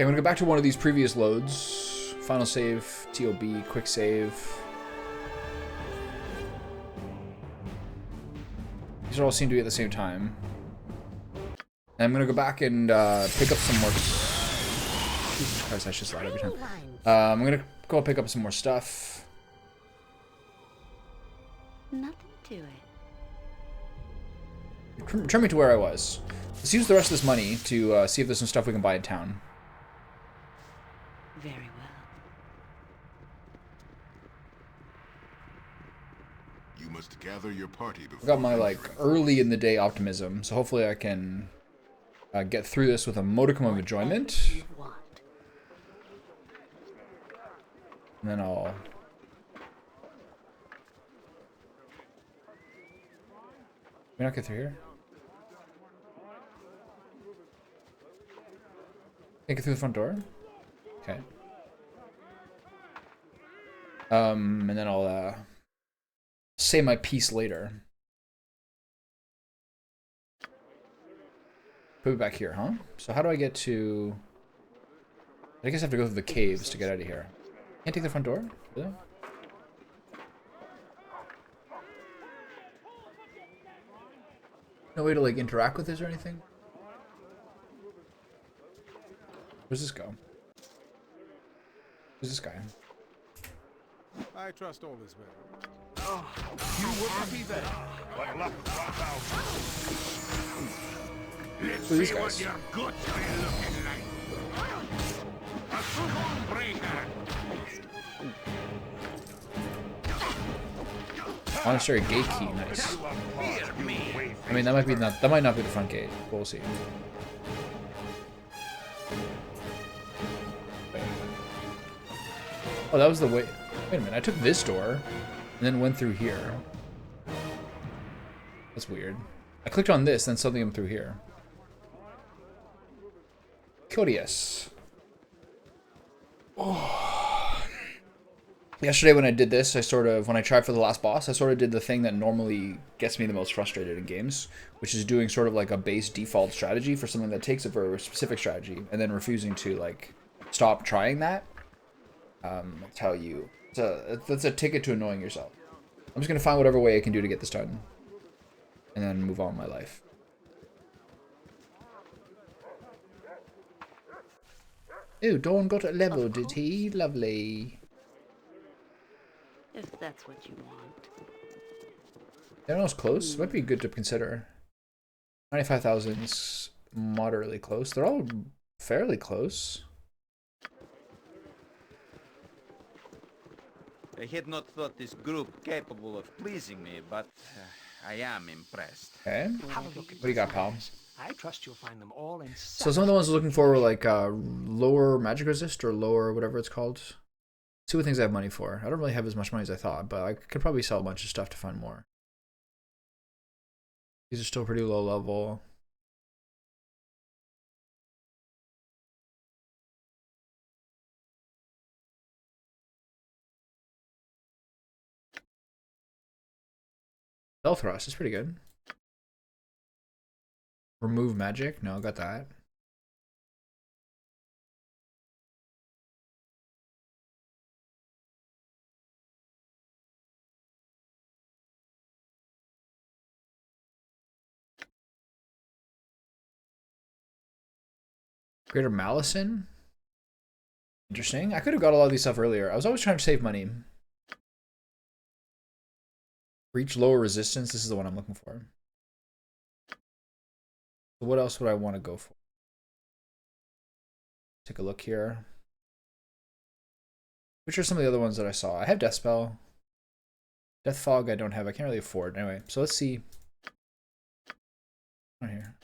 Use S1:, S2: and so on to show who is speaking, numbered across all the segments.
S1: Okay, I'm gonna go back to one of these previous loads. Final save, TOB, quick save. These all seem to be at the same time. And I'm gonna go back and pick up some more. Jesus Christ, I should slide every time. I'm gonna go pick up some more stuff.
S2: Nothing to it.
S1: Return me to where I was. Let's use the rest of this money to see if there's some stuff we can buy in town.
S2: Very well.
S3: You must gather your party before
S1: I got my like early in the day optimism, so hopefully I can get through this with a modicum of enjoyment. And then I'll. Can we not get through here? Can't get through the front door? Okay. And then I'll say my piece later. Put it back here, huh? So how do I get to... I guess I have to go through the caves to get out of here. Can't take the front door? Really? No way to like interact with this or anything? Where's this go? Who's this guy?
S4: I trust all is well. Oh, you wouldn't be there. What luck Let's
S1: Who are these
S4: see
S1: guys?
S4: what your guts are looking like. A storm breaker.
S1: Monastery gate key, nice. I mean, that might not be the front gate. We'll see. Oh, that was the way. Wait a minute, I took this door and then went through here. That's weird. I clicked on this, then something went through here. Curious. Oh. Yesterday when I did this, when I tried for the last boss, I sort of did the thing that normally gets me the most frustrated in games, which is doing sort of like a base default strategy for something that takes it for a specific strategy, and then refusing to like stop trying that. That's how you... That's a ticket to annoying yourself. I'm just gonna find whatever way I can do to get this done. And then move on with my life. Ew, Dawn got a level, did he? Lovely.
S2: If that's what you want.
S1: Anyone else close? Might be good to consider. 95,000's moderately close. They're all fairly close.
S5: I had not thought this group capable of pleasing me, but I am impressed.
S1: Okay. What do you got, pal?
S6: I trust you'll find them all in.
S1: So some of the ones I was looking for were like lower magic resist or lower whatever it's called. Two of the things I have money for. I don't really have as much money as I thought, but I could probably sell a bunch of stuff to find more. These are still pretty low level. Spell thrust is pretty good. Remove magic? No, got that. Greater Malison? Interesting. I could have got a lot of these stuff earlier. I was always trying to save money. Reach lower resistance. This is the one I'm looking for. So what else would I want to go for? Take a look here. Which are some of the other ones that I saw? I have Death Spell. Death Fog I don't have. I can't really afford. Anyway, so let's see. Right here.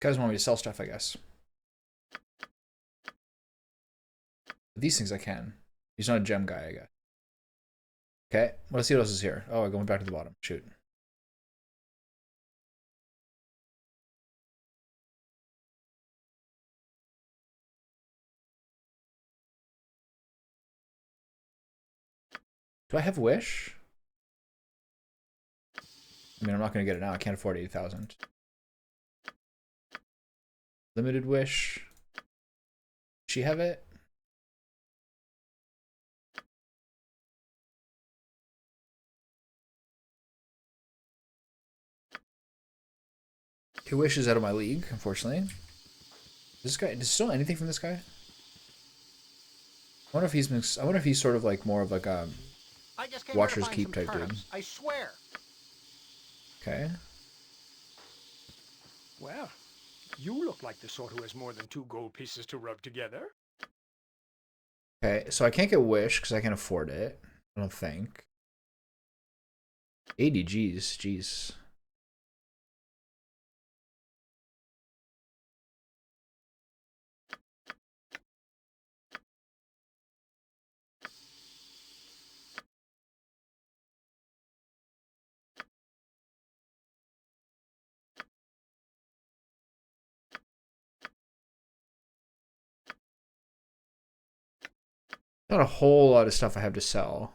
S1: Guys want me to sell stuff, I guess. These things I can. He's not a gem guy, I guess. Okay, let's see what else is here. Oh, I'm going back to the bottom. Shoot. Do I have Wish? I mean, I'm not going to get it now. I can't afford 80,000. Limited Wish. She have it? Two Wish is out of my league, unfortunately. This guy, is still anything from this guy? I wonder if he's sort of like more of like a
S6: I just came here to
S1: Watcher's
S6: find
S1: Keep
S6: some
S1: type dude.
S6: turnips, I swear.
S1: Okay.
S6: Well, you look like the sort who has more than 2 gold pieces to rub together.
S1: Okay, so I can't get Wish because I can't afford it. I don't think. 80 G's, jeez. Not a whole lot of stuff I have to sell.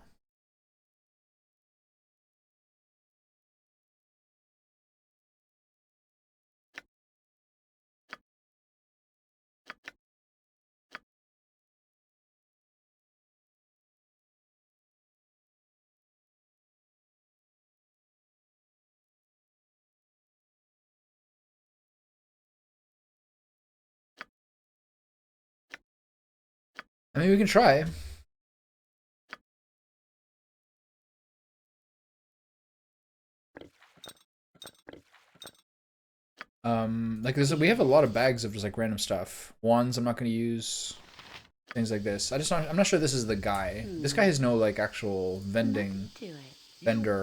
S1: I mean, we can try. Like we have a lot of bags of just like random stuff. Wands I'm not going to use. Things like this. I'm not sure this is the guy. This guy has no like actual vendor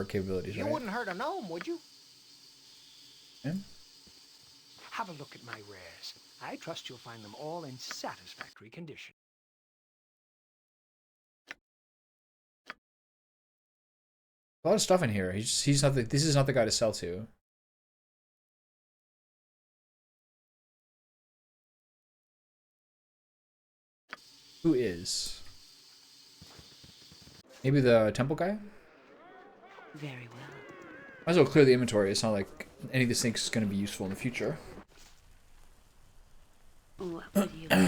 S1: capabilities,
S6: You
S1: right?
S6: wouldn't hurt a gnome, would you?
S1: Okay.
S6: Have a look at my rares. I trust you'll find them all in satisfactory condition.
S1: A lot of stuff in here. He's not this is not the guy to sell to. Who is? Maybe the temple guy?
S2: Very well.
S1: Might as well clear the inventory. It's not like any of these things is going to be useful in the future.
S2: What would you like?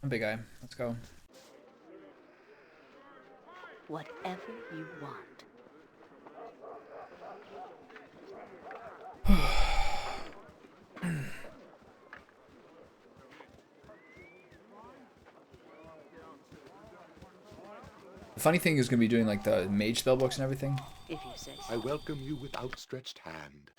S1: A big guy. Let's go.
S2: Whatever you want.
S1: The funny thing is going to be doing like the mage spellbooks and everything.
S2: If you say
S3: I
S2: so.
S3: welcome you with outstretched hand.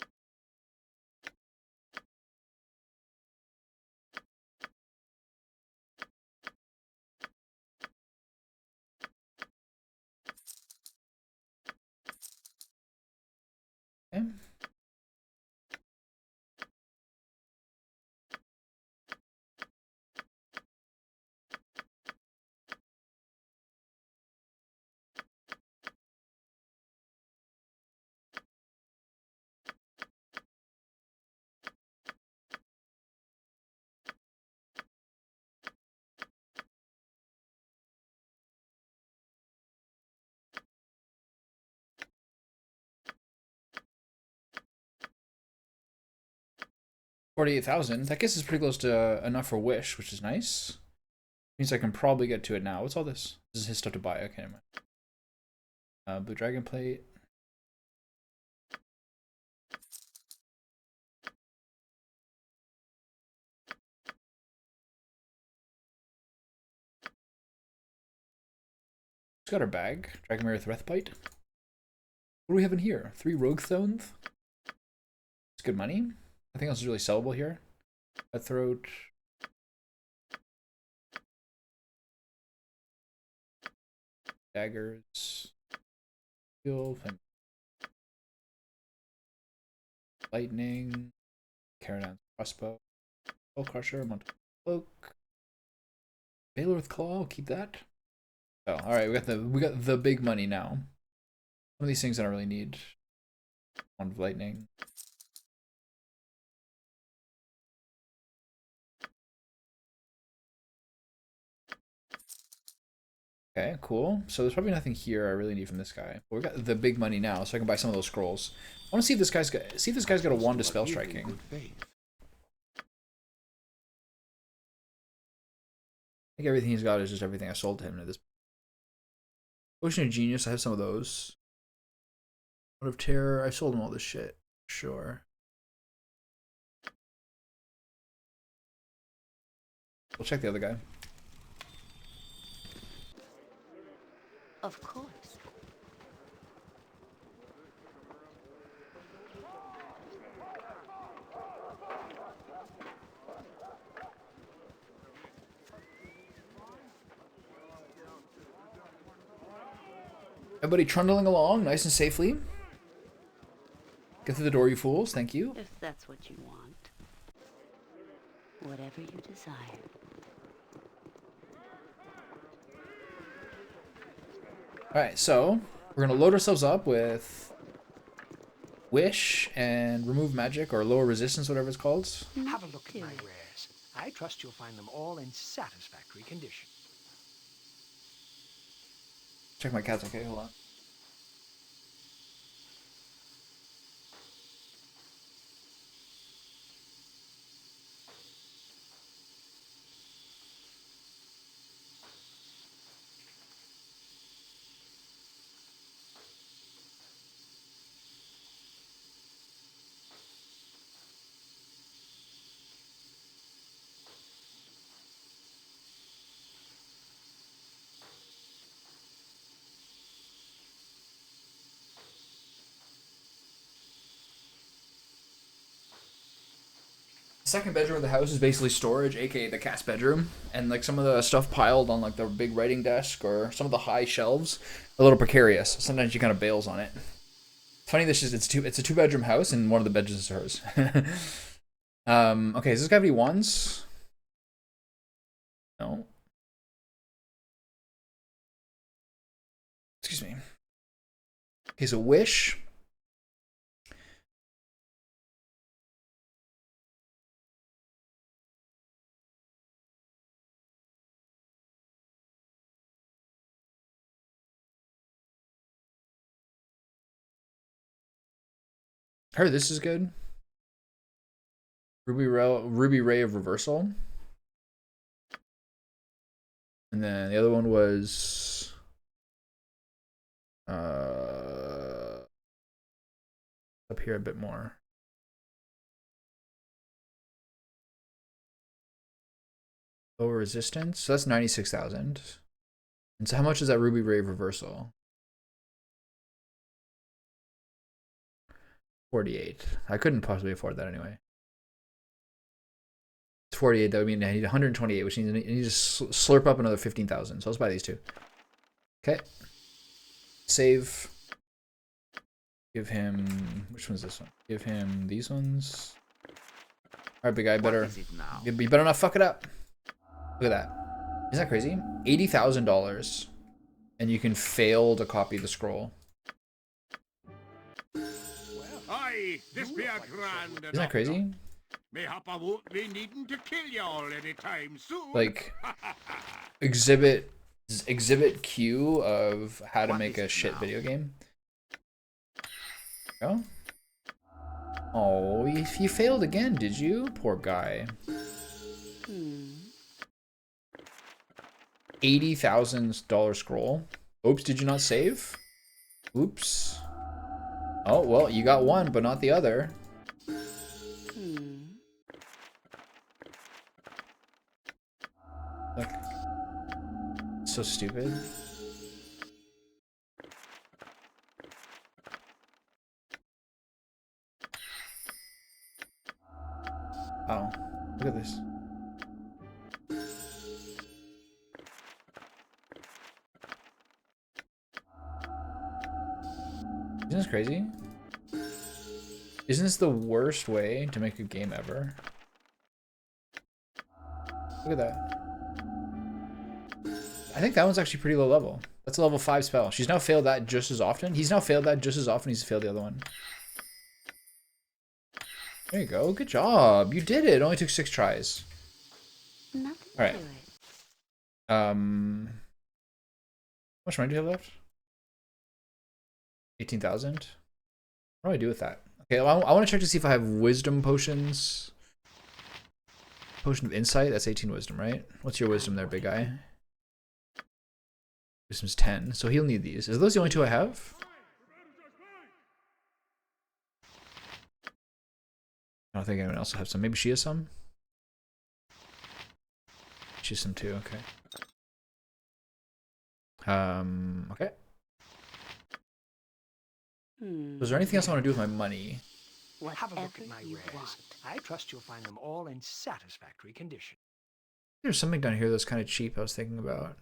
S1: Okay. $48,000. That gets us pretty close to enough for Wish, which is nice. Means I can probably get to it now. What's all this? This is his stuff to buy. Okay, never mind. Blue Dragon Plate. It's got our bag. Dragon Mirror Threathbite. What do we have in here? 3 Rogue Thones. It's good money. Nothing else is really sellable here. Cutthroat. Daggers. Heal. Lightning. Caradan's Crossbow. Skull Crusher. Mountain Cloak. Baldur with Claw. I'll keep that. Oh, all right. We got the big money now. Some of these things I don't really need. Wand of Lightning. Okay, cool. So there's probably nothing here I really need from this guy. But we've got the big money now, so I can buy some of those scrolls. I want to see if this guy's got a wand to spell striking.
S3: Good faith.
S1: I think everything he's got is just everything I sold to him at this. Potion of Genius, I have some of those. Out of Terror, I sold him all this shit. Sure. We'll check the other guy.
S2: Of course.
S1: Everybody trundling along, nice and safely. Get through the door, you fools. Thank you.
S2: If that's what you want. Whatever you desire.
S1: Alright, so we're going to load ourselves up with Wish and Remove Magic, or Lower Resistance, whatever it's called.
S6: Have a look at my wares. I trust you'll find them all in satisfactory condition.
S1: Check my cats, okay? Hold on. Second bedroom of the house is basically storage, aka the cat's bedroom, and like some of the stuff piled on like the big writing desk or some of the high shelves, a little precarious. Sometimes she kind of bails on it. It's funny, it's a 2-bedroom house and one of the bedrooms is hers. Okay, is this got any ones? No. Excuse me. Okay, so Wish. I heard this is good. Ruby Ray of Reversal. And then the other one was up here a bit more. Lower resistance. So that's 96,000. And so how much is that Ruby Ray of Reversal? 48. I couldn't possibly afford that anyway. It's 48. That would mean I need 128, which means I need to slurp up another 15,000. So let's buy these two. Okay. Save. Give him. Which one's this one? Give him these ones. All right, big guy. You better not fuck it up. Look at that. Isn't that crazy? $80,000, and you can fail to copy the scroll.
S4: Aye, this be a grand.
S1: Isn't that crazy?
S4: Mayhap I won't be needing to kill you all anytime soon.
S1: Like, exhibit Q of how to make a shit video game. Go. Oh, you failed again, did you? Poor guy. $80,000 scroll. Oops, did you not save? Oops. Oh, well, you got one, but not the other. Look. So stupid. Oh, look at this. Isn't this crazy? Isn't this the worst way to make a game ever? Look at that. I think that one's actually pretty low level. That's a level 5 spell. She's now failed that just as often. He's now failed that just as often he's failed the other one. There you go. Good job. You did it. It only took 6 tries.
S2: Nothing
S1: All right.
S2: to it.
S1: much money do you have left? 18,000. What do I do with that? Okay, I want to check to see if I have wisdom potions. Potion of insight, that's 18 wisdom, right? What's your wisdom there, big guy? Wisdom's 10, so he'll need these. Are those the only two I have? I don't think anyone else will have some. Maybe she has some? She has some too, okay. Okay. Was there anything else I want to do with my money?
S6: Have a look
S2: Whatever
S6: at my
S2: you
S6: wares.
S2: want.
S6: I trust you'll find them all in satisfactory condition.
S1: There's something down here that's kind of cheap I was thinking about.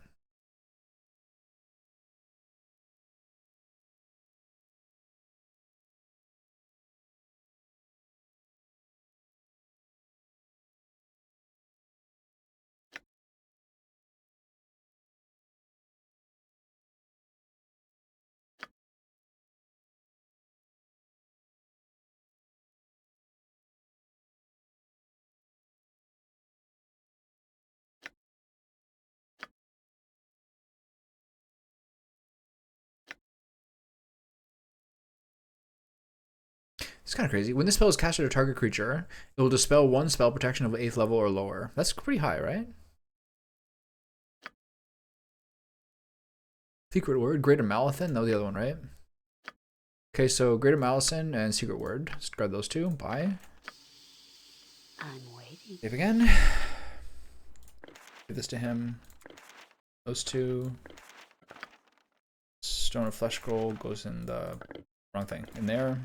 S1: It's kind of crazy. When this spell is cast at a target creature, it will dispel one spell protection of 8th level or lower. That's pretty high, right? Secret Word, Greater Malathin. No, the other one, right? Okay, so Greater Malathin and Secret Word. Let's grab those two. Bye.
S2: I'm waiting.
S1: Save again. Give this to him. Those two. Stone of Flesh Scroll goes in the wrong thing. In there.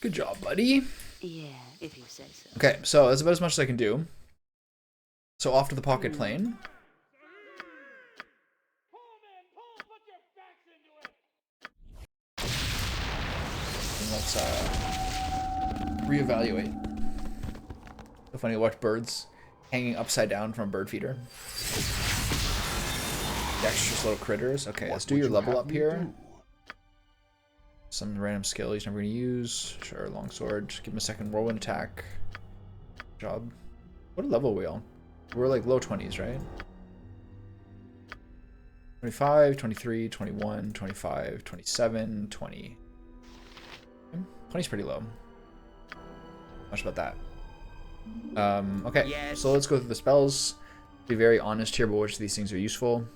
S1: Good job, buddy.
S2: Yeah, if you say so.
S1: Okay, so that's about as much as I can do. So off to the pocket plane. And let's reevaluate. So funny to watch birds hanging upside down from a bird feeder. Dexterous little critters. Okay, let's do your level up here. Some random skill he's never going to use. Sure, longsword. Give him a second whirlwind attack. Job. What level are we on? We're like low 20s, right? 25, 23, 21, 25, 27, 20. 20's pretty low. Much about that. Okay,
S5: Yes.
S1: so let's go through the spells. Be very honest here about which of these things are useful.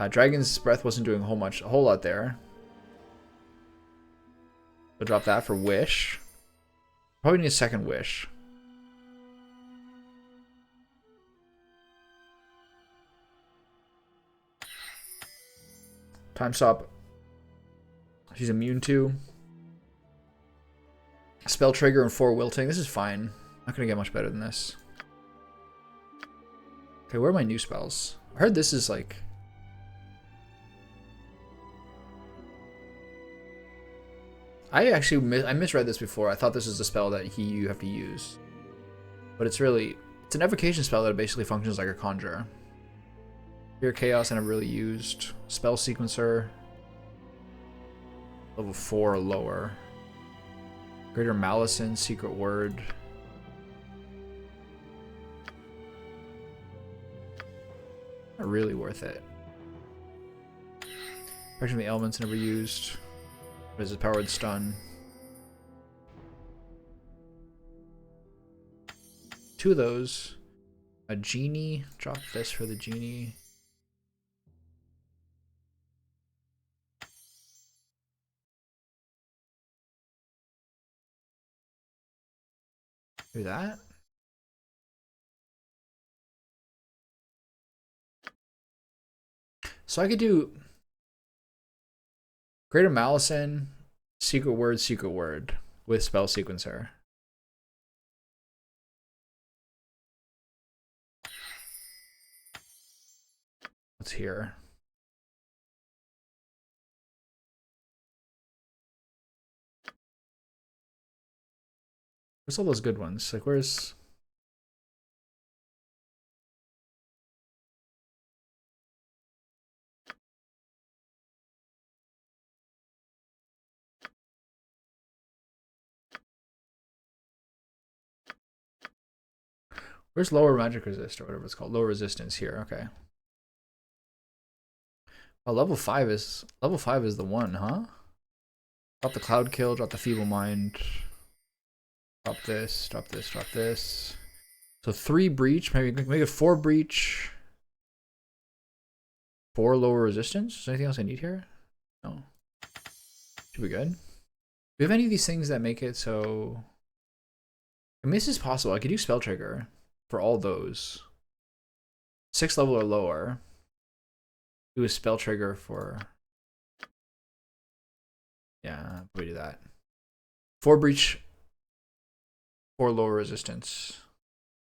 S1: Dragon's Breath wasn't doing a whole lot there. We'll drop that for Wish. Probably need a second Wish. Time Stop. She's immune to. Spell Trigger and 4 Wilting. This is fine. Not gonna get much better than this. Okay, where are my new spells? I heard this is like... I misread this before. I thought this was a spell that you have to use. But it's really... It's an evocation spell that basically functions like a conjure. Pure Chaos I never really used. Spell Sequencer. Level 4 or lower. Greater Malicin, Secret Word. Not really worth it. Protection of the Elements never used. What is it? Powered Stun. 2 of those. A Genie. Drop this for the Genie. Do that. So I could do Greater Malicin, Secret Word with Spell Sequencer. What's here? Where's all those good ones? Like, where's... Where's lower magic resist or whatever it's called? Lower resistance here. Okay. Oh, level 5 is the one, huh? Drop the cloud kill, drop the feeble mind. Drop this, drop this, drop this. So 3 breach, maybe make it 4 breach. 4 lower resistance. Is there anything else I need here? No. Should be good. Do we have any of these things that make it so... I mean, this is possible. I could do spell trigger for all those. 6 level or lower. Do a spell trigger for... Yeah, we do that. 4 breach, 4 lower resistance.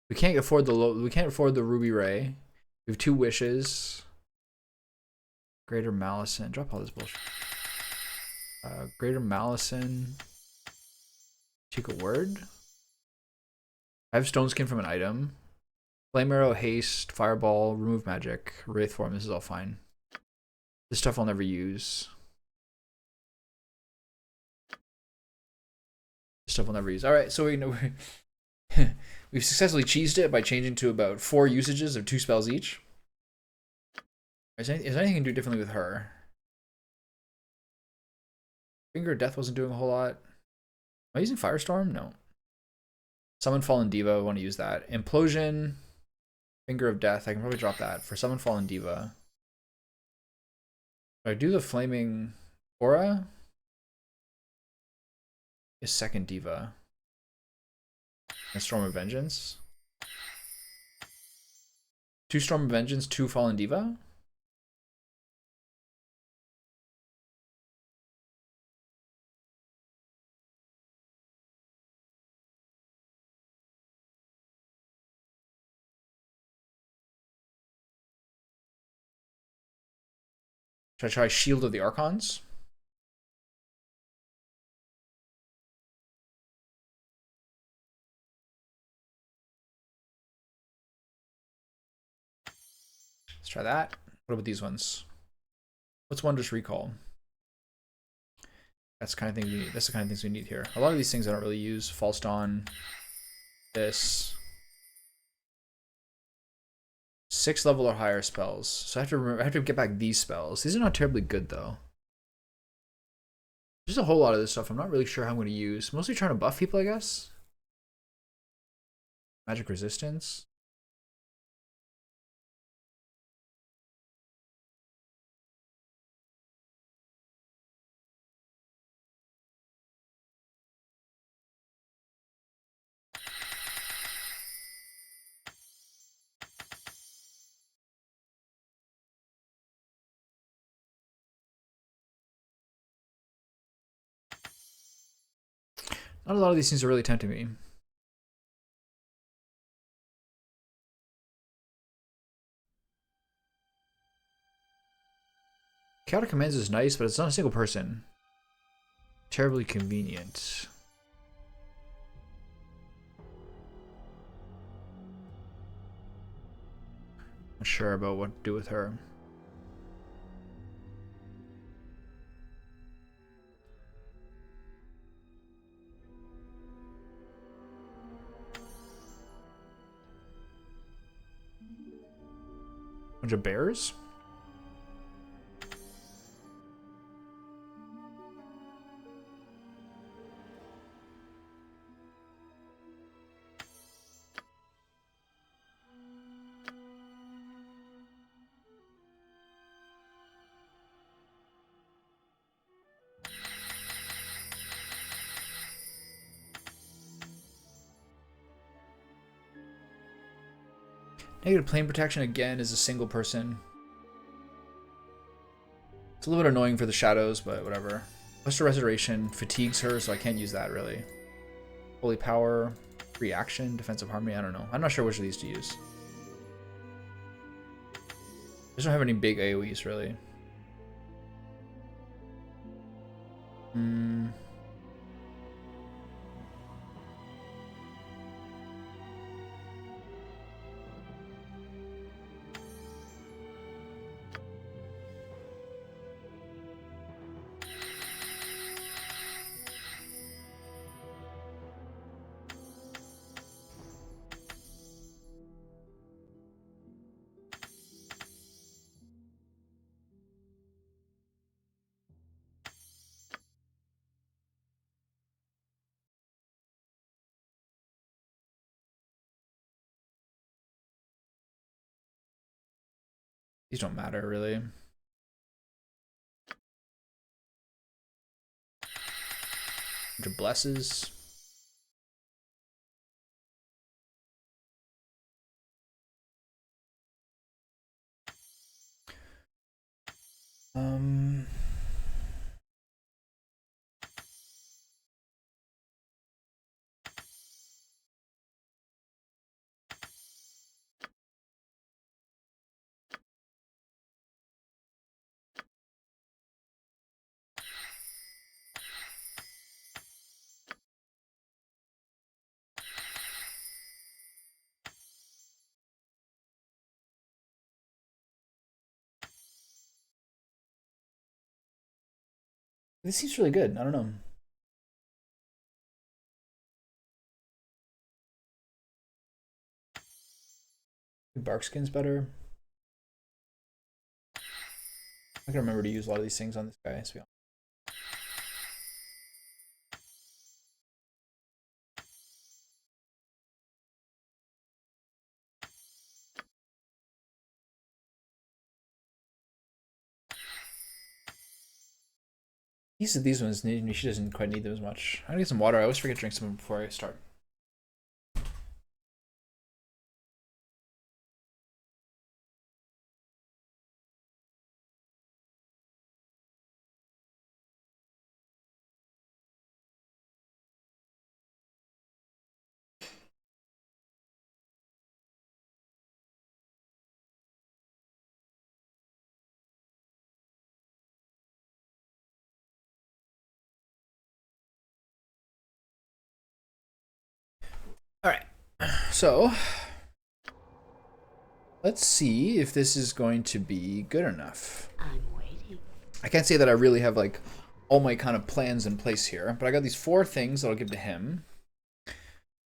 S1: We can't afford the ruby ray. We have 2 wishes. Greater Malison. Drop all this bullshit. Greater Malison. Take a word. I have stone skin from an item. Flame arrow, haste, fireball, remove magic, wraith form. This is all fine. This stuff I'll never use. This stuff I'll never use. All right, so we know we've successfully cheesed it by changing to about 4 usages of 2 spells each. Is there anything I can do differently with her? Finger of Death wasn't doing a whole lot. Am I using Firestorm? No. Summon Fallen Diva, I want to use that. Implosion, Finger of Death, I can probably drop that for Summon Fallen Diva. Do I do the Flaming Aura? Is second Diva. And Storm of Vengeance. 2 Storm of Vengeance, 2 Fallen Diva? Should I try Shield of the Archons? Let's try that. What about these ones? What's Wondrous Recall? That's the kind of thing we need. That's the kind of things we need here. A lot of these things I don't really use. False Dawn. This. 6 level or higher spells. So I have to remember. I have to get back these spells. These are not terribly good though. There's a whole lot of this stuff I'm not really sure how I'm going to use. Mostly trying to buff people, I guess. Magic resistance. Not a lot of these things are really tempting me. Chaotic Commands is nice, but it's not a single person. Terribly convenient. Not sure about what to do with her. Bunch of bears? Negative plane protection again is a single person. It's a little bit annoying for the shadows, but whatever. Cluster Restoration fatigues her, so I can't use that really. Holy Power, Reaction, Defensive Harmony, I don't know. I'm not sure which of these to use. I just don't have any big AoEs really. These don't matter, really. Bunch of blesses. This seems really good. I don't know. Bark skin's better. I can remember to use a lot of these things on this guy, to be honest. These ones, she doesn't quite need them as much. I'm gonna get some water. I always forget to drink some before I start. All right, so let's see if this is going to be good enough.
S2: I'm waiting.
S1: I can't say that I really have like all my kind of plans in place here, but I got these 4 things that I'll give to him.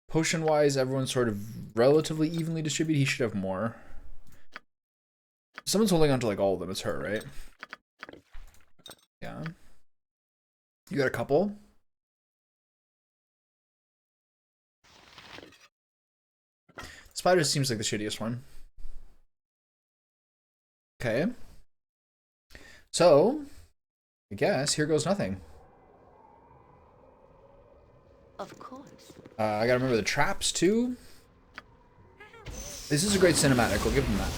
S1: Potion wise, everyone's sort of relatively evenly distributed. He should have more. Someone's holding on to like all of them. It's her, right? Yeah. You got a couple? Spider seems like the shittiest one. Okay. So, I guess here goes nothing.
S2: Of course.
S1: I gotta remember the traps too. This is a great cinematic. I'll give them that.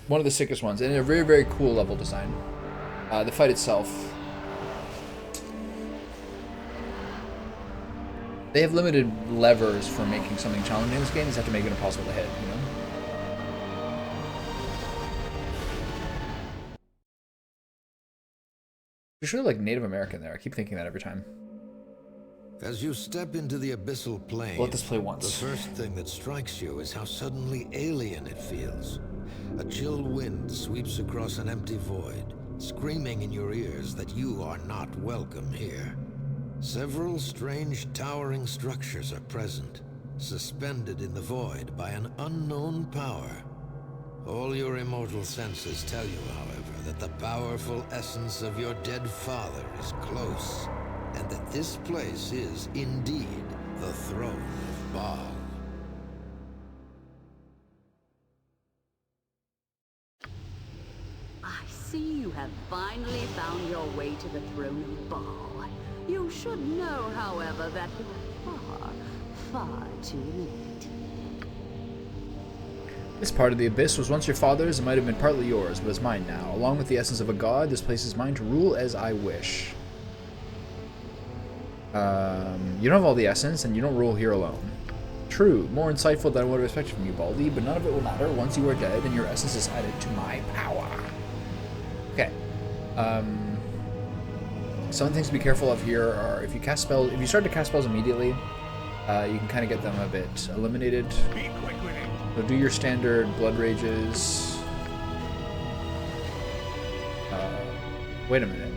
S1: One of the sickest ones, and a very, very cool level design. The fight itself. They have limited levers for making something challenging in this game. They just have to make it impossible to hit, you know? You're sure like Native American there. I keep thinking that every time.
S7: As you step into the abyssal plane,
S1: Let this play once.
S7: the first thing that strikes you is how suddenly alien it feels. A chill wind sweeps across an empty void, screaming in your ears that you are not welcome here. Several strange towering structures are present, suspended in the void by an unknown power. All your immortal senses tell you, however, that the powerful essence of your dead father is close, and that this place is indeed the throne of Baal.
S2: I see you have finally found your way to the throne of Baal. You should know, however, that you're far, far too late.
S1: This part of the abyss was once your father's and might have been partly yours, but is mine now. Along with the essence of a god, this place is mine to rule as I wish. You don't have all the essence, and you don't rule here alone. True, more insightful than I would have expected from you, Baldy, but none of it will matter once you are dead and your essence is added to my power. Okay. Some things to be careful of here are if you cast spells, if you start to cast spells immediately, you can kind of get them a bit eliminated.
S4: Be quick with it.
S1: So do your standard blood rages. Wait a minute.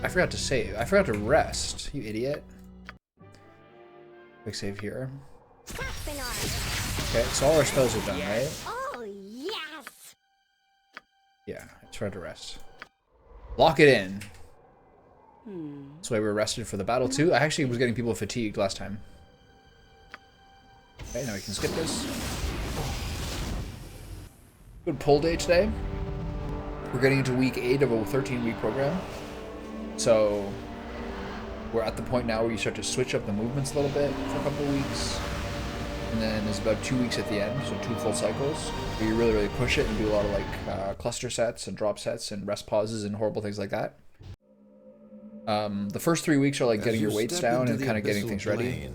S1: I forgot to save. I forgot to rest. You idiot. Quick save here. Okay, so all our spells are done, right?
S8: Oh, yes!
S1: Yeah, I just forgot to rest. Lock it in.
S2: Hmm.
S1: That's why we were rested for the battle too. I actually was getting people fatigued last time. Okay, now we can skip this. Good pull day today. We're getting into week 8 of a 13-week program. So we're at the point now where you start to switch up the movements a little bit for a couple of weeks. And then there's about 2 weeks at the end, so 2 full cycles, where you really push it and do a lot of like cluster sets and drop sets and rest pauses and horrible things like that. The first 3 weeks are like getting your weights down and kind of getting things ready.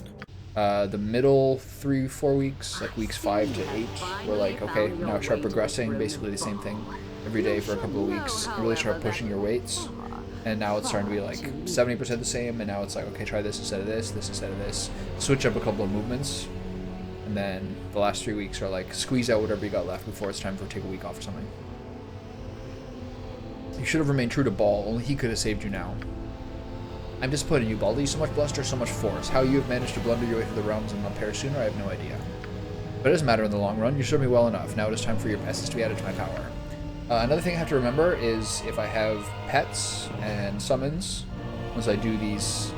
S1: The middle 3-4 weeks, like weeks 5 to 8, we're like, okay, now start progressing, basically the same thing every day for a couple of weeks. You really start pushing your weights. And now it's starting to be like 70% the same, and now it's like, okay, try this instead of this instead of this. Switch up a couple of movements. And then the last 3 weeks are like squeeze out whatever you got left before it's time for take a week off or something. You should have remained true to Ball, only he could have saved you now. I'm disappointed in you, Baldur. So much bluster, so much force. How you have managed to blunder your way through the realms and not perish sooner, I have no idea. But it doesn't matter in the long run. You served me well enough. Now it is time for your essence to be added to my power. Another thing I have to remember is if I have pets and summons, once I do these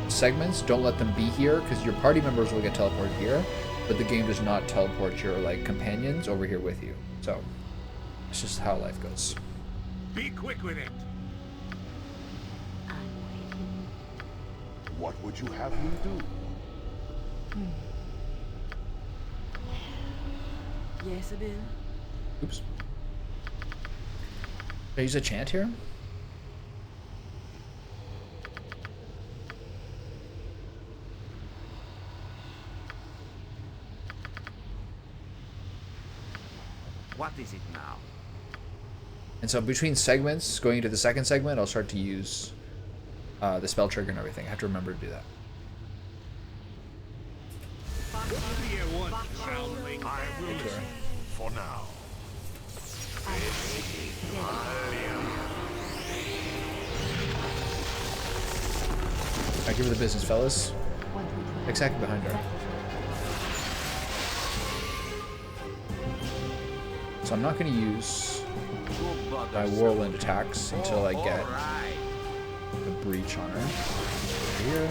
S1: segments, don't let them be here, because your party members will get teleported here, but the game does not teleport your like companions over here with you. So it's just how life goes.
S4: Be quick with it.
S3: What would you have me do?
S2: Yes, it is.
S1: Oops. Did I use a chant here?
S5: What is it now?
S1: And so between segments, going into the second segment, I'll start to use the spell trigger and everything. I have to remember to do that.
S4: I will listen for now.
S1: Alright, give her the business, fellas. Exactly behind her. So I'm not going to use my whirlwind attacks until I get the breach on her. Here.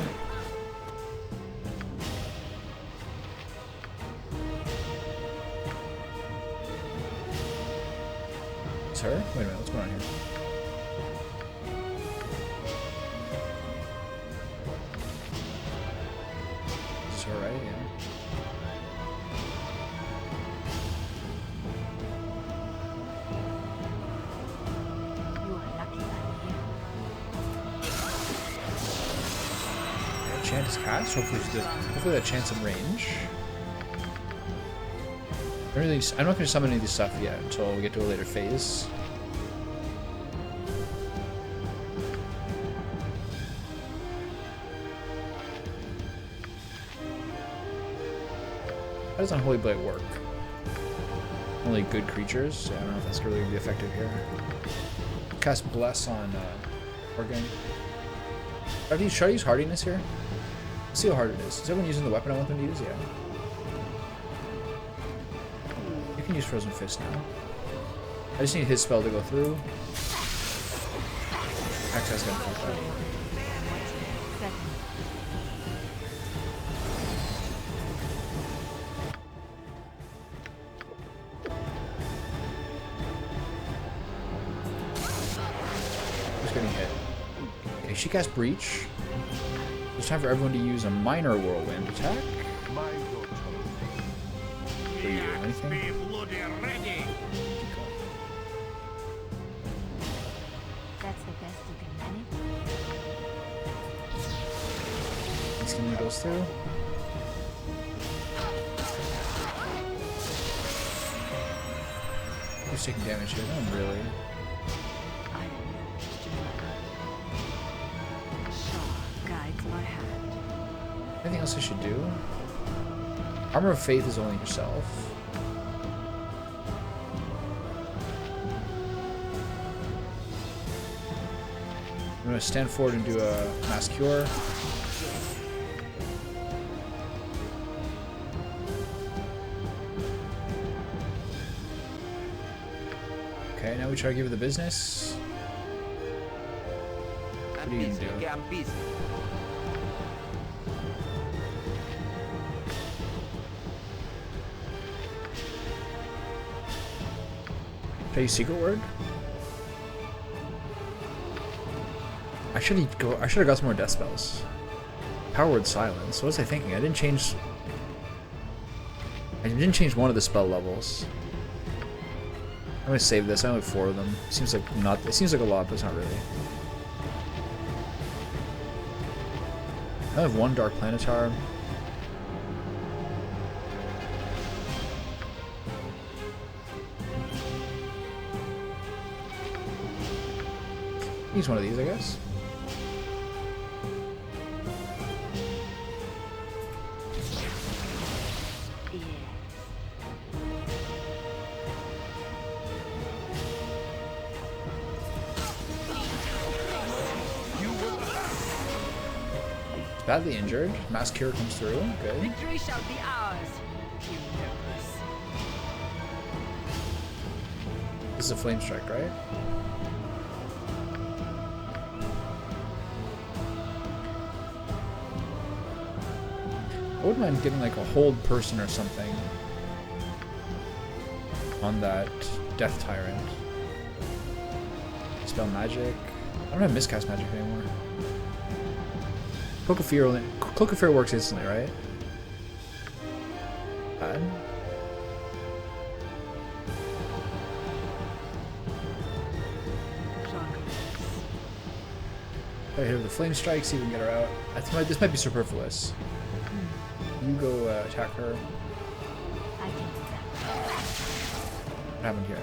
S1: It's her? Wait a minute, what's going on here? Is this her, right? Yeah. Chant is cast. Hopefully that chant's in range. I'm not going to summon any of this stuff yet until we get to a later phase. How does Unholy Blade work? Only good creatures? Yeah, I don't know if that's really going to be effective here. Cast Bless on Organ. Should I use Hardiness here? Let's see how hard it is. Is everyone using the weapon I want them to use? Yeah. You can use Frozen Fist now. I just need his spell to go through. Access gonna fuck that. Who's getting hit? Okay, she cast Breach. It's time for everyone to use a minor whirlwind attack. Are you doing anything?
S8: That's the best you can manage.
S1: Instantly goes through. Who's taking damage here? No one really. Anything else I should do? Armor of Faith is only yourself. I'm going to stand forward and do a Mass Cure. Okay, now we try to give her the business. What are you going to do?
S5: Okay, I'm busy.
S1: Should I use Secret Word? I should have got some more death spells. Power word silence. What was I thinking? I didn't change one of the spell levels. I'm gonna save this. I only have 4 of them. Seems like not. It seems like a lot, but it's not really. I have 1 dark planetar. Use one of these, I guess. Badly injured. Mass cure comes through. Good.
S2: Victory shall be ours.
S1: This is a flame strike, right? I wouldn't mind getting like a hold person or something on that Death Tyrant. Spell magic. I don't have miscast magic anymore. Cloak of Fear works instantly, right? Bad. I hit her with the flame strike, see if we can get her out. I think this might be superfluous. You go attack her. What happened here?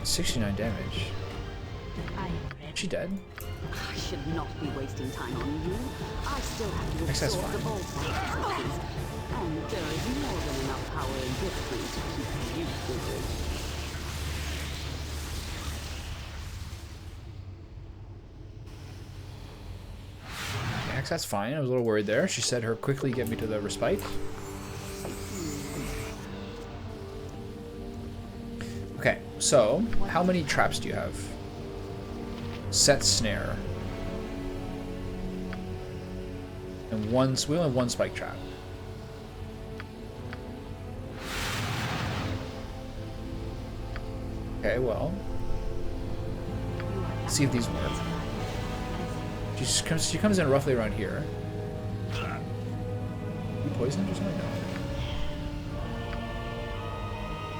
S1: 69 damage. Is she dead?
S2: I should not be wasting time on you. I still have to
S1: Access
S2: absorb the
S1: fine.
S2: bolts facilities. And there is more than enough power in this thing to keep you busy.
S1: Max, that's fine. I was a little worried there. She said her quickly get me to the respite. Okay, so how many traps do you have? Set snare. And we only have 1 spike trap. Okay, well. Let's see if these work. She comes in roughly around here. You poisoned or something? No.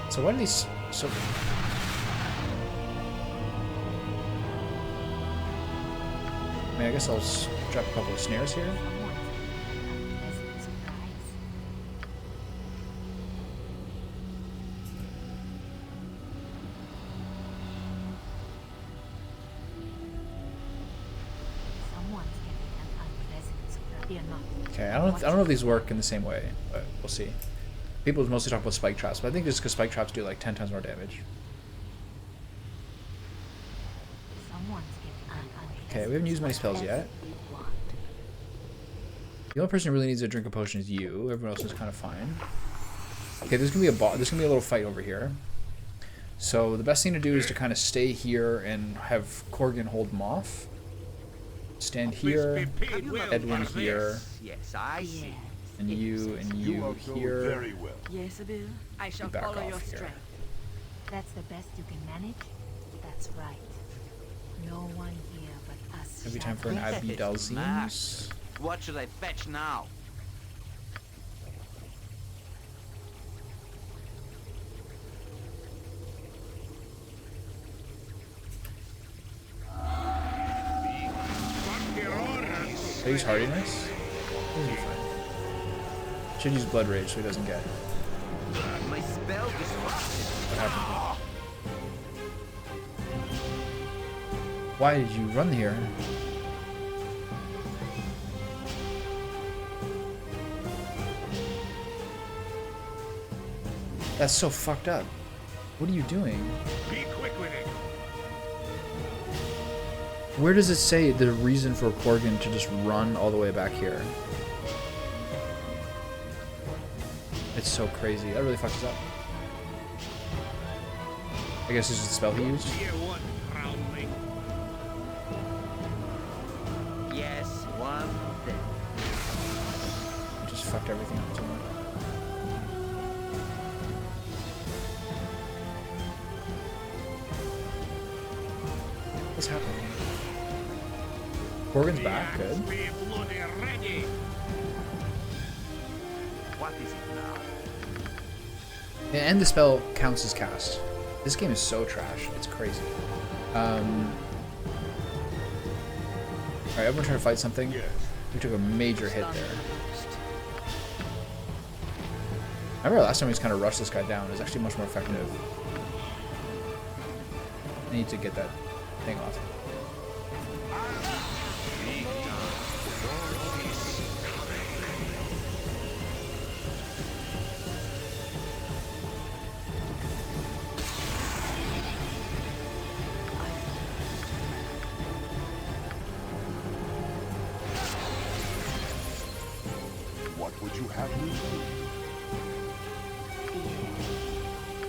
S1: So why do these so I mean, I guess I'll drop a couple of snares here. Okay, I don't know if these work in the same way, but we'll see. People mostly talk about spike traps, but I think just because spike traps do like 10 times more damage. Okay, we haven't used many spells yet. The only person who really needs to drink a potion is you. Everyone else is kind of fine. Okay, there's gonna be a little fight over here. So the best thing to do is to kind of stay here and have Corgan hold them off. Stand here, Edwin here,
S5: Yes, I see.
S1: and you here.
S3: Very well.
S2: Yes, Abil. I shall
S1: Back
S2: follow
S1: off
S2: your
S1: here.
S2: strength.
S8: That's the best you can manage? That's right. No one here but us.
S1: Maybe time for an
S8: shadows.
S1: Abbey Dalzine's.
S5: What should I fetch now?
S1: Should I use Hardiness? He'll be fine. Should use Blood Rage so he doesn't get.
S5: My spell disrupted.
S1: What happened? Why did you run here? That's so fucked up. What are you doing?
S4: Be quick with it.
S1: Where does it say the reason for Corgan to just run all the way back here? It's so crazy. That really fucks us up. I guess this is the spell he used.
S4: Year one, proudly.
S5: Yes, one thing.
S1: It just fucked everything up too much. is happening? Morgan's back. Good.
S5: Be bloody ready. What is it now?
S1: And the spell counts as cast. This game is so trash. It's crazy. Alright, everyone trying to fight something. We took a major hit there. I remember last time we just kind of rushed this guy down. It was actually much more effective. I need to get that thing off.
S3: What would you have me do?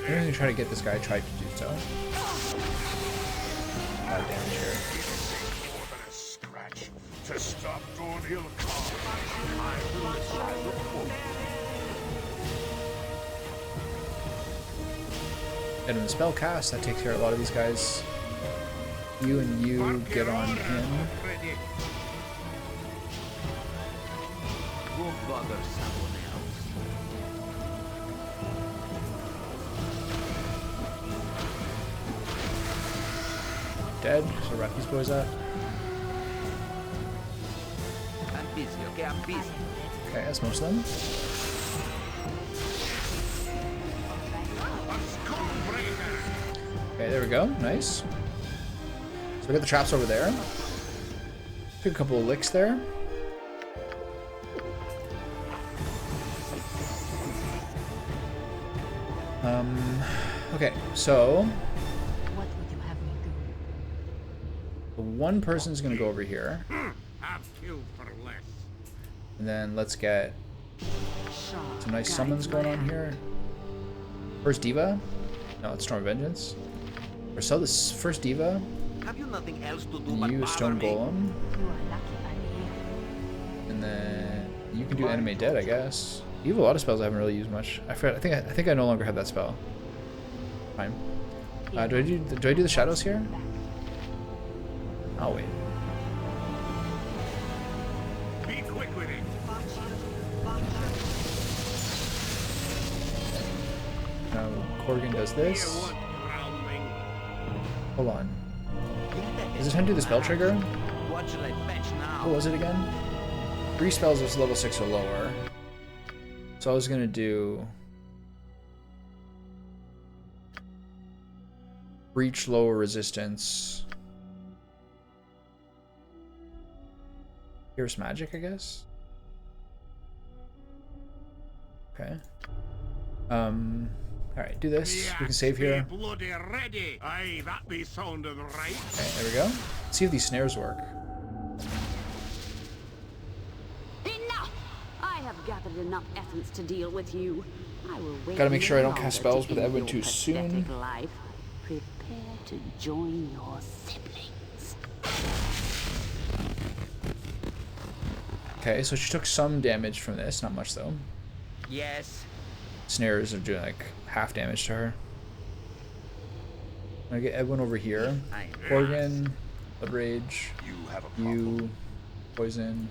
S1: I'm going to try to get this guy. I tried to do so. A lot of damage here.
S3: More than a scratch. To stop Thornhill Carl, I will try the book.
S1: And in the spell cast, that takes care of a lot of these guys. You and you get on him.
S5: Ready. Go bother someone else.
S1: Dead. So wrap these boys up.
S5: I'm busy, okay? I'm busy.
S1: Okay, that's most of them. Okay, there we go. Nice. So we got the traps over there. Took a couple of licks there. Okay, so
S8: What would you have me do?
S1: one person's gonna go over here,
S5: Have killed for less.
S1: and then let's get some nice summons going on here. First Diva? No, it's Storm of Vengeance. Or sell this first Diva,
S5: Have you nothing else to do
S1: and
S5: but
S1: you
S5: bother
S1: Stone
S5: me?
S1: Golem,
S8: You are lucky I'm here.
S1: and then you can do Animate Dead, I guess. You have a lot of spells I haven't really used much. I forgot. I think I no longer have that spell. Fine. Do I do the shadows here? I'll wait.
S5: Be quick with it.
S1: Now Corgan does this. Hold on. Does it time to do the spell trigger?
S5: What should I fetch now?
S1: What was it again? 3 spells was level 6 or lower. So I was gonna do Breach lower resistance. Pierce magic, I guess. Okay. Alright, do this. We can save here.
S5: Be bloody ready. Aye, that be sounding right.
S1: Okay, there we go. Let's see if these snares work.
S2: Enough! I have gathered enough essence to deal with you. I will wait.
S1: Gotta make sure I don't
S2: no
S1: cast
S2: longer
S1: spells
S2: to
S1: with
S2: end
S1: Edwin
S2: your
S1: too soon.
S2: pathetic Life. Prepare to join your siblings.
S1: Okay, so she took some damage from this, not much though.
S5: Yes.
S1: Snares are doing like half damage to her. I'm gonna get Edwin over here. Corgan, Blood Rage,
S3: You have a problem.
S1: you, Poison,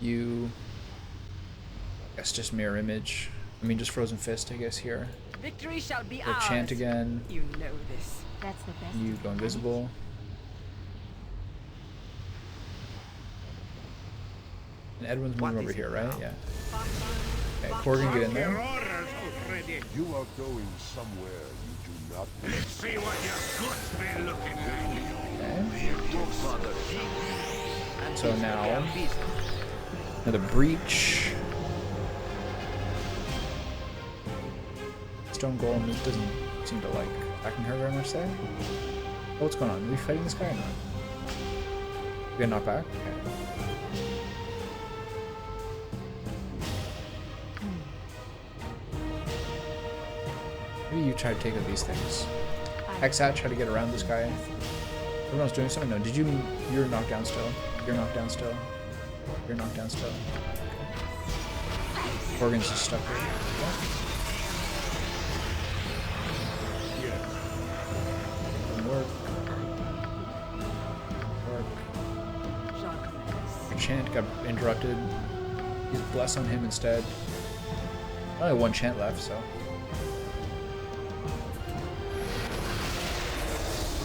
S1: you. I guess just Mirror Image. I mean, just Frozen Fist, I guess, here.
S9: Victory shall be
S1: Go
S9: ours.
S1: Chant again.
S9: You know this.
S8: That's the best.
S1: You go invisible. And Edwin's moving over here, right? Yeah. Okay, Corgan, get in
S5: Your
S1: there.
S5: orders already.
S3: You are going somewhere you do not
S5: Let's see what your guts be looking like.
S1: Okay. So now, another Breach. Stone Golem doesn't seem to like attacking her very much there. Oh, what's going on? Are we fighting this guy or not? We got knocked back? Okay. Maybe you try to take out these things. Hexat, try to get around this guy. Everyone's doing something? No, you're knocked down still. You're knocked down still. You're knocked down still. Morgan's just stuck here. Doesn't work. enchant got interrupted. He's blessed on him instead. Only one chant left, so.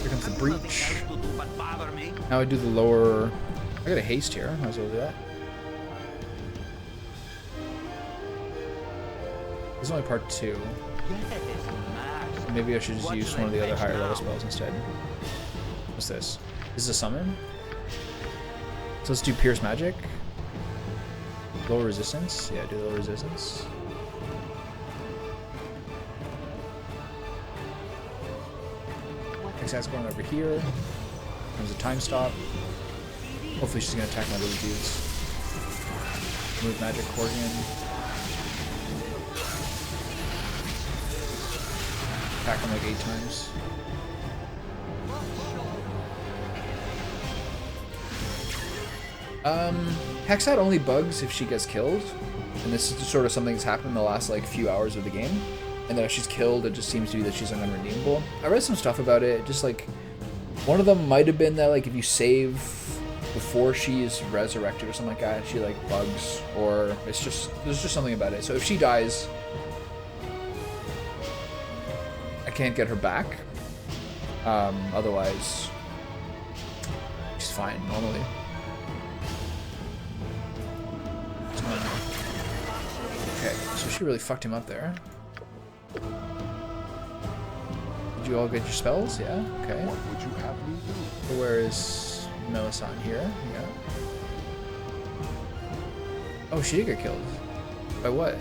S1: Here comes the breach. Now I do the lower. I got a haste here. Might as well do that. This is only part 2. Maybe I should just use one of the other higher level spells instead. What's this? This is a summon. So let's do Pierce Magic. Lower resistance. Yeah, do lower resistance. Hexat's going over here. There's a time stop. Hopefully she's gonna attack my little dudes. Move Magic Corgan. Attack him like 8 times. Hexat only bugs if she gets killed, and this is sort of something that's happened in the last like few hours of the game. And then if she's killed, it just seems to be that she's unredeemable. I read some stuff about it. Just like one of them might have been that like if you save before she's resurrected or something like that, she like bugs, or it's just there's just something about it. So if she dies, I can't get her back. Otherwise, she's fine normally. Okay, so she really fucked him up there. Did you all get your spells? Yeah, okay.
S3: What would you have me do?
S1: So where is Melisande here? Yeah. Oh, she did get killed. By what?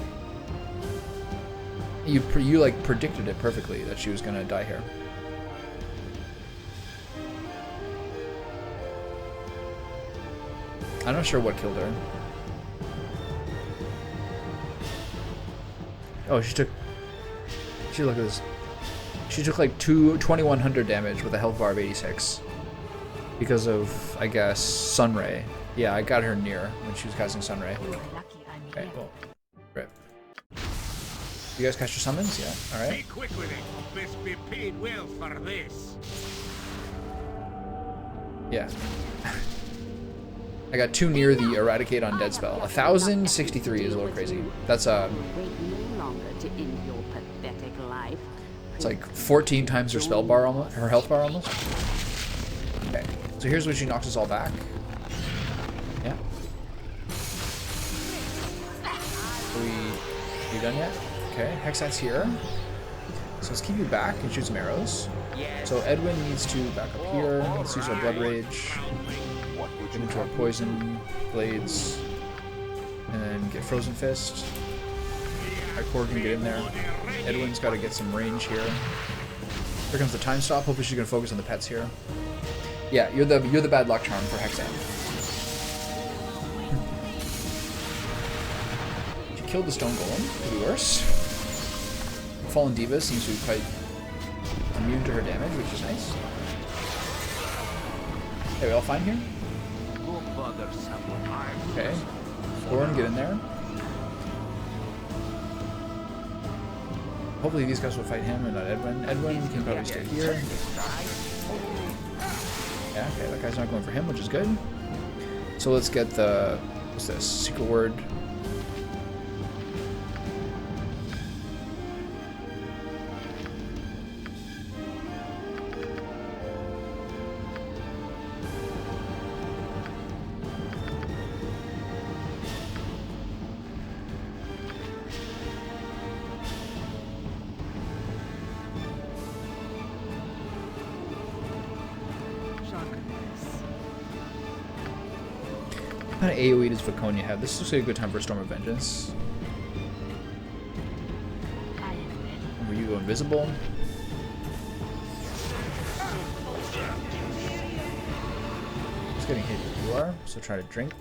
S1: You like predicted it perfectly that she was gonna die here. I'm not sure what killed her. Oh, she look at this. She took like 2100 damage with a health bar of 86 because of, I guess, Sunray. Yeah, I got her near when she was casting Sunray. Okay, well, rip. You guys catch your summons? Yeah. All right.
S3: Be quick with it. Best be paid well for this.
S1: Yeah. I got 2 near the Eradicate on Dead spell. 1063 is a little crazy. That's
S2: Wait no longer to end your pathetic life.
S1: it's like 14 times her spell bar almost, her health bar almost. Okay, so here's where she knocks us all back. Yeah. Are we done yet? Okay, Hexat's here. So let's keep you back and shoot some arrows. So Edwin needs to back up here. Let's use our Blood Rage. Get into our Poison Blades. And then get Frozen Fist. Alright, Corgan can get in there. Edwin's got to get some range here. Here comes the time stop. Hopefully she's gonna focus on the pets here. Yeah, you're the bad luck charm for Hexat. She killed the Stone Golem. Could be worse. Fallen Diva seems to be quite immune to her damage, which is nice. Okay, we all fine here? Okay. Lauren, get in there. Hopefully these guys will fight him and not Edwin. Edwin can probably stay here. Yeah, okay, that guy's not going for him, which is good. So let's get the, what's this, secret word. What kind of AoE does Viconia have? This looks like a good time for a Storm of Vengeance. Where you go invisible. Just getting hit where you are, so try to drink.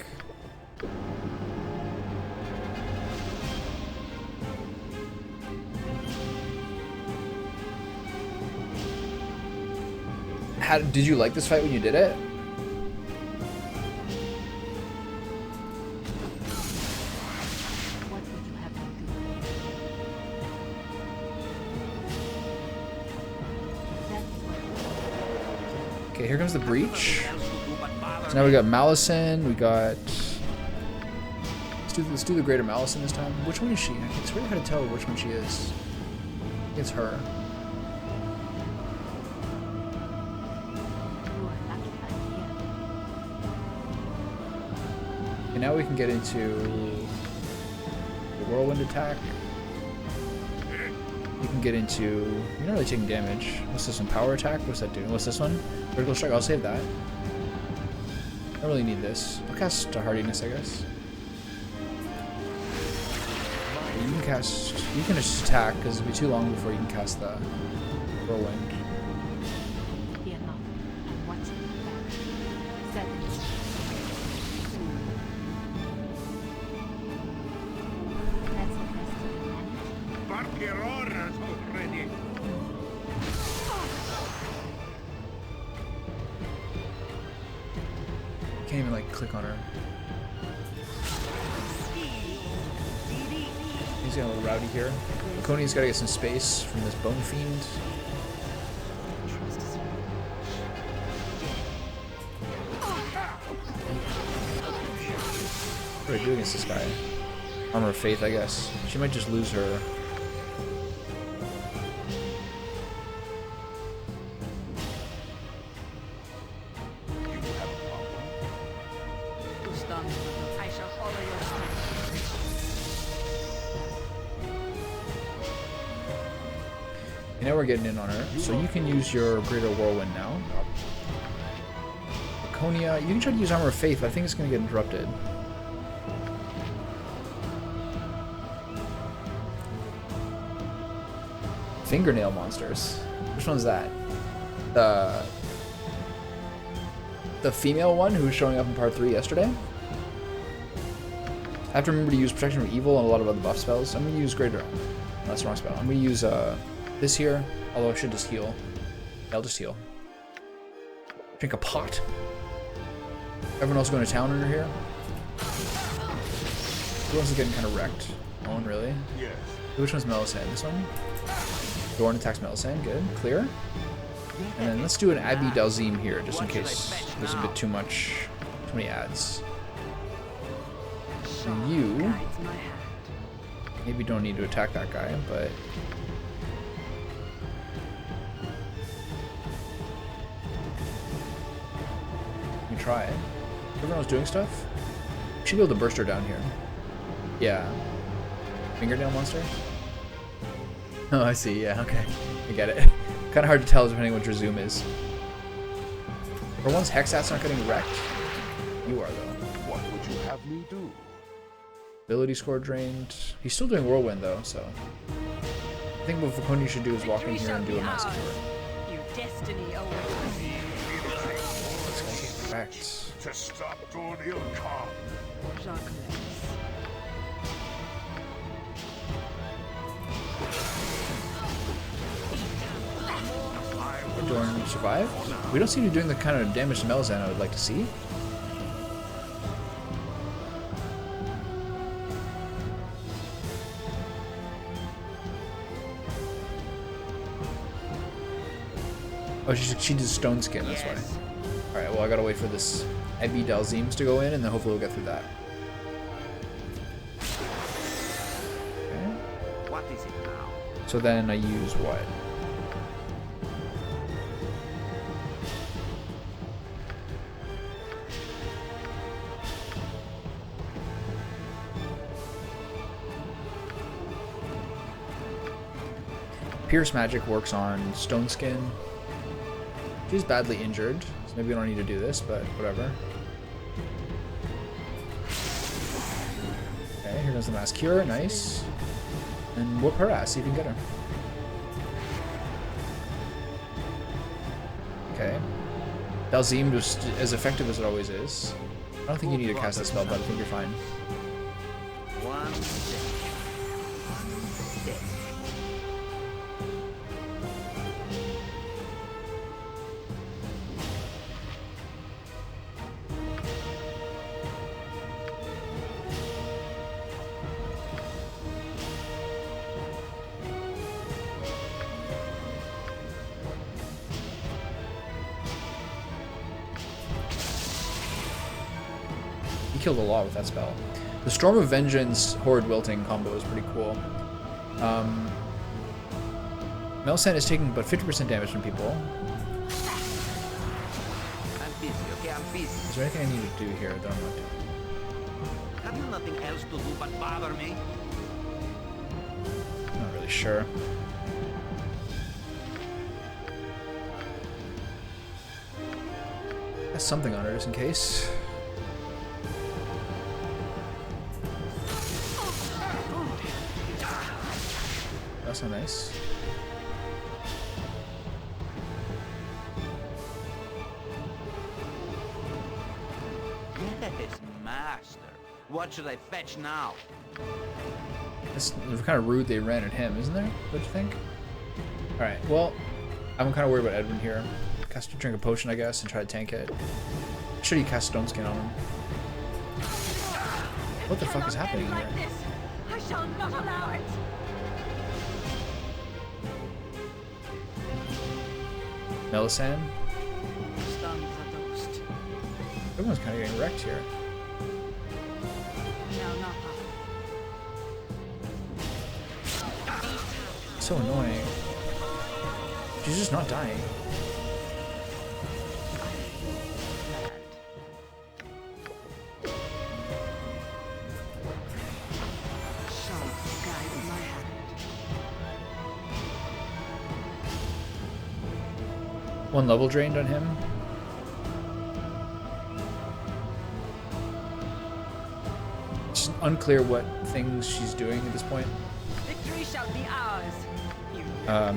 S1: Did you like this fight when you did it? Okay, here comes the breach. So now we got Malison, we got let's do the Greater Malison this time. Which one is she? It's really hard to tell which one she is. It's her. Okay, now we can get into the whirlwind attack. You can get into, you're not really taking damage. What's this one? Power attack? What's that doing? What's this one? Critical strike. I'll save that. I don't really need this. I'll cast a hardiness, I guess. You can cast, you can just attack because it'll be too long before you can cast the whirlwind.
S8: Fear not. I'm watching you back. Settings. That's the best you can manage.
S3: Barqueroras already.
S1: Can't even like click on her. He's getting a little rowdy here. Coney's gotta get some space from this bone fiend. What do I do against this guy? Armor of Faith, I guess. She might just lose her.
S9: I shall follow your steps.
S1: And now we're getting in on her. So you can use your Greater Whirlwind now. Laconia, you can try to use Armor of Faith, but I think it's going to get interrupted. Fingernail monsters. Which one's that? The female one who was showing up in part 3 yesterday? I have to remember to use Protection from Evil and a lot of other buff spells. I'm going to use Greater... No, that's the wrong spell. I'm going to use this here, although I should just heal. Yeah, I'll just heal. Drink a pot. Everyone else going to town under here? Who else is getting kind of wrecked? No one really?
S3: Yes.
S1: Which one's Melisande? This one? Dorn attacks Melisande. Good. Clear. And then let's do an Abbey Dalzim here, just in case there's a bit too many ads. And you maybe don't need to attack that guy, but you can try it. Everyone was doing stuff. You should be able to burst her down here. Yeah. Fingernail monster? Oh, I see. Yeah, okay. I get it. Kind of hard to tell depending on what your zoom is. For once, Hexat's not getting wrecked. You are, though.
S3: What would you have me do?
S1: Ability score drained. He's still doing Whirlwind, though, so... I think what Vakoni should do is walk in here and do a Mass Cure.
S9: Your destiny awaits.
S1: This guy's getting wrecked.
S3: To stop Dawn Ilkar.
S1: Did Dorn survive? We don't seem to be doing the kind of damage to Melisande I would like to see. Oh, she did Stone Skin, that's why. Alright, well I gotta wait for this Abbey Dalzims to go in, and then hopefully we'll get through that. Okay.
S5: What is it now?
S1: So then I use what? Pierce Magic works on Stone Skin. She's badly injured, so maybe we don't need to do this, but whatever. Okay, here comes the Mass Cure, nice. And whoop her ass, see if you can get her. Okay. Dalzim just as effective as it always is. I don't think you need to cast that spell, but I think you're fine.
S5: One step.
S1: He killed a lot with that spell. The Storm of Vengeance Horde Wilting combo is pretty cool. Melsan is taking but 50% damage from people.
S5: I'm busy, okay? I'm busy.
S1: Is there anything I need to do here that I'm not doing?
S5: Have you nothing else to do but bother me?
S1: Not really sure. Has something on her just in case. That's not nice.
S5: Yes, master. What should I fetch now?
S1: It's kind of rude they ran at him, isn't there? Don't you think? Alright, well, I'm kind of worried about Edwin here. Cast to drink a potion, I guess, and try to tank it. Should he cast Stone Skin on him? What the fuck is happening here?
S9: I shall not allow it.
S1: Melisande?
S9: Stuns a ghost.
S1: Everyone's kind of getting wrecked here.
S9: No, not
S1: So annoying. She's just not dying. One level drained on him. It's unclear what things she's doing at this point.
S9: victory shall be ours.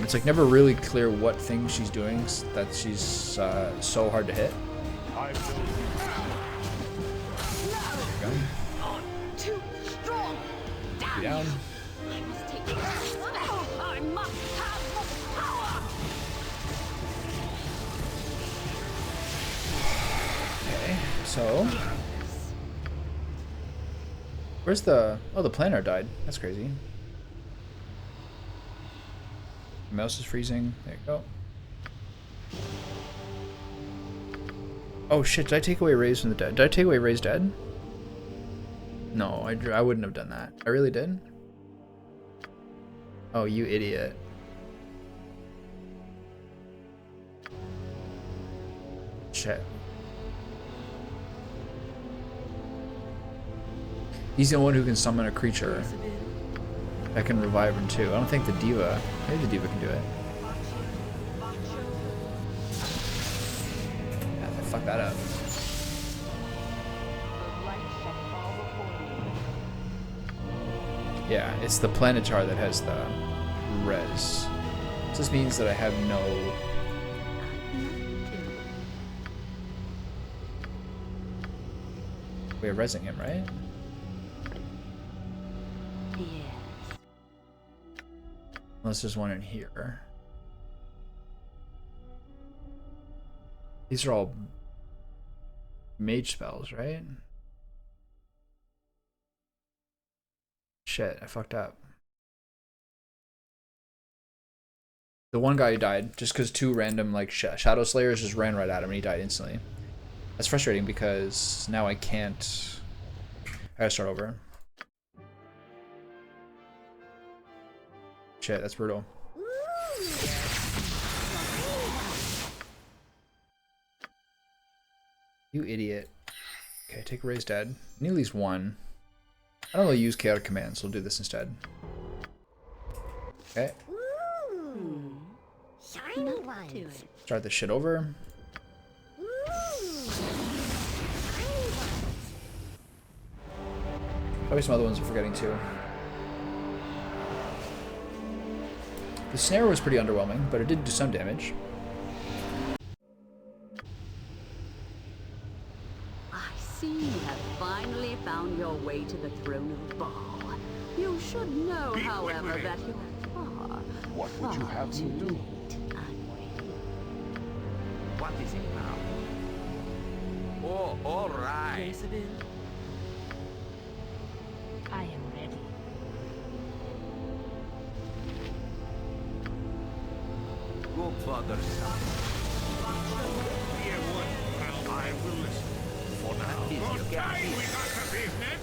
S1: It's like never really clear what things she's doing that she's so hard to hit.
S9: Too strong.
S1: Be down.
S9: I must take it. I must have the power.
S1: Okay, so where's the the planner died. That's crazy. Mouse is freezing. There you go. Oh shit, did I take away Ray's from the dead? Did I take away Ray's dead? No, I wouldn't have done that. I really did? Oh, you idiot. Shit. He's the one who can summon a creature that can revive him too. I don't think the Diva. Maybe the Diva can do it. Yeah, fuck that up. Yeah, it's the Planetar that has the res. So this means that I have no... We're resing him, right?
S2: Yes.
S1: Unless there's one in here. These are all mage spells, right? Shit, I fucked up. The one guy died just because two random like Shadow Slayers just ran right at him and he died instantly. That's frustrating because now I can't... I gotta start over. Shit, that's brutal. You idiot. Okay, take Ray's dead. I need at least one. I don't really use chaotic commands, so we'll do this instead. Okay.
S2: Shiny ones.
S1: Start this shit over. Probably some other ones I'm forgetting too. The snare was pretty underwhelming, but it did do some damage.
S2: I see you have finally found your way to the throne of Baal. You should know,
S3: Be
S2: however,
S3: quick,
S2: that you are far,
S3: What would you
S2: far
S3: have
S2: too
S3: me do?
S2: late, Unwin.
S5: What is it now? Oh, all right.
S8: I am ready.
S5: Go bother
S3: Dear one, well, I will listen. For now.
S5: Busy, okay? I'm busy.
S3: We got the business.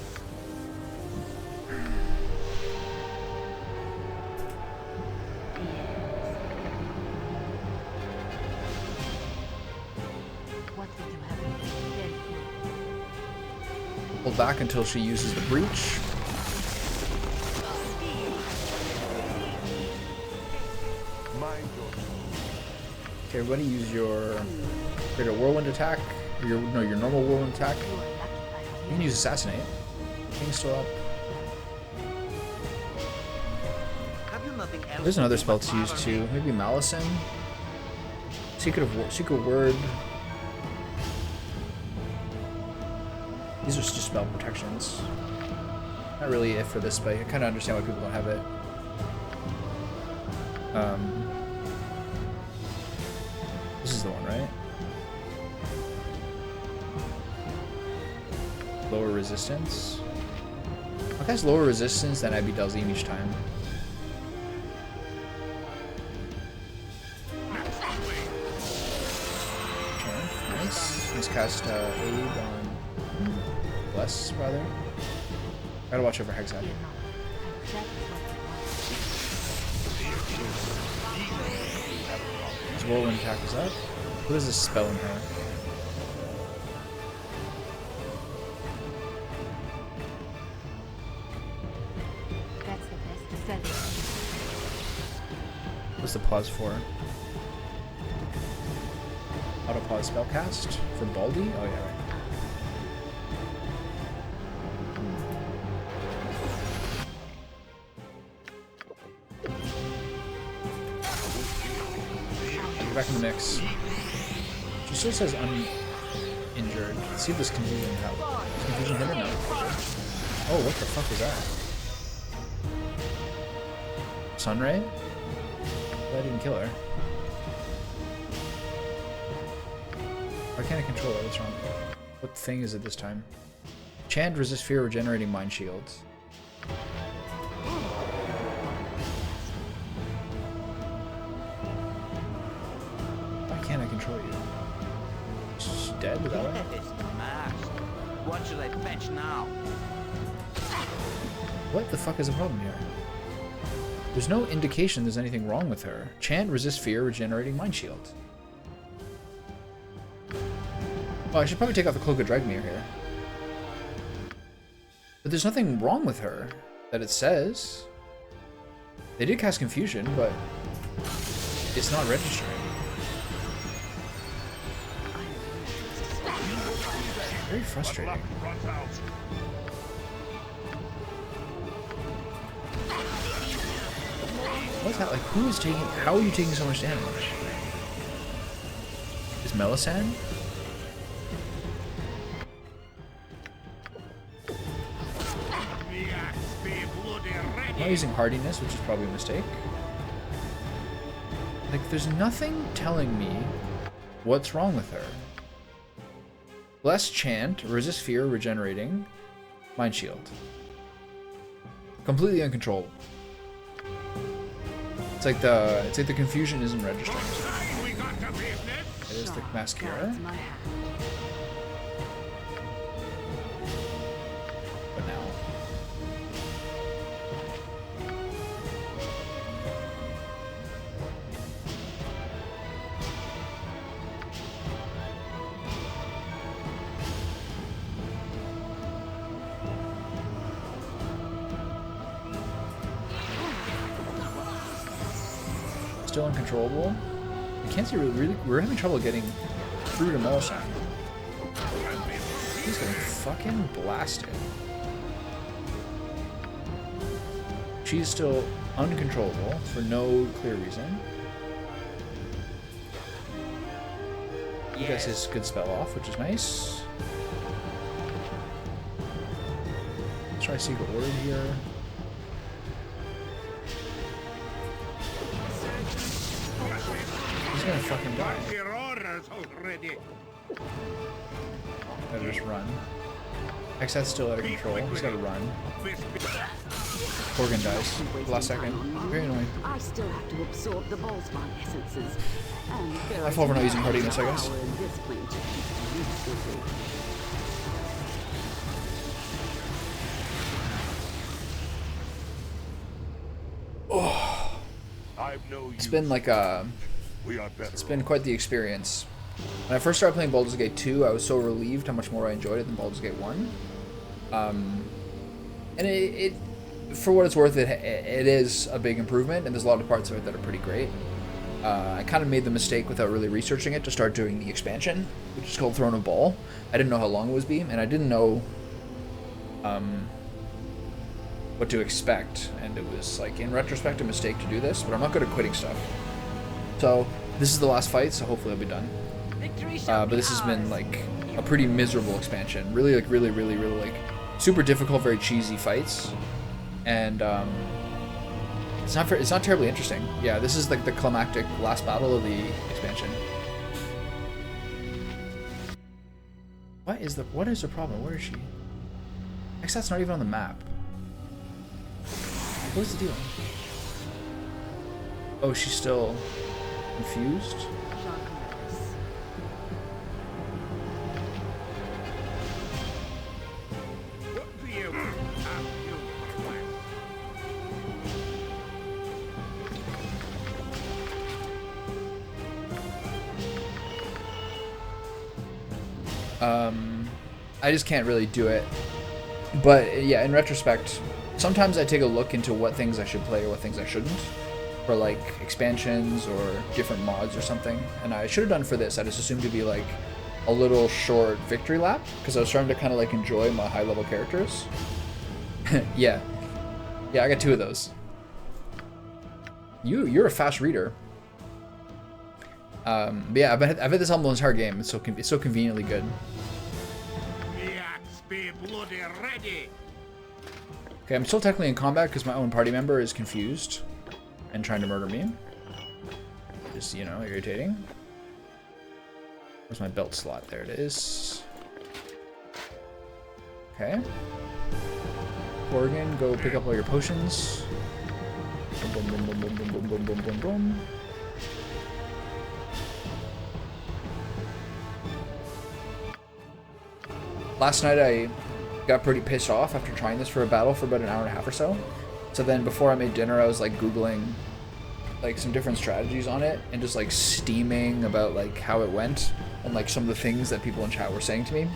S1: Hold back until she uses the breach. Okay, everybody use your greater whirlwind attack. Or your normal whirlwind attack. You can use assassinate. King's still up. There's another spell to use too. Maybe Malison. Secret word. These are just spell protections. Not really it for this, but I kind of understand why people don't have it. This is the one, right? Lower resistance. Okay, has lower resistance than Abby Dalzim each time. Okay, nice. Let's cast aid on Bless, rather. Gotta watch over Hexad. His whirlwind attack is up. What is this spell in her? What's the pause for? Auto pause spellcast for Baldy? Oh yeah, right. Back in the mix. She still says uninjured. Let's see if this confusion helps. Does confusion hit or no? Oh, what the fuck was that? Sunray? That didn't kill her. Why can't I control her? What's wrong? What thing is it this time? Chant, resist fear, regenerating mind shields. Can I control you? She's dead without it?
S5: What should I fetch now?
S1: What the fuck is the problem here? There's no indication there's anything wrong with her. Chant, resist fear, regenerating mind shield. Oh, I should probably take off the Cloak of Dragmere here. But there's nothing wrong with her that it says. They did cast confusion, but it's not registering. Very frustrating. What's that? Like, who is taking? How are you taking so much damage? Is Melisande? I'm not using hardiness, which is probably a mistake. Like, there's nothing telling me what's wrong with her. Bless, chant, resist fear, regenerating, mind shield. Completely uncontrollable. It's like the confusion isn't registering. It is the mascara. But now. Still uncontrollable. I can't see really. We're having trouble getting through to Melisande. He's getting fucking blasted. She's still uncontrollable for no clear reason. He gets his good spell off, which is nice. Let's try Secret Order here. He's gonna fucking die. Gotta just run. Hexad's still out of control. He's gotta run. Corgan dies. Last second. Very annoying.
S2: I still have to absorb the Boltzmann essences.
S1: I fall for not using hardiness, I guess. Oh. It's been like a... It's been quite the experience. When I first started playing Baldur's Gate 2, I was so relieved how much more I enjoyed it than Baldur's Gate 1. And it for what it's worth, it is a big improvement, and there's a lot of parts of it that are pretty great. I kind of made the mistake without really researching it to start doing the expansion, which is called Throne of Ball. I didn't know how long it was be, and I didn't know what to expect, and it was like, in retrospect, a mistake to do this, but I'm not good at quitting stuff. So this is the last fight, so hopefully I'll be done. But this has been like a pretty miserable expansion. Really like super difficult, very cheesy fights, and it's not terribly interesting. Yeah, this is like the climactic last battle of the expansion. What is the problem? Where is she? That's not even on the map. What is the deal? Oh, she's still confused? I just can't really do it. But yeah, in retrospect, sometimes I take a look into what things I should play or what things I shouldn't, for like expansions or different mods or something. And I should have done for this, I just assumed to be like a little short victory lap, because I was starting to kind of like enjoy my high level characters. Yeah, I got 2 of those. You're a fast reader. But yeah, I've had this almost entire game. It's so conveniently good.
S3: Be bloody ready.
S1: Okay, I'm still technically in combat because my own party member is confused and trying to murder me. Just, you know, irritating. Where's my belt slot? There it is. Okay. Oregon, go pick up all your potions. Boom, boom, boom, boom, boom, boom, boom, boom, boom, boom. Last night I got pretty pissed off after trying this for a battle for about an hour and a half or so. So then before I made dinner, I was like Googling like some different strategies on it and just like steaming about like how it went and like some of the things that people in chat were saying to me.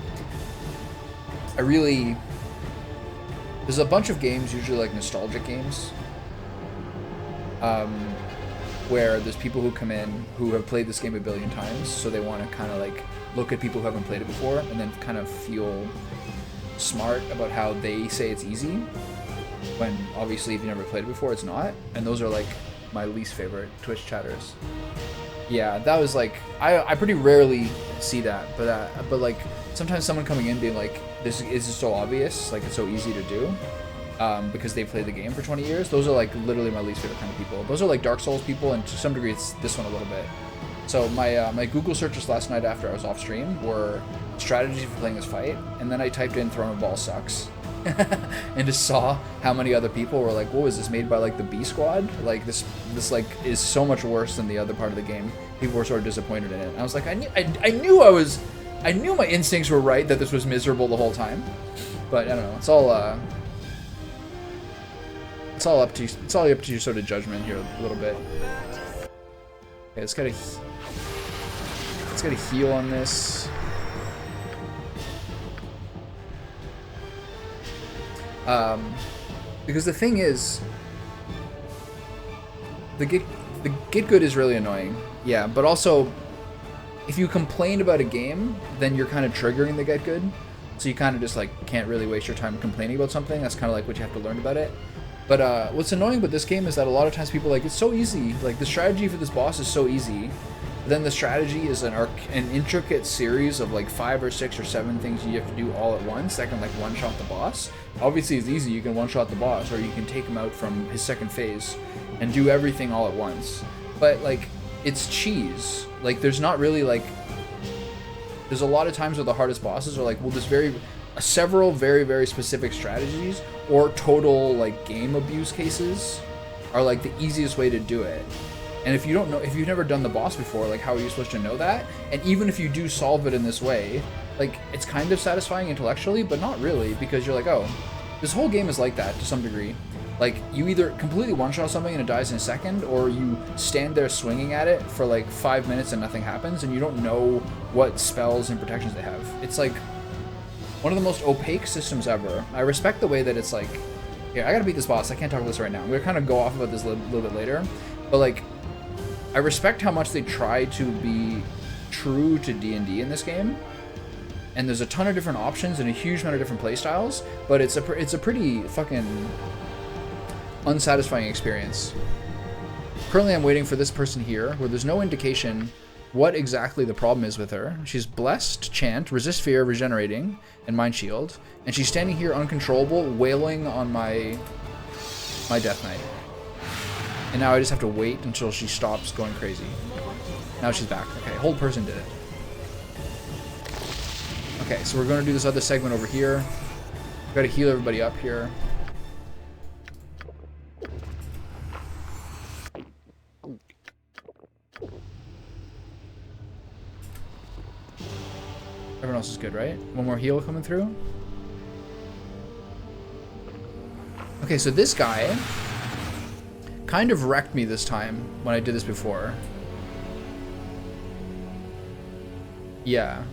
S1: There's a bunch of games, usually like nostalgic games, where there's people who come in who have played this game a billion times, so they want to kind of like look at people who haven't played it before and then kind of feel smart about how they say it's easy, when obviously if you never played it before, it's not. And those are like my least favorite Twitch chatters. Yeah, that was like, I pretty rarely see that, but like sometimes someone coming in being like, this is so obvious, like it's so easy to do, because they played the game for 20 years. Those are like literally my least favorite kind of people. Those are like Dark Souls people, and to some degree it's this one a little bit. So my Google searches last night after I was off stream were strategies for playing this fight, and then I typed in Throne of Ball sucks, and just saw how many other people were like, "What was this made by like the B Squad? Like this like is so much worse than the other part of the game." People were sort of disappointed in it. And I was like, I knew my instincts were right that this was miserable the whole time, but I don't know. It's all up to your sort of judgment here a little bit. Okay, let's get a heal on this. Because the thing is, the get good is really annoying. Yeah, but also, if you complain about a game, then you're kind of triggering the get good. So you kind of just like can't really waste your time complaining about something. That's kind of like what you have to learn about it. But what's annoying with this game is that a lot of times people are like, it's so easy. Like the strategy for this boss is so easy. But then the strategy is an intricate series of like 5 or 6 or 7 things you have to do all at once that can like one-shot the boss. Obviously it's easy, you can one-shot the boss, or you can take him out from his second phase and do everything all at once. But like, it's cheese. Like there's not really like, there's a lot of times where the hardest bosses are like, well, there's several very, very specific strategies or total like game abuse cases are like the easiest way to do it. And if you've never done the boss before, like how are you supposed to know that? And even if you do solve it in this way, like it's kind of satisfying intellectually, but not really, because you're like, oh, this whole game is like that to some degree. Like you either completely one-shot something and it dies in a second, or you stand there swinging at it for like 5 minutes and nothing happens, and you don't know what spells and protections they have. It's like, One of the most opaque systems ever. I respect the way that it's like, here, I gotta beat this boss. I can't talk about this right now. We're kind of go off about this a little bit later. But like, I respect how much they try to be true to D&D in this game. And there's a ton of different options and a huge amount of different playstyles. But it's a pretty fucking unsatisfying experience. Currently, I'm waiting for this person here, where there's no indication what exactly the problem is with her. She's blessed, chant, resist fear, regenerating, and mind shield, and she's standing here uncontrollable, wailing on my Death Knight. And now I just have to wait until she stops going crazy. Now she's back. Okay, hold person did it. Okay, so we're going to do this other segment over here. We've got to heal everybody up here. Everyone else is good, right? One more heal coming through. Okay, so this guy kind of wrecked me this time when I did this before. Yeah.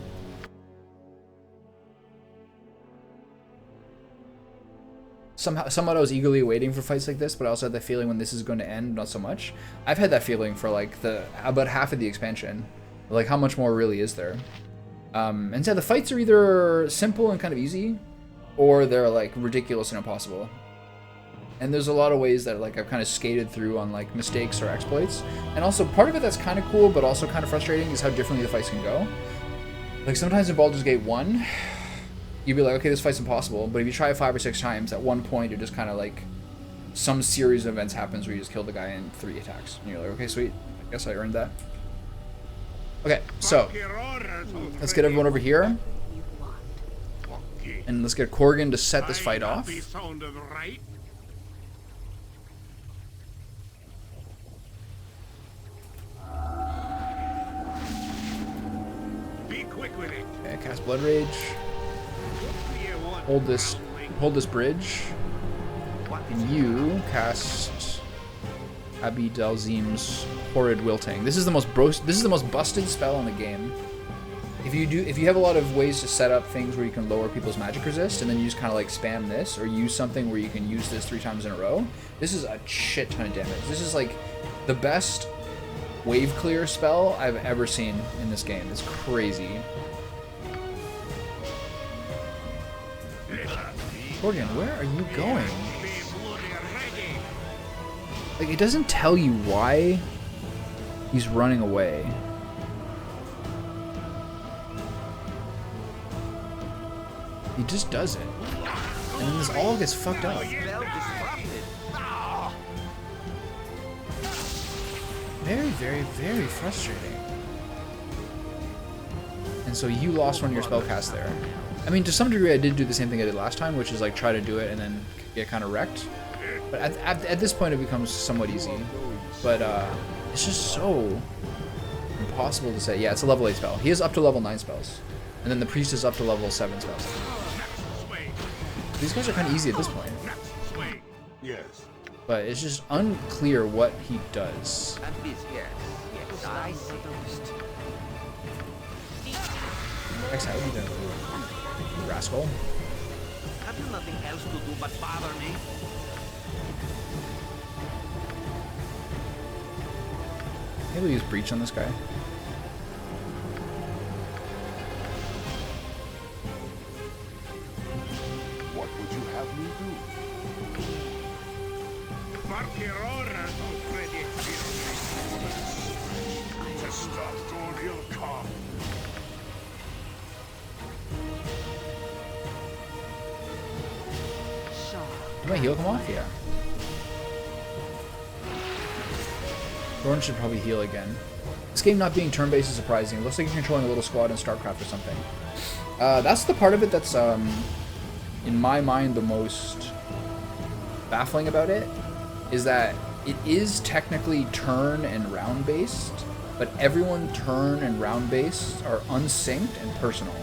S1: Somewhat I was eagerly waiting for fights like this, but I also had the feeling when this is going to end, not so much. I've had that feeling for like about half of the expansion. Like, how much more really is there? And so the fights are either simple and kind of easy, or they're like ridiculous and impossible. And there's a lot of ways that like I've kind of skated through on like mistakes or exploits. And also part of it that's kind of cool, but also kind of frustrating is how differently the fights can go. Like sometimes in Baldur's Gate 1, you'd be like, okay, this fight's impossible. But if you try it 5 or 6 times, at one point you're just kind of like, some series of events happens where you just kill the guy in 3 attacks. And you're like, okay, sweet. I guess I earned that. Okay, so let's get everyone over here, and let's get Corgan to set this fight off. Okay, cast Blood Rage. Hold this bridge, and you cast Abi Dalzim's Horrid Wilting. This is the most busted spell in the game. If you have a lot of ways to set up things where you can lower people's magic resist, and then you just kind of like spam this, or use something where you can use this 3 times in a row, this is a shit ton of damage. This is like the best wave clear spell I've ever seen in this game. It's crazy. Corgan, where are you going? Like, it doesn't tell you why he's running away. He just does it. And then this all gets fucked up. Very, very, very frustrating. And so you lost one of your spellcasts there. I mean, to some degree, I did do the same thing I did last time, which is like try to do it and then get kind of wrecked. But at this point, it becomes somewhat easy. But it's just so impossible to say. Yeah, it's a level 8 spell. He is up to level 9 spells. And then the priest is up to level 7 spells. These guys are kind of easy at this point.
S3: Yes.
S1: But it's just unclear what he does. X, how would you do? Rascal.
S5: Have you nothing else to do but bother me?
S1: Maybe we'll use Breach on this guy.
S3: What would you have me do? To stop Dornil Khan.
S1: Did my heal come off? Yeah. Thorn should probably heal again. This game not being turn-based is surprising. It looks like you're controlling a little squad in StarCraft or something. That's the part of it that's, in my mind, the most baffling about it, is that it is technically turn and round-based, but everyone turn and round-based are unsynced and personal.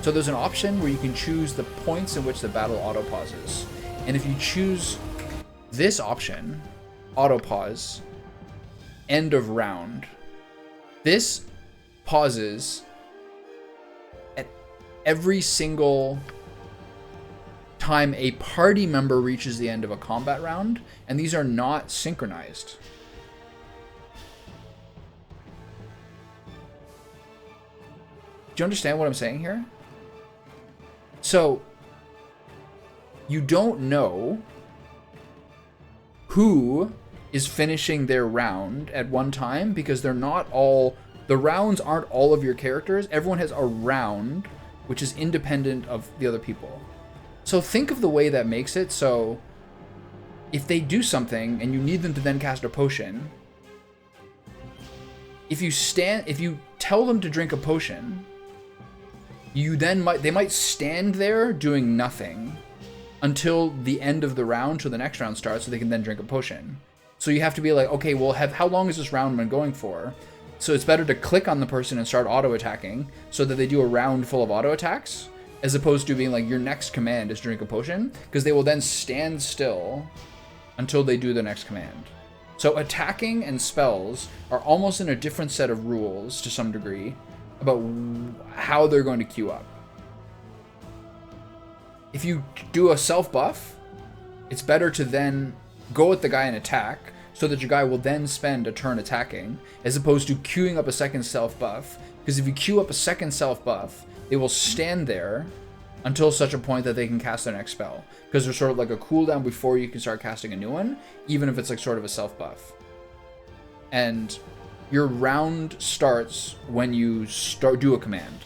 S1: So there's an option where you can choose the points in which the battle auto-pauses. And if you choose this option, auto-pause, end of round, this pauses at every single time a party member reaches the end of a combat round, and these are not synchronized. Do you understand what I'm saying here? So, you don't know who is finishing their round at one time because they're not all... The rounds aren't all of your characters. Everyone has a round which is independent of the other people. So think of the way that makes it so if they do something and you need them to then cast a potion, if you tell them to drink a potion, they might stand there doing nothing until the end of the round, till the next round starts, so they can then drink a potion. So you have to be like, okay, well, how long is this round been going for? So it's better to click on the person and start auto-attacking so that they do a round full of auto-attacks, as opposed to being like, your next command is drink a potion, because they will then stand still until they do the next command. So attacking and spells are almost in a different set of rules to some degree about how they're going to queue up. If you do a self buff, it's better to then go at the guy and attack so that your guy will then spend a turn attacking, as opposed to queuing up a second self buff, because if you queue up a second self buff, they will stand there until such a point that they can cast their next spell, because there's sort of like a cooldown before you can start casting a new one, even if it's like sort of a self buff. And your round starts when you do a command.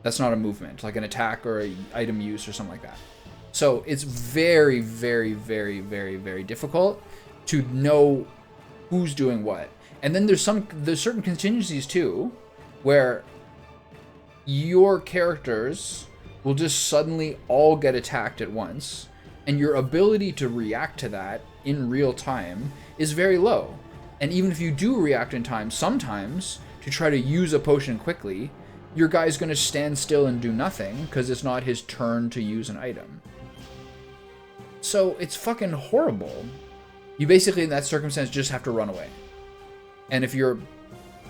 S1: That's not a movement, like an attack or an item use or something like that. So it's very, very, very, very, very difficult to know who's doing what. And then there's certain contingencies too, where your characters will just suddenly all get attacked at once, and your ability to react to that in real time is very low. And even if you do react in time, sometimes to try to use a potion quickly, your guy's going to stand still and do nothing because it's not his turn to use an item. So it's fucking horrible. You basically, in that circumstance, just have to run away. And if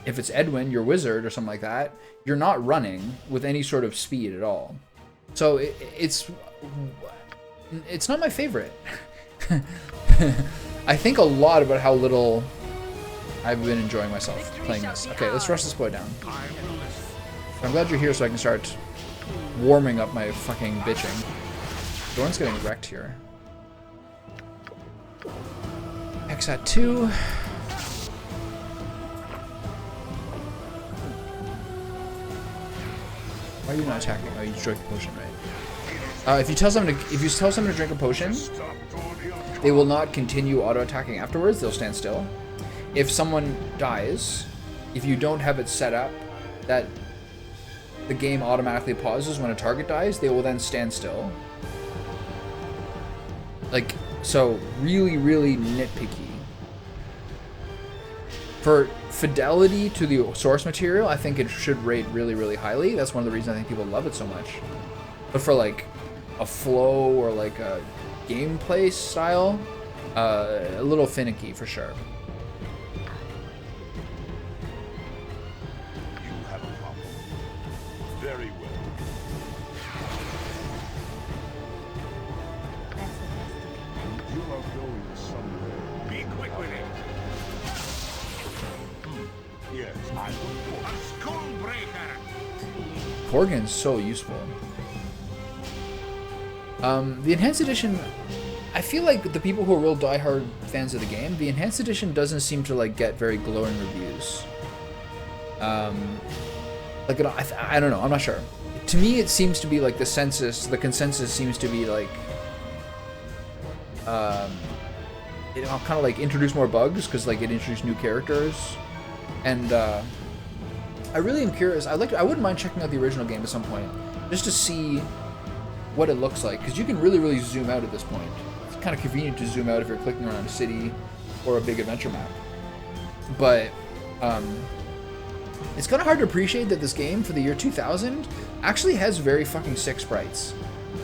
S1: it's Edwin, your wizard or something like that, you're not running with any sort of speed at all. So it's not my favorite. I think a lot about how little I've been enjoying myself playing this. Okay, let's rush this boy down. I'm glad you're here so I can start warming up my fucking bitching. Dorn's getting wrecked here. X at 2. Why are you not attacking? Oh, you drank a potion, right? If you tell someone to drink a potion, they will not continue auto-attacking afterwards. They'll stand still. If someone dies, if you don't have it set up that the game automatically pauses when a target dies, they will then stand still. Like, so really, really nitpicky. For fidelity to the source material, I think it should rate really, really highly. That's one of the reasons I think people love it so much. But for like a flow or like a gameplay style, a little finicky for sure.
S3: You have a problem. Very well. You are going somewhere. Be quick with it. Yes, I will. A skull breaker.
S1: Corgan's so useful. The Enhanced Edition, I feel like the people who are real diehard fans of the game, the Enhanced Edition doesn't seem to like get very glowing reviews. Like I don't know, I'm not sure. To me, it seems to be like the consensus seems to be like, it kind of like introduce more bugs because like it introduced new characters, and I really am curious. I wouldn't mind checking out the original game at some point just to see what it looks like, because you can really, really zoom out at this point. It's kind of convenient to zoom out if you're clicking around a city or a big adventure map. But it's kind of hard to appreciate that this game for the year 2000 actually has very fucking sick sprites.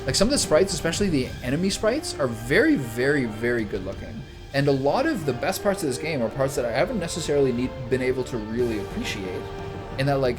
S1: Like some of the sprites, especially the enemy sprites, are very, very, very good looking. And a lot of the best parts of this game are parts that I haven't necessarily been able to really appreciate. In that, like,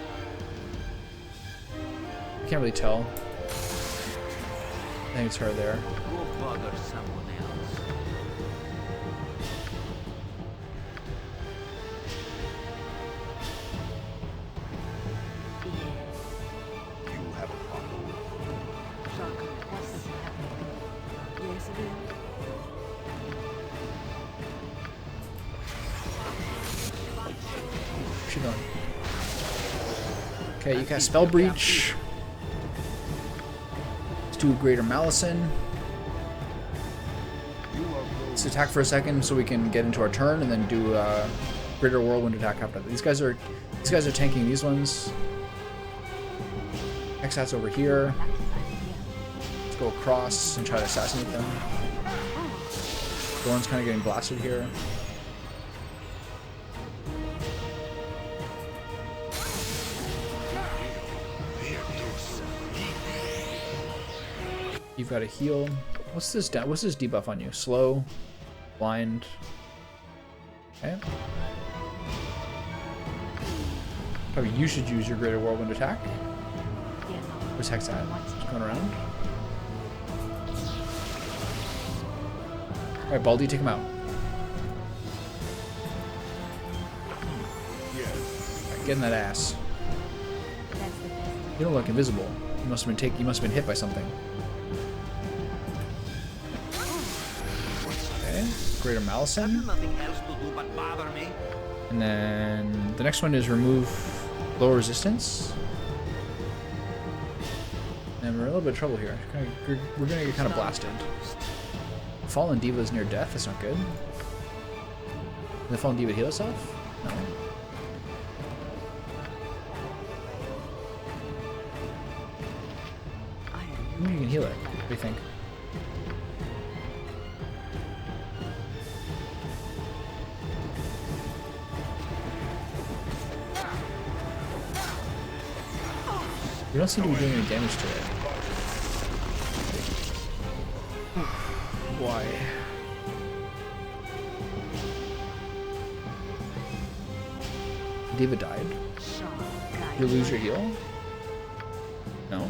S1: can't really tell. I think it's her there.
S5: Go bother someone else.
S3: You have a problem.
S2: Yes, it is.
S1: Where's she going? Okay, you cast Spell Breach. Let's do Greater Malison. Let's attack for a second so we can get into our turn, and then do Greater Whirlwind attack after that. These guys are tanking these ones. Exat's over here. Let's go across and try to assassinate them. Dorn's kind of getting blasted here. You've got a heal. What's this debuff on you? Slow, blind. Okay. Probably you should use your Greater Whirlwind attack. Where's Hex at? Just going around. Alright, Baldy, take him out. Alright, get in that ass. You don't look invisible. You must have been hit by something. Okay, Greater Malison.
S5: Nothing else to do but bother me.
S1: And then the next one is remove low resistance. And we're in a little bit of trouble here. We're gonna get kind of blasted. Fallen Diva is near death. That's not good. Did the Fallen Diva heal itself? No. Maybe you can heal it. What do you think? We don't seem to be doing any damage to it. Why? Diva died. You lose your heal? No.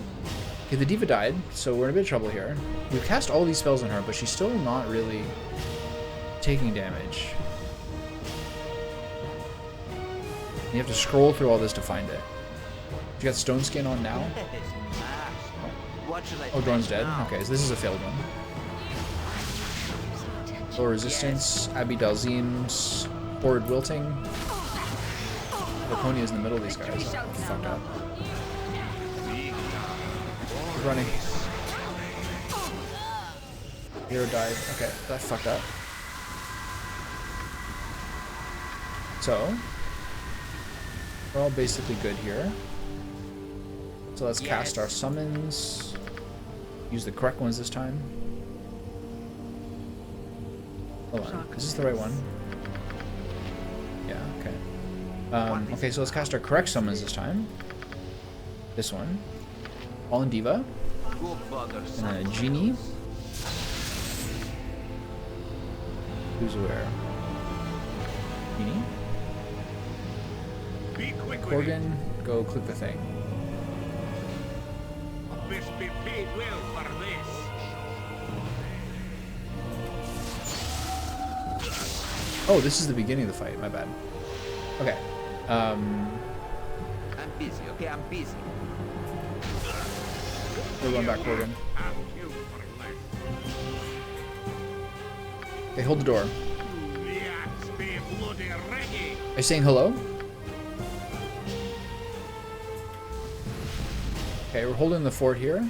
S1: Okay, the Diva died, so we're in a bit of trouble here. We've cast all these spells on her, but she's still not really taking damage. You have to scroll through all this to find it. You got Stone Skin on now? Oh, Dorn's dead? Okay, so this is a failed one. Low resistance, Abby Dalzim's Horrid Wilting. Laconia's in the middle of these guys. Oh, fucked up. Keep running. Hero died. Okay, that fucked up. So, we're all basically good here. So let's cast our summons. Use the correct ones this time. Hold on, is this the right one? Yeah, okay. Okay, so let's cast our correct summons this time. This one. Fallen Diva. And then a Genie. Who's where? Genie. Corgan, go click the thing.
S3: Must be paid well for this.
S1: Oh, this is the beginning of the fight. My bad. Okay.
S5: I'm busy, okay? I'm busy.
S1: We'll run back, Corgan. Okay, hold the door. Are you saying hello? Okay, we're holding the fort here.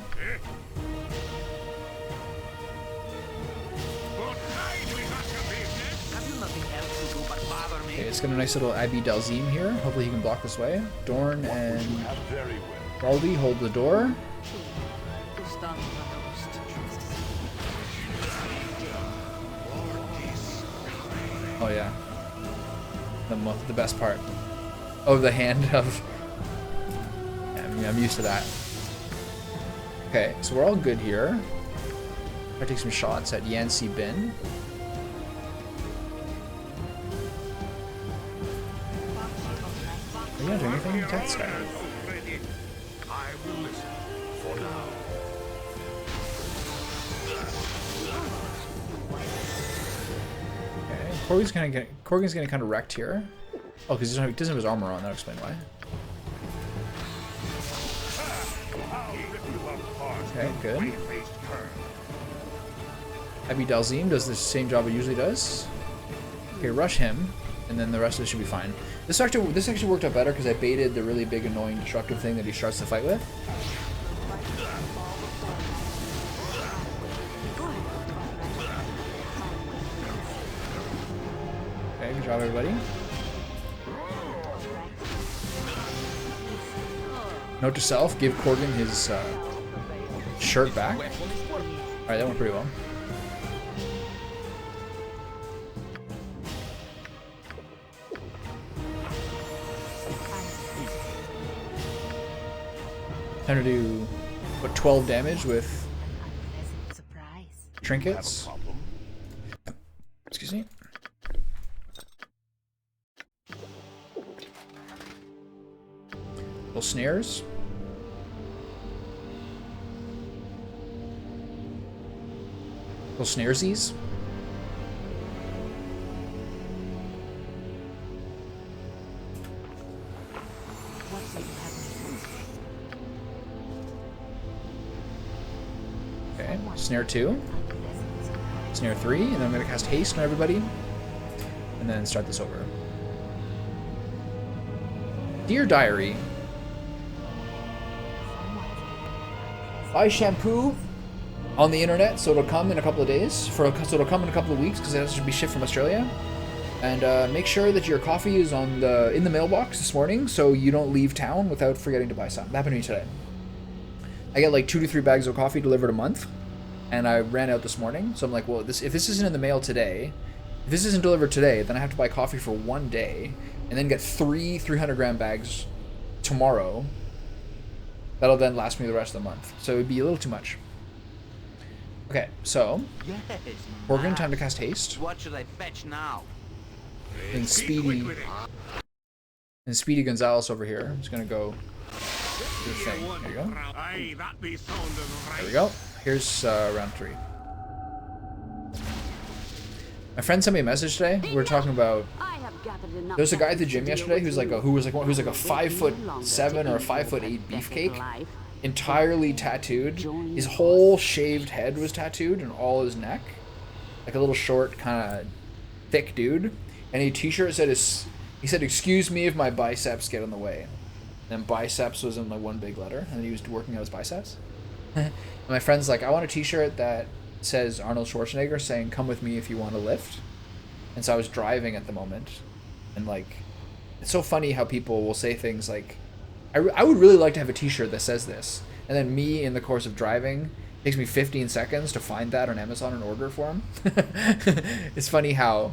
S1: Okay, it's got a nice little Abby Dalzim here. Hopefully he can block this way. Dorn and Baldy hold the door. Oh yeah. The best part. Oh, the hand of... Yeah, I mean, I'm used to that. Okay, so we're all good here. I take some shots at Yancy Bin. Are you gonna do anything? Attack this guy. Okay, Corgan's gonna kind of wrecked here. Oh, because he doesn't have his armor on. That'll explain why. Okay, good. Abby Dalzim does the same job it usually does. Okay, rush him, and then the rest of it should be fine. This actually worked out better because I baited the really big, annoying, destructive thing that he starts the fight with. Okay, good job, everybody. Note to self, give Corgan his shirt back. Alright, that went pretty well. Time to do, what, 12 damage with trinkets? Excuse me. Little snares. Little snaresies. Okay, snare 2. Snare 3, and then I'm going to cast haste on everybody. And then start this over. Dear Diary, buy shampoo on the internet, so it'll come in a couple of days. So it'll come in a couple of weeks because it has to be shipped from Australia. And make sure that your coffee is in the mailbox this morning, so you don't leave town without forgetting to buy some. That happened to me today. I get like 2 to 3 bags of coffee delivered a month, and I ran out this morning. So I'm like, well, if this isn't in the mail today, if this isn't delivered today, then I have to buy coffee for 1 day, and then get 3 300-gram bags tomorrow. That'll then last me the rest of the month. So it'd be a little too much. Okay, so Corgan, time to cast haste.
S5: What should I fetch now?
S1: And Speedy Gonzalez over here is gonna go do the thing. There you go. There we go. Here's round 3. My friend sent me a message today. We were talking about. There was a guy at the gym yesterday who's like a 5'7" or a 5'8" beefcake, entirely tattooed. His whole shaved head was tattooed, and all his neck, like a little short, kind of thick dude. And a t-shirt said he said, "Excuse me if my biceps get in the way." And biceps was in like one big letter, and he was working out his biceps. And my friend's like, "I want a t-shirt that says Arnold Schwarzenegger saying, 'Come with me if you want to lift.'" And so I was driving at the moment, and like, it's so funny how people will say things like, I would really like to have a t-shirt that says this, and then me in the course of driving, it takes me 15 seconds to find that on Amazon and order for him. It's funny how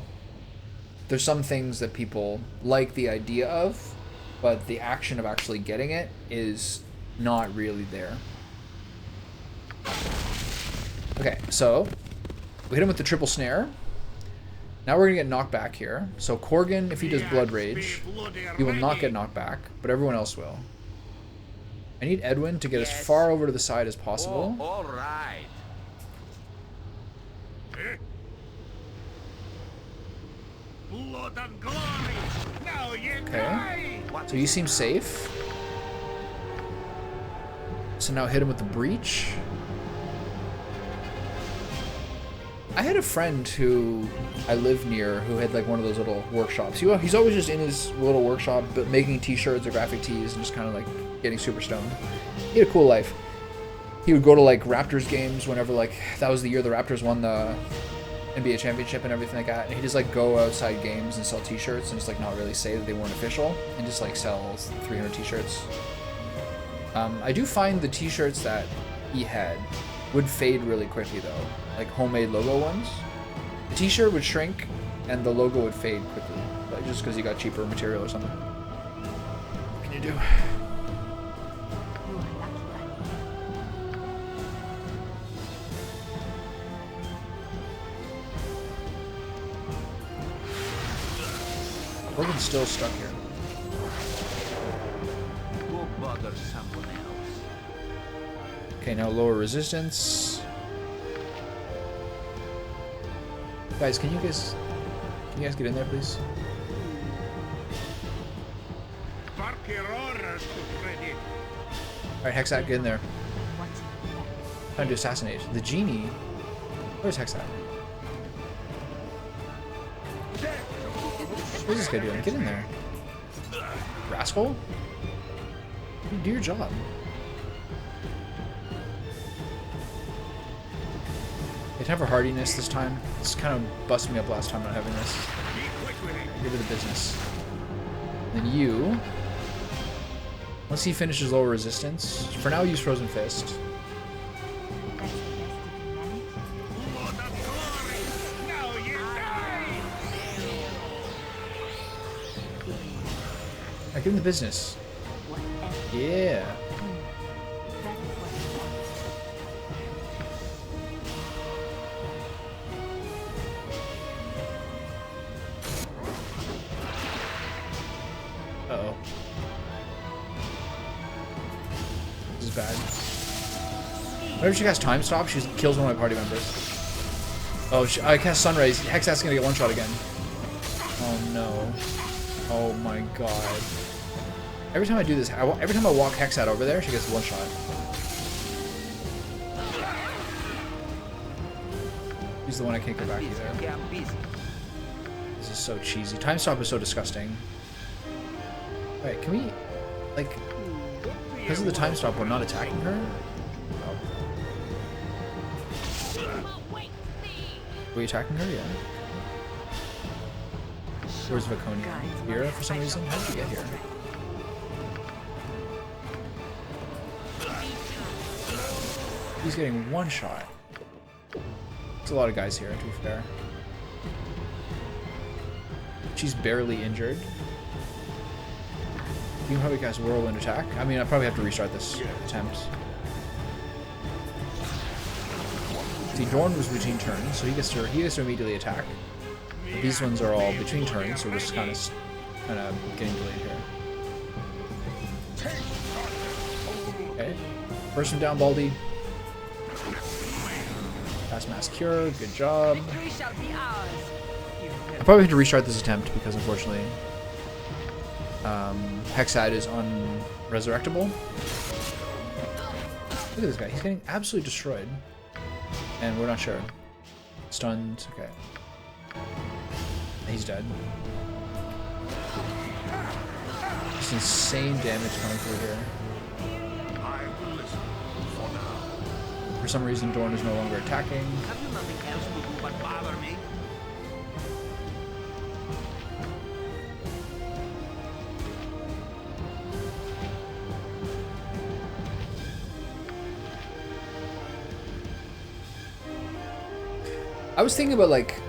S1: there's some things that people like the idea of, but the action of actually getting it is not really there. Okay, so we hit him with the triple snare. Now we're gonna get knocked back here. So Corgan, if he does Blood Rage, he will not get knocked back, but everyone else will. I need Edwin to get as far over to the side as possible.
S5: Oh, all right.
S3: Blood and glory. Now you
S1: Okay, so you seem safe. So now hit him with the breach. I had a friend who I live near who had like one of those little workshops. He's always just in his little workshop, but making t-shirts or graphic tees and just kind of like getting super stoned. He had a cool life. He would go to like Raptors games whenever like that was the year the Raptors won the NBA championship and everything like that. And he'd just like go outside games and sell t-shirts and just like not really say that they weren't official and just like sell 300 t-shirts. I do find the t-shirts that he had would fade really quickly though, like homemade logo ones. The t-shirt would shrink and the logo would fade quickly, but just because you got cheaper material or something. What can you do? Logan's still stuck here.
S5: We'll bother someone else.
S1: Okay, now lower resistance. Guys, can you guys get in there, please? Alright, Hexat, get in there. Time to assassinate. The genie? Where's Hexat? What's this guy doing? Get in there. Rascal? Do your job. They have a hardiness this time. It's kind of busted me up last time not having this. Get to the business. Then you. Once he finishes lower resistance, for now use Frozen Fist. Alright, give him the business. Yeah. Uh-oh. This is bad. Whenever she casts Time Stop, she kills one of my party members. Oh, I cast Sunrays. Hexat's gonna get one shot again. Oh no. Oh my god. Every time I do this, every time I walk Hexat over there, she gets one shot. He's the one I can't get back either. This is so cheesy. Time Stop is so disgusting. Alright, can we, like, because of the Time Stop, we're not attacking her? Oh. Are we attacking her? Yeah. Where's Viconia? Here for some reason? How did you get here? He's getting one shot. There's a lot of guys here, to be fair. She's barely injured. You can probably cast Whirlwind Attack. I mean, I probably have to restart this attempt. See, Dorn was between turns, so he gets to immediately attack. But these ones are all between turns, so we're just kind of getting delayed here. Okay, first one down, Baldy. Fast Mass Cure, good job. I probably have to restart this attempt because unfortunately Hexat is unresurrectable. Look at this guy, he's getting absolutely destroyed. And we're not sure. Stunned, okay. He's dead. Just insane damage coming through here. For some reason, Dorn is no longer attacking.
S5: Have you nothing else to do but bother me?
S1: I was thinking about, like,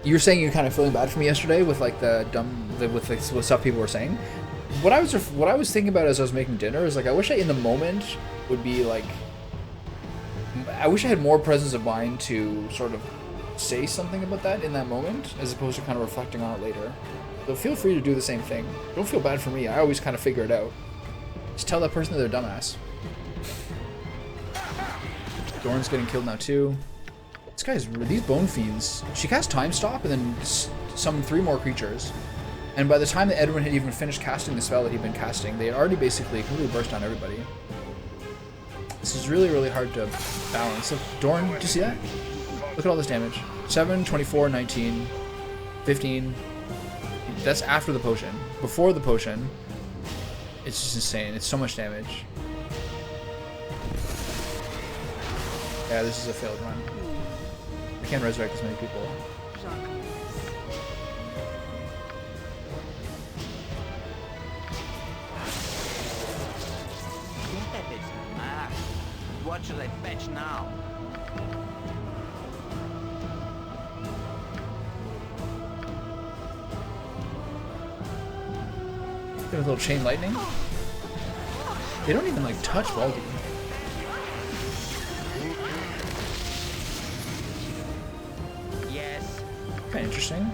S1: you were saying you're kind of feeling bad for me yesterday with like with stuff people were saying. What I was thinking about as I was making dinner is like I wish I in the moment would be like I wish I had more presence of mind to sort of say something about that in that moment as opposed to kind of reflecting on it later. So feel free to do the same thing. Don't feel bad for me. I always kind of figure it out. Just tell that person that they're dumbass. Dorn's getting killed now too. This guy's these bone fiends. She cast Time Stop and then summoned 3 more creatures. And by the time that Edwin had even finished casting the spell that he'd been casting, they had already basically completely burst down everybody. This is really, really hard to balance. Look, Dorn, do you see that? Look at all this damage. 7, 24, 19, 15. That's after the potion. Before the potion, it's just insane. It's so much damage. Yeah, this is a failed run. I can't resurrect as many people.
S5: What should I fetch now?
S1: Got a little chain lightning. They don't even like touch Baldur.
S5: Yes.
S1: Kind of interesting.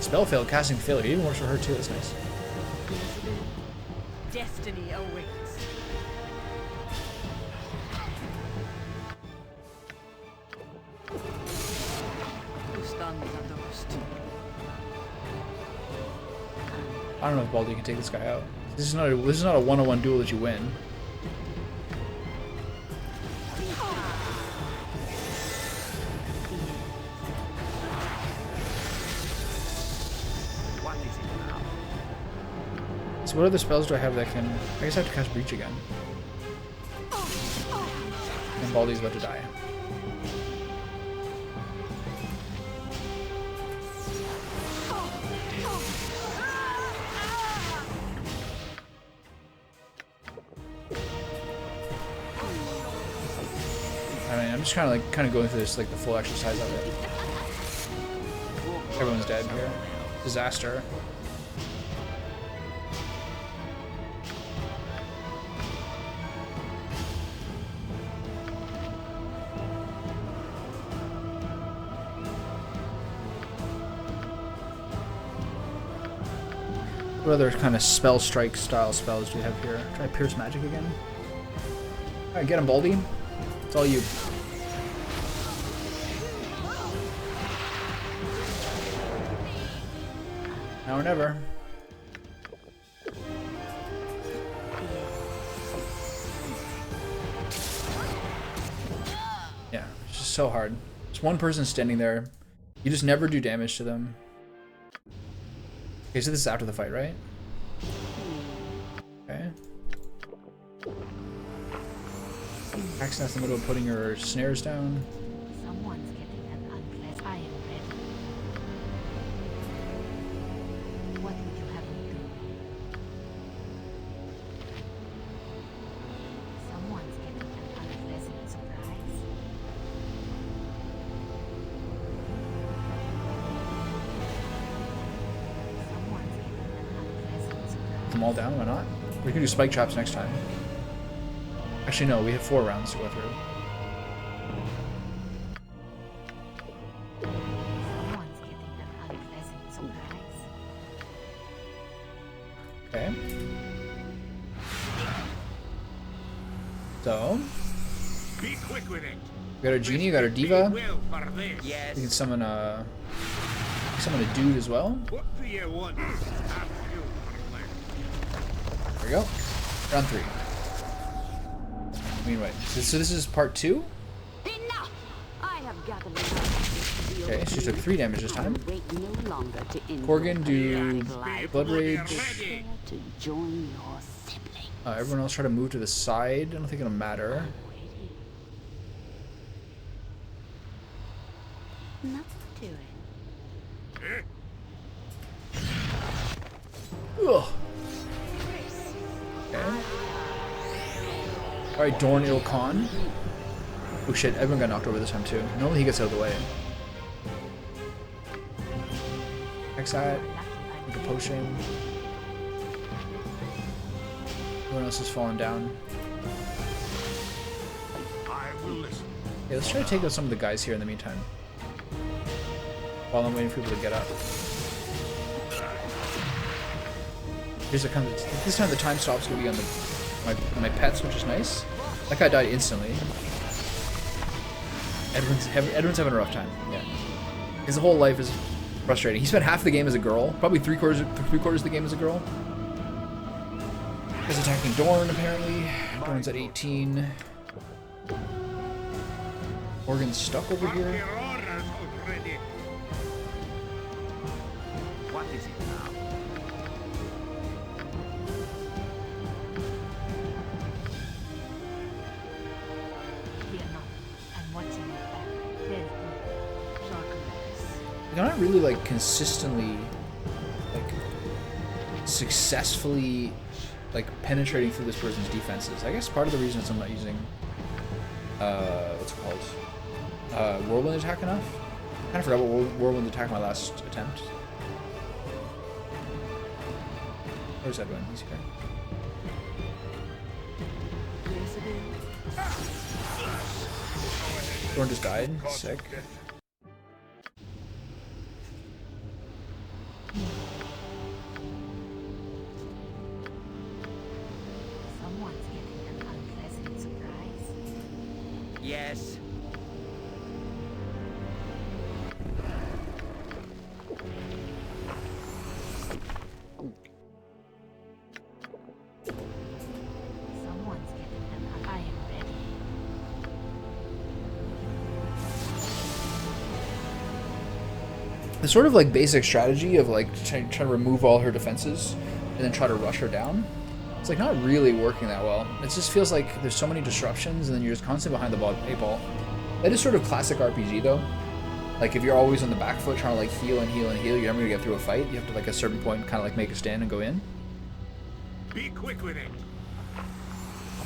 S1: Spell fail, casting failure. It even works for her too. That's nice.
S9: Destiny awaits.
S1: I don't know if Baldur can take this guy out. This is not a one-on-one duel that you win. So what other spells do I have that can... I guess I have to cast Breach again. And Baldur's about to die. I mean, I'm just kind of going through this, like, the full exercise of it. Everyone's dead here. Disaster. What other kind of spell strike style spells do we have here? Try Pierce Magic again. Alright, get him, Baldy. It's all you. Now or never. Yeah, it's just so hard. Just one person standing there. You just never do damage to them. Okay, so this is after the fight, right? Okay. Axe that's in the middle of putting her snares down.
S8: Someone's getting an unpleasant. I am ready. What would you have me do? Someone's getting an unpleasant surprise. Someone's getting an unpleasant surprise.
S1: Put them all down, why not? We can do spike traps next time. Actually, no, we have 4 rounds to go through.
S8: Someone's getting an unpleasant surprise.
S1: Okay. So,
S3: Be quick with it.
S1: we got our genie, we got our diva.
S3: Will for this.
S5: Yes.
S1: We can summon a dude as well.
S3: What do you want? Have you
S1: There we go. Round 3. I mean, wait. So this is part 2?
S2: Enough! I have gathered enough.
S1: Okay, she took 3 damage this time.
S2: Wait no longer to end
S1: Corgan, do
S2: your life.
S1: Blood Rage.
S3: ready?
S2: To join your sibling.
S1: Everyone else try to move to the side. I don't think it'll matter.
S2: Waiting. Nothing to it.
S1: Ugh. Okay. Alright, Dorn Ilkhan. Oh shit, everyone got knocked over this time too. Normally he gets out of the way. Exile. Make a potion. Everyone else has fallen down.
S3: I will listen.
S1: Okay, let's try to take out some of the guys here in the meantime. While I'm waiting for people to get up. Here's a kind of, this time the time stop's gonna be on my pets, which is nice. That guy died instantly. Edwin's having a rough time. Yeah, his whole life is frustrating. He spent half the game as a girl, probably three quarters of the game as a girl. He's attacking Dorn apparently. Dorn's at 18. Morgan's stuck over here.
S3: Your orders already.
S5: What is it now?
S8: Fear not. I'm watching your back. Very good. Sharkness.
S1: They're not really like consistently, like successfully, like penetrating through this person's defenses. I guess part of the reason is I'm not using, what's it called? Whirlwind attack enough? I kind of forgot what Whirlwind attack my last attempt. Where's Edwin? He's here. Dorn just died. Sick.
S5: Yes.
S8: Someone's getting an iron ready.
S1: The sort of like basic strategy of like trying to remove all her defenses and then try to rush her down. It's like not really working that well. It just feels like there's so many disruptions and then you're just constantly behind the eight ball. That is sort of classic RPG though. Like if you're always on the back foot trying to like heal and heal and heal, you're never gonna get through a fight. You have to like at a certain point kind of like make a stand and go in.
S3: Be quick with it.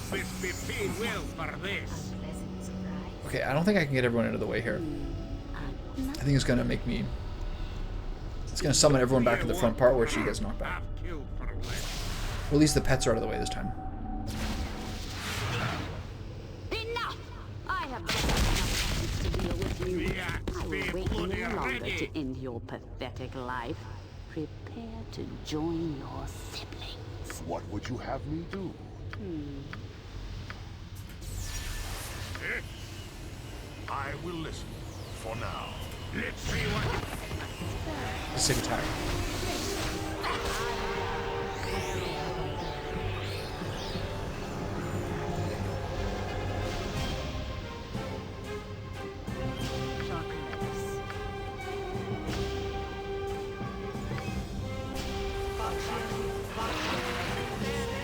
S3: This be paid well for this.
S8: Pleasant surprise.
S1: Okay, I don't think I can get everyone out of the way here. I think it's gonna make me... It's gonna summon everyone back to the front part where she gets knocked back.
S3: I've killed for less.
S1: Or at least the pets are out of the way this time.
S2: Enough! I have enough to deal with you.
S3: Yeah,
S2: I will
S3: be
S2: wait
S3: bloody
S2: no longer
S3: ready.
S2: to end your pathetic life. Prepare to join your siblings.
S3: What would you have me do? I will listen for now. Let's see what...
S1: Sick attack.
S2: Chocolates.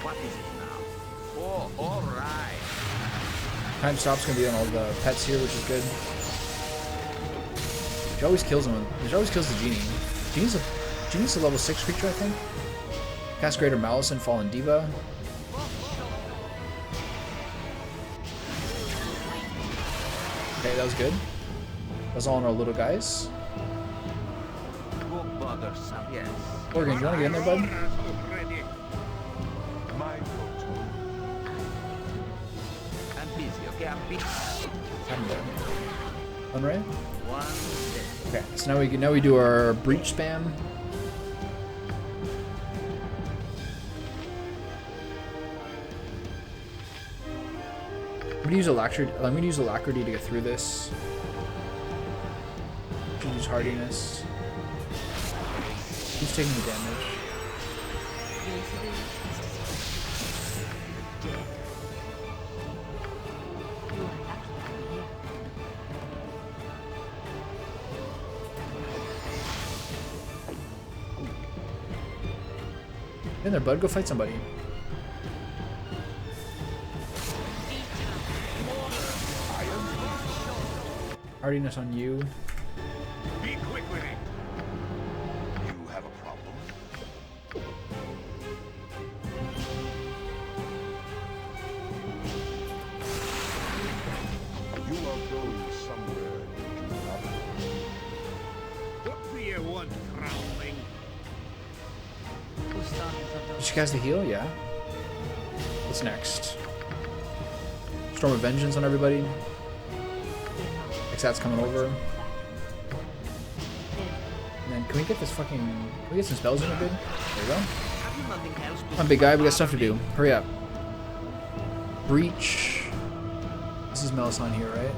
S5: What is it now? Oh, all right.
S1: Time stop's gonna be on all the pets here, which is good. She always kills him. She always kills the genie. Genie's a level 6 creature, I think. Cast Greater Malice and Fallen Diva. Okay, that was good. That was all on our little guys.
S5: Go bother some. Yes.
S1: Morgan, you wanna get in there, bud?
S3: Ready. My go-to.
S5: I'm busy, okay? I'm busy.
S1: I'm there. Unray?
S5: One day.
S1: Okay, so now we do our breach spam. I'm gonna use alacrity to get through this. Should use hardiness. Who's taking the damage? Get in there, bud. Go fight somebody. Hardiness on you.
S3: Be quick with it. You have a problem? You are going somewhere you do not know. What do you want, Crowling?
S1: Did she cast the heal? Yeah. What's next? Storm of Vengeance on everybody. That's coming over. And then can we get this fucking... Can we get some spells in it, dude? There we go.
S5: Have you nothing else to
S1: Come on, big guy. We got stuff to do. Hurry up. Breach. This is Melisande here, right?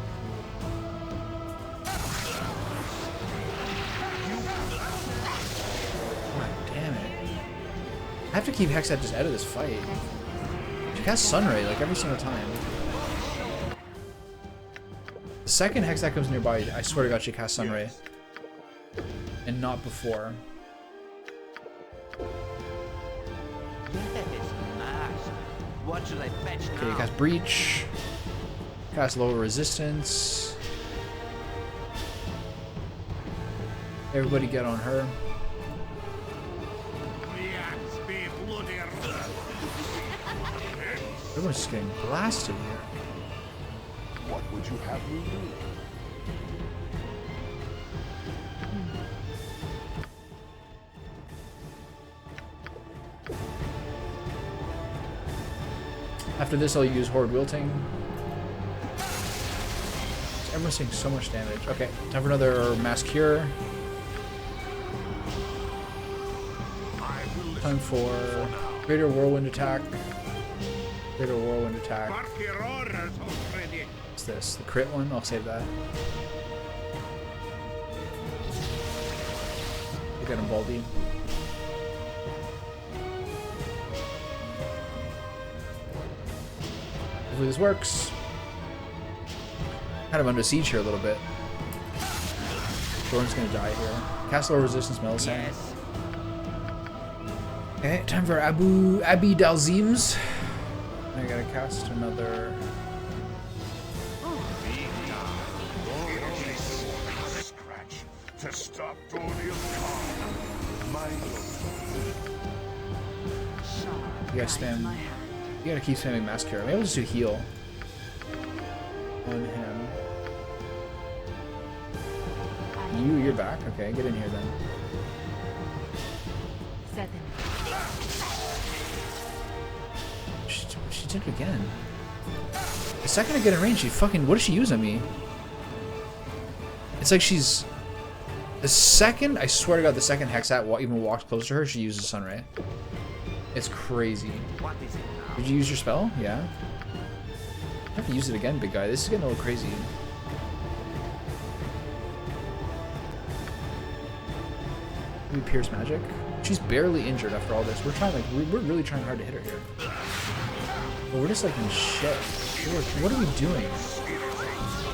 S1: God damn it. I have to keep Hexat just out of this fight. She casts Sunray like every single time. The second Hexat comes nearby, I swear to God she casts Sunray. And not before.
S5: Yes, nice. What should I fetch
S1: Okay,
S5: now?
S1: cast Breach. Cast Lower Resistance. Everybody get on her.
S3: Yes, be bloody.
S1: Everyone's just getting blasted here.
S3: What would you have me do?
S1: After this, I'll use Horde Wilting. Everyone's taking so much damage. Okay, time for another Mass Cure. Time for Greater Whirlwind Attack. Greater Whirlwind Attack.
S3: Bark your orders already.
S1: It's this? The crit one? I'll save that. Look at him, Baldur. Hopefully this works. Kind of under siege here a little bit. Jordan's gonna die here. Cast low resistance Melisande.
S5: Yes.
S1: Okay, time for Abi Dalzims. I gotta cast another.
S3: Scratch to stop Dorniel Khan.
S1: You gotta spam. You gotta keep spamming Mascara. Maybe I'll just do heal on him. You're back. Okay, get in here then.
S8: Set them.
S1: She did it again. The second I get in range, she fucking. What does she use on me? It's like she's. The second, I swear to God, the second Hexat even walks close to her, she uses Sunray. It's crazy.
S5: What is it now?
S1: Did you use your spell? Yeah. I have to use it again, big guy. This is getting a little crazy. Maybe Pierce Magic? She's barely injured after all this. We're trying, like, we're really trying hard to hit her here. But we're just like in shit. What are we doing?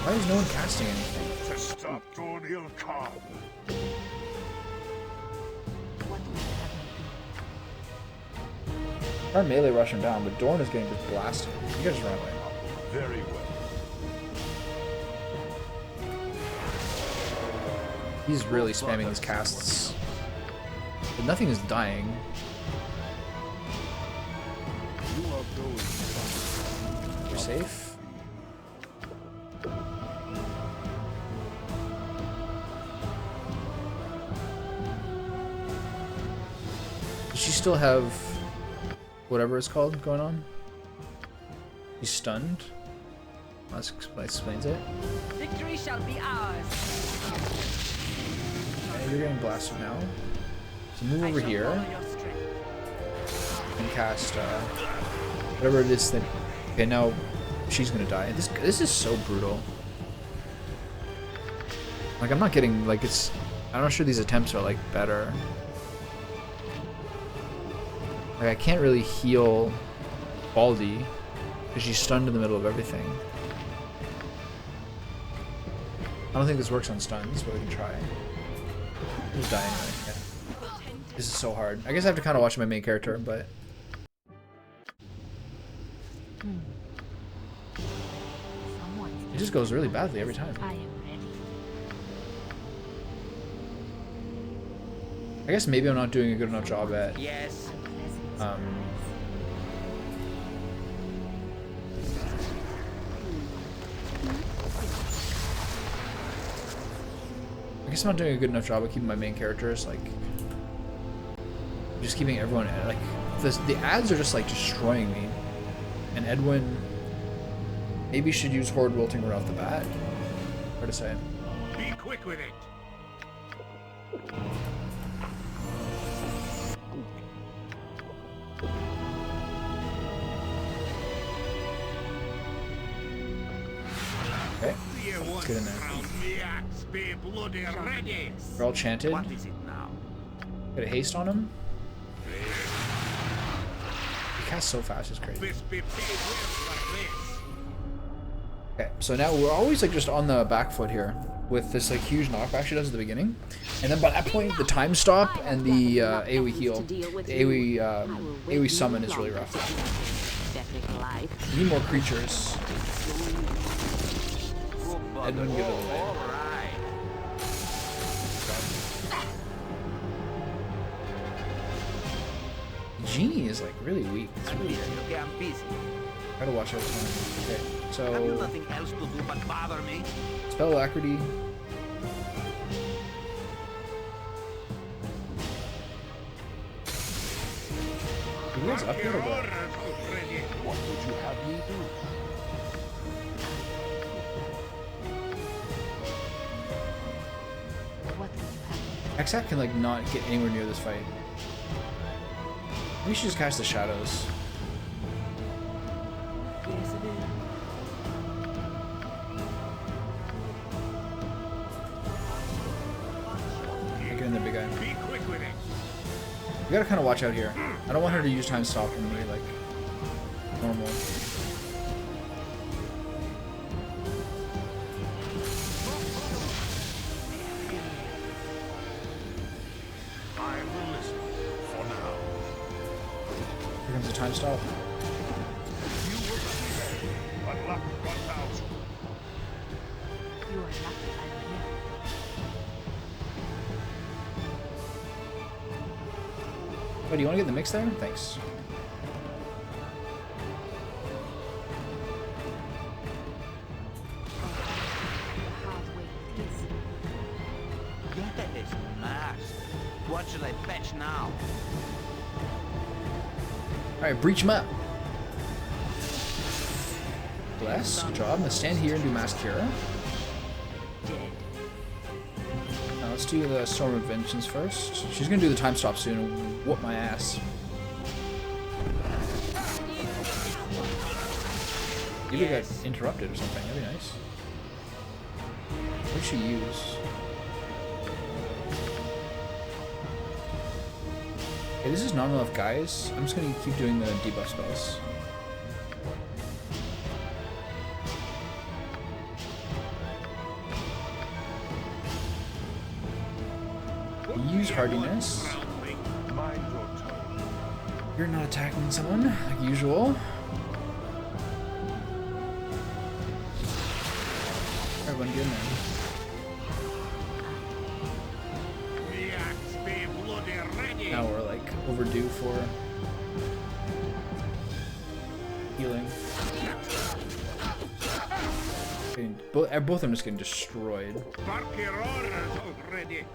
S1: Why is no one casting anything?
S3: To stop Dorniel Khan.
S1: Our melee rush him down, but Dorn is getting just blasted. You guys just run away.
S3: Very well.
S1: He's really spamming his casts. But nothing is dying. We're safe. Does she still have whatever it's called going on? He's stunned. That explains it.
S9: Victory shall be ours.
S1: Okay, you're getting blasted now. So move over here and cast whatever it is that. Okay, now she's gonna die. This is so brutal. Like I'm not getting like it's. I'm not sure these attempts are like better. Like I can't really heal Baldy because she's stunned in the middle of everything. I don't think this works on stuns, but we can try. Just die anyway. Yeah. This is so hard. I guess I have to kind of watch my main character, but it just goes really badly every time.
S8: I am ready.
S1: I guess maybe I'm not doing a good enough job at
S5: Yes.
S1: I guess I'm not doing a good enough job of keeping my main characters like just keeping everyone like the ads are just like destroying me. And Edwin maybe should use Horde Wilting right off the bat. Hard to say.
S3: Be quick with it.
S1: Okay, let's get in there.
S3: Be bloody ready.
S1: We're all chanted.
S5: What is it now?
S1: Get a haste on him. He casts so fast, it's crazy.
S3: This be paid well like this.
S1: Okay, so now we're always like just on the back foot here with this like huge knockback she does at the beginning, and then by that point the time stop and the AoE heal, the AoE summon is really rough. We need more creatures. Edwin, give it away.
S5: All right.
S1: Genie is like really weak. It's really weird.
S5: Okay, I'm busy.
S1: Gotta watch out for him. Okay,
S5: Have you
S1: so
S5: nothing else to do but bother me?
S1: spell alacrity. Are you guys up here or what?
S3: What would you have me do?
S8: What would you have?
S1: Hexat can like not get anywhere near this fight. We should just cast the shadows.
S5: Yes, it is.
S1: guy.
S3: Be quick with it.
S1: We gotta kind of watch out here. I don't want her to use time stop on me like normal.
S3: I will listen for now.
S1: Here comes the time stop.
S3: You will be ready. Unlock 1000.
S8: You are lucky I'm here.
S1: Oh, do you want to get in the mix there? Thanks.
S8: Halfway is
S5: Yes, master. What should I fetch now?
S1: Alright, breach map. Bless, good job. Let's stand here and do Mass Cure. Now let's do the Storm of Vengeance first. She's gonna do the time stop soon and whoop my ass. Maybe got interrupted or something. That'd be nice. What did she use? Okay, this is not enough, guys. I'm just gonna keep doing the debuff spells. Use hardiness.
S3: Mind your tone.
S1: You're not attacking someone like usual. Everyone get in there.
S3: The axe be bloody ready.
S1: Now we're like overdue for healing. Both of them just getting destroyed.
S3: Bark your orders already.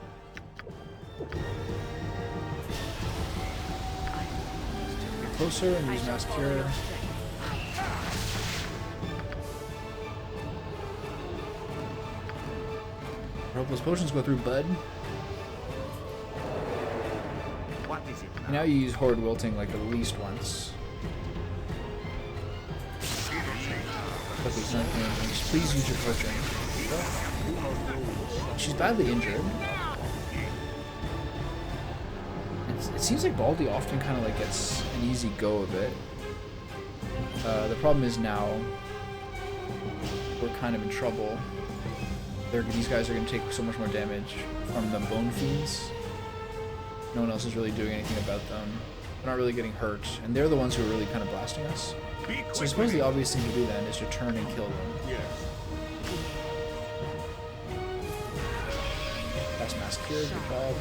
S1: Get closer and use Mass Cure. I hope those potions go through, bud.
S5: What is it
S1: Now you use Horde Wilting like at least once. Please use your potion. She's badly injured. It seems like Baldur often kind of like gets an easy go of it. The problem is now we're kind of in trouble. These guys are going to take so much more damage from the Bone Fiends. No one else is really doing anything about them. They're not really getting hurt, and they're the ones who are really kind of blasting us. So I suppose the obvious thing to do then is to turn and kill them.
S3: Yes.
S1: That's Mass Cure, good job.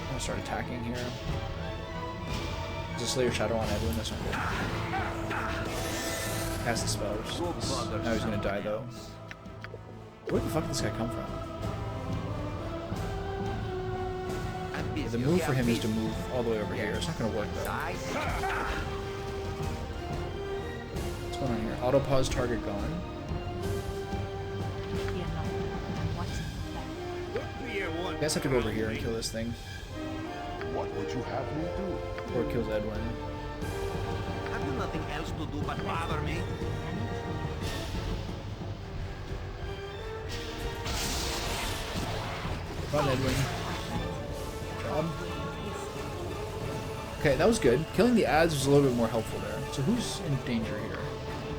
S1: I'm gonna start attacking here. There's a Slayer Shadow on Edwin, that's not good. Cast the spell. Now he's gonna die though. Where the fuck did this guy come from? The move for him is to move all the way over here. It's not gonna work though. What's going on here? Auto pause target gone. You guys have to go over here and kill this thing.
S3: What would you have me do?
S1: Or it kills Edwin.
S5: Have you nothing else to do but bother me?
S1: Run, Edwin. Good job. Okay, that was good. Killing the ads was a little bit more helpful there. So who's in danger here?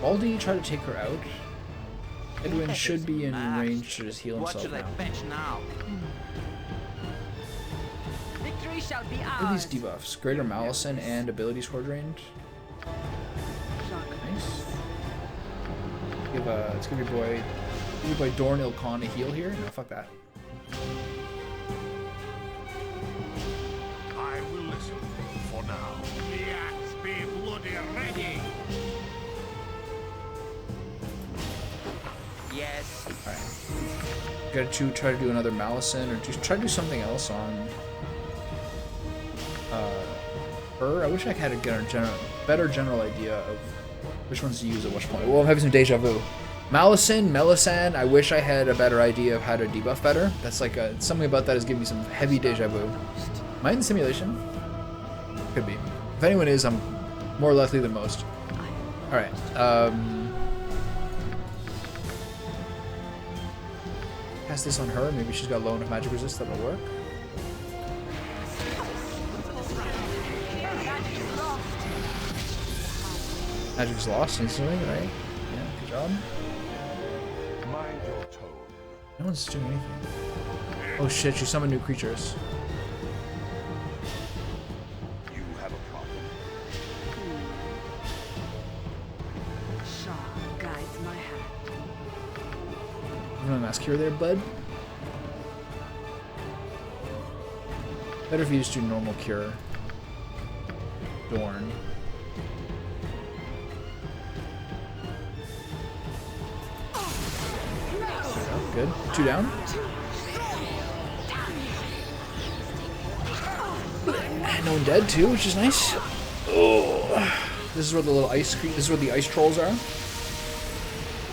S1: Baldy tried to take her out. Edwin should be in range to just heal himself now.
S5: What should I fetch now?
S9: Victory shall be
S1: What are
S9: ours.
S1: these debuffs? Greater Malison and Abilities Horde Range. Nice. Let's give your boy Dorn Ilkhan a heal here. No, fuck that.
S3: I will listen for now. The axe be bloody ready.
S5: Yes.
S1: Alright. Gotta try to do another Malison, or just try to do something else on her. I wish I had a better general idea of which ones to use at which point. Well, I'm having some deja vu. Malison, Melisande, I wish I had a better idea of how to debuff better. That's like something about that is giving me some heavy deja vu. Am I in the simulation? Could be. If anyone is, I'm more likely than most. Alright, cast this on her. Maybe she's got low enough magic resist that'll work. Magic's lost instantly, right? Yeah, good job.
S3: Mind your tone.
S1: No one's doing anything. Oh shit, she summoned new creatures.
S3: You have a problem.
S2: Shaw guides my hand.
S1: You want a mass cure there, bud? Better if you just do normal cure. Dorn. Oh, good. 2 down. No one dead too, which is nice. Oh, this is where the little ice this is where the ice trolls are. No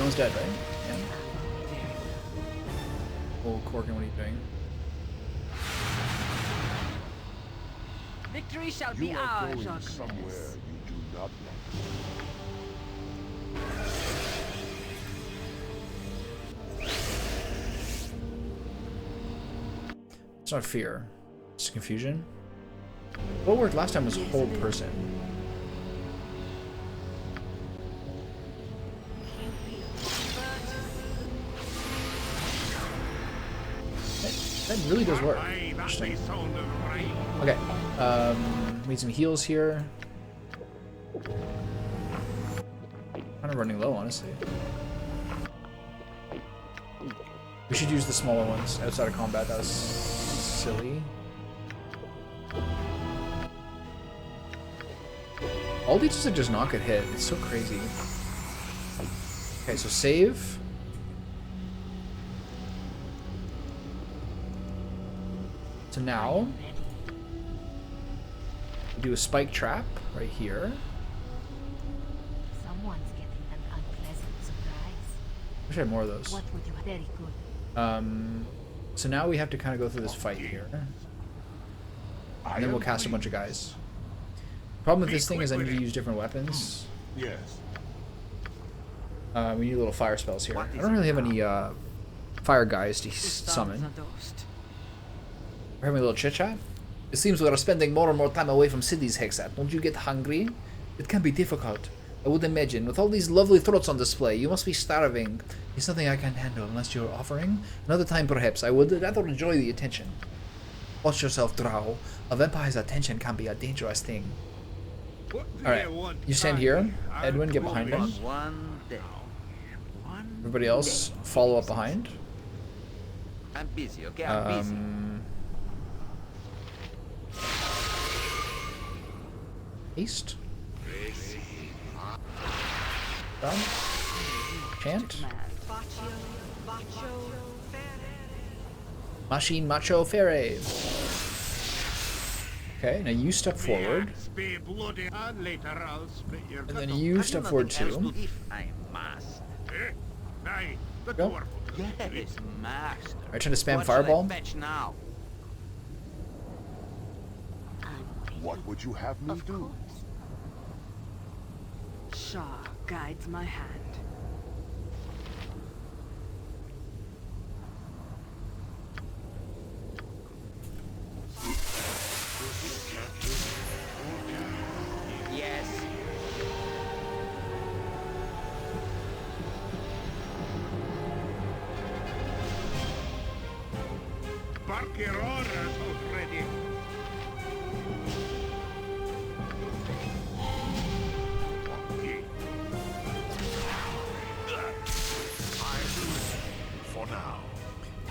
S1: one's dead, right? Yeah. Oh, Corkin, what are you doing?
S2: Victory shall
S3: You
S2: be
S3: are
S2: ours,
S3: going
S2: Archelaus.
S3: somewhere you do not know.
S1: It's not fear. It's confusion. What worked last time was hold person. That really does work. Interesting. Okay. Need some heals here. Kind of running low, honestly. We should use the smaller ones outside of combat. That was silly. All these just like does not get hit. It's so crazy. Okay, so save. So now we do a spike trap right here.
S8: Someone's getting an unpleasant surprise.
S1: Wish I had more of those.
S8: What would you very good?
S1: So now we have to kind of go through this fight here. And then we'll cast a bunch of guys. Problem with this thing is I need to use different weapons.
S3: Yes.
S1: We need little fire spells here. I don't really have any fire guys to summon. We're having a little chit chat. It seems we are spending more and more time away from cities, Hexat. Don't you get hungry? It can be difficult. I would imagine. With all these lovely throats on display, you must be starving. It's something I can't handle unless you're offering. Another time, perhaps. I would rather enjoy the attention. Watch yourself, Drow. A vampire's attention can be a dangerous thing. Alright, you stand here. Edwin, get behind him.
S5: One day.
S1: Everybody else, follow up behind.
S5: I'm busy, okay? I'm busy.
S1: Haste. Done. Chant. Machine Macho Ferre. Okay, now you step forward. And then you step forward too.
S5: If I must.
S1: Go.
S5: Yes, master.
S1: Alright, trying to spam
S5: What shall I
S1: fireball.
S5: fetch now?
S3: What would you have me do?
S2: Shaw guides my hand.
S5: Yes.
S3: Barqueroras already. For now.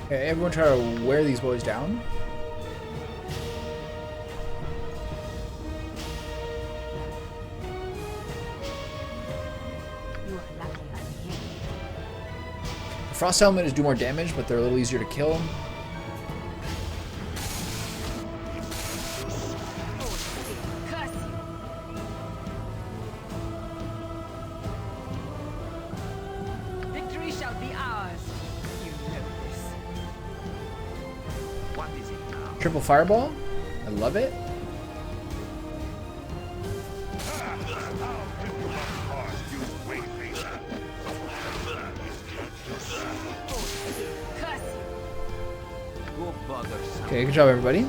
S1: Okay, everyone try to wear these boys down.
S8: You are lucky I'm here.
S1: Frost Helmet do more damage, but they're a little easier to kill.
S2: Victory shall be ours. You know this.
S5: What is it now?
S1: Triple Fireball. I love it. Okay, good job, everybody.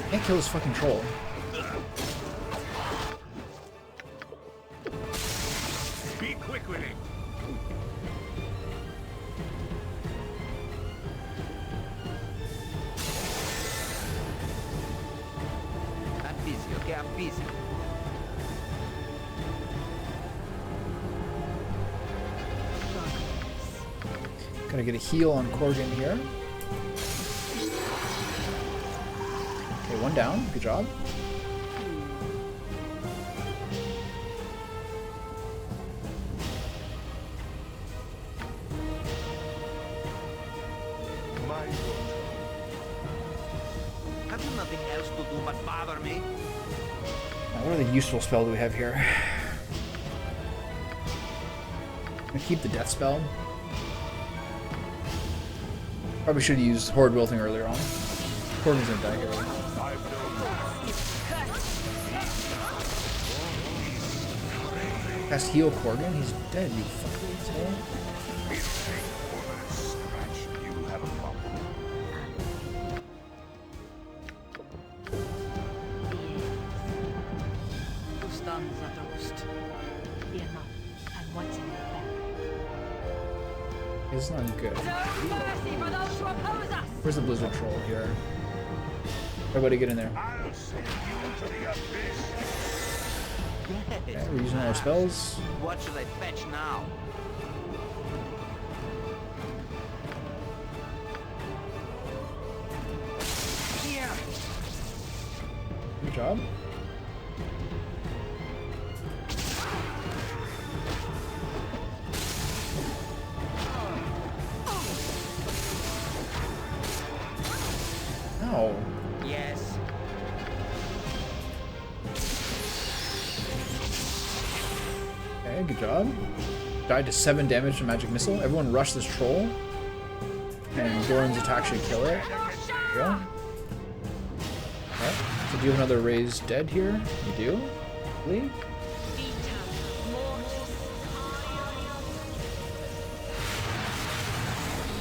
S1: Can't kill this fucking troll.
S3: Be quick with it.
S5: I'm busy, okay? I'm busy.
S1: Gonna get a heal on Corgan here. Okay, one down. Good job.
S3: My daughter.
S5: Have you nothing else to do but bother me?
S1: Now, what other useful spell do we have here? I'm gonna keep the death spell. Probably should have used Horde Wilting earlier on. Corgan's gonna die here. Cast heal Corgan? He's dead, you fucking asshole.
S3: Scratch. You have a problem.
S2: Who stuns a toast?
S8: Fear not. I'm watching your back.
S1: It's not good.
S9: No mercy for those who oppose us!
S1: Where's the Blizzard Troll here? Everybody get in there.
S3: I'll send you to the abyss.
S1: Okay, we're using all our spells.
S5: What should I fetch now? Here!
S1: Good job. No.
S5: Yes.
S1: Okay, good job. Died to 7 damage to magic missile. Everyone rush this troll. And Goran's attack should kill it. There you go. Alright, so do you have another raised dead here? You do? Really?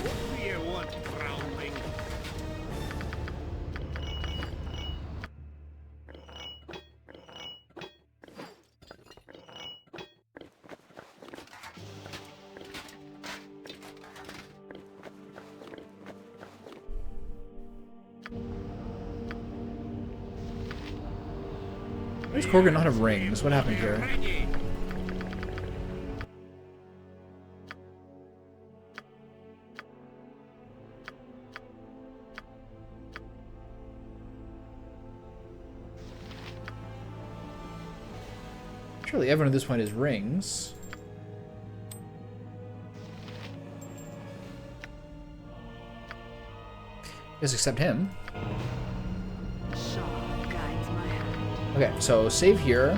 S3: What do you want, groundling?
S1: Why does Corgan not have rings? What happened here? Surely everyone at this point has rings. Just except him. Okay, so save here.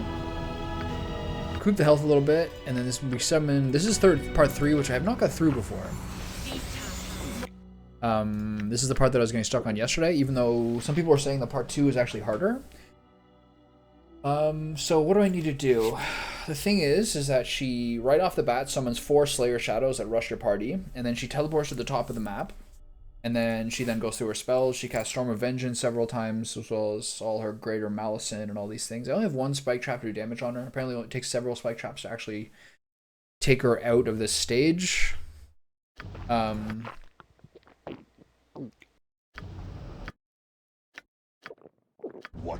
S1: Creep the health a little bit, and then we summon. This is part 3, which I have not got through before. This is the part that I was getting stuck on yesterday, even though some people were saying that part 2 is actually harder. So what do I need to do? The thing is that she, right off the bat, summons 4 Slayer Shadows that rush your party, and then she teleports to the top of the map, and then she goes through her spells. She casts Storm of Vengeance several times, as well as all her Greater Malison and all these things. I only have 1 Spike Trap to do damage on her. Apparently it takes several Spike Traps to actually take her out of this stage.
S3: What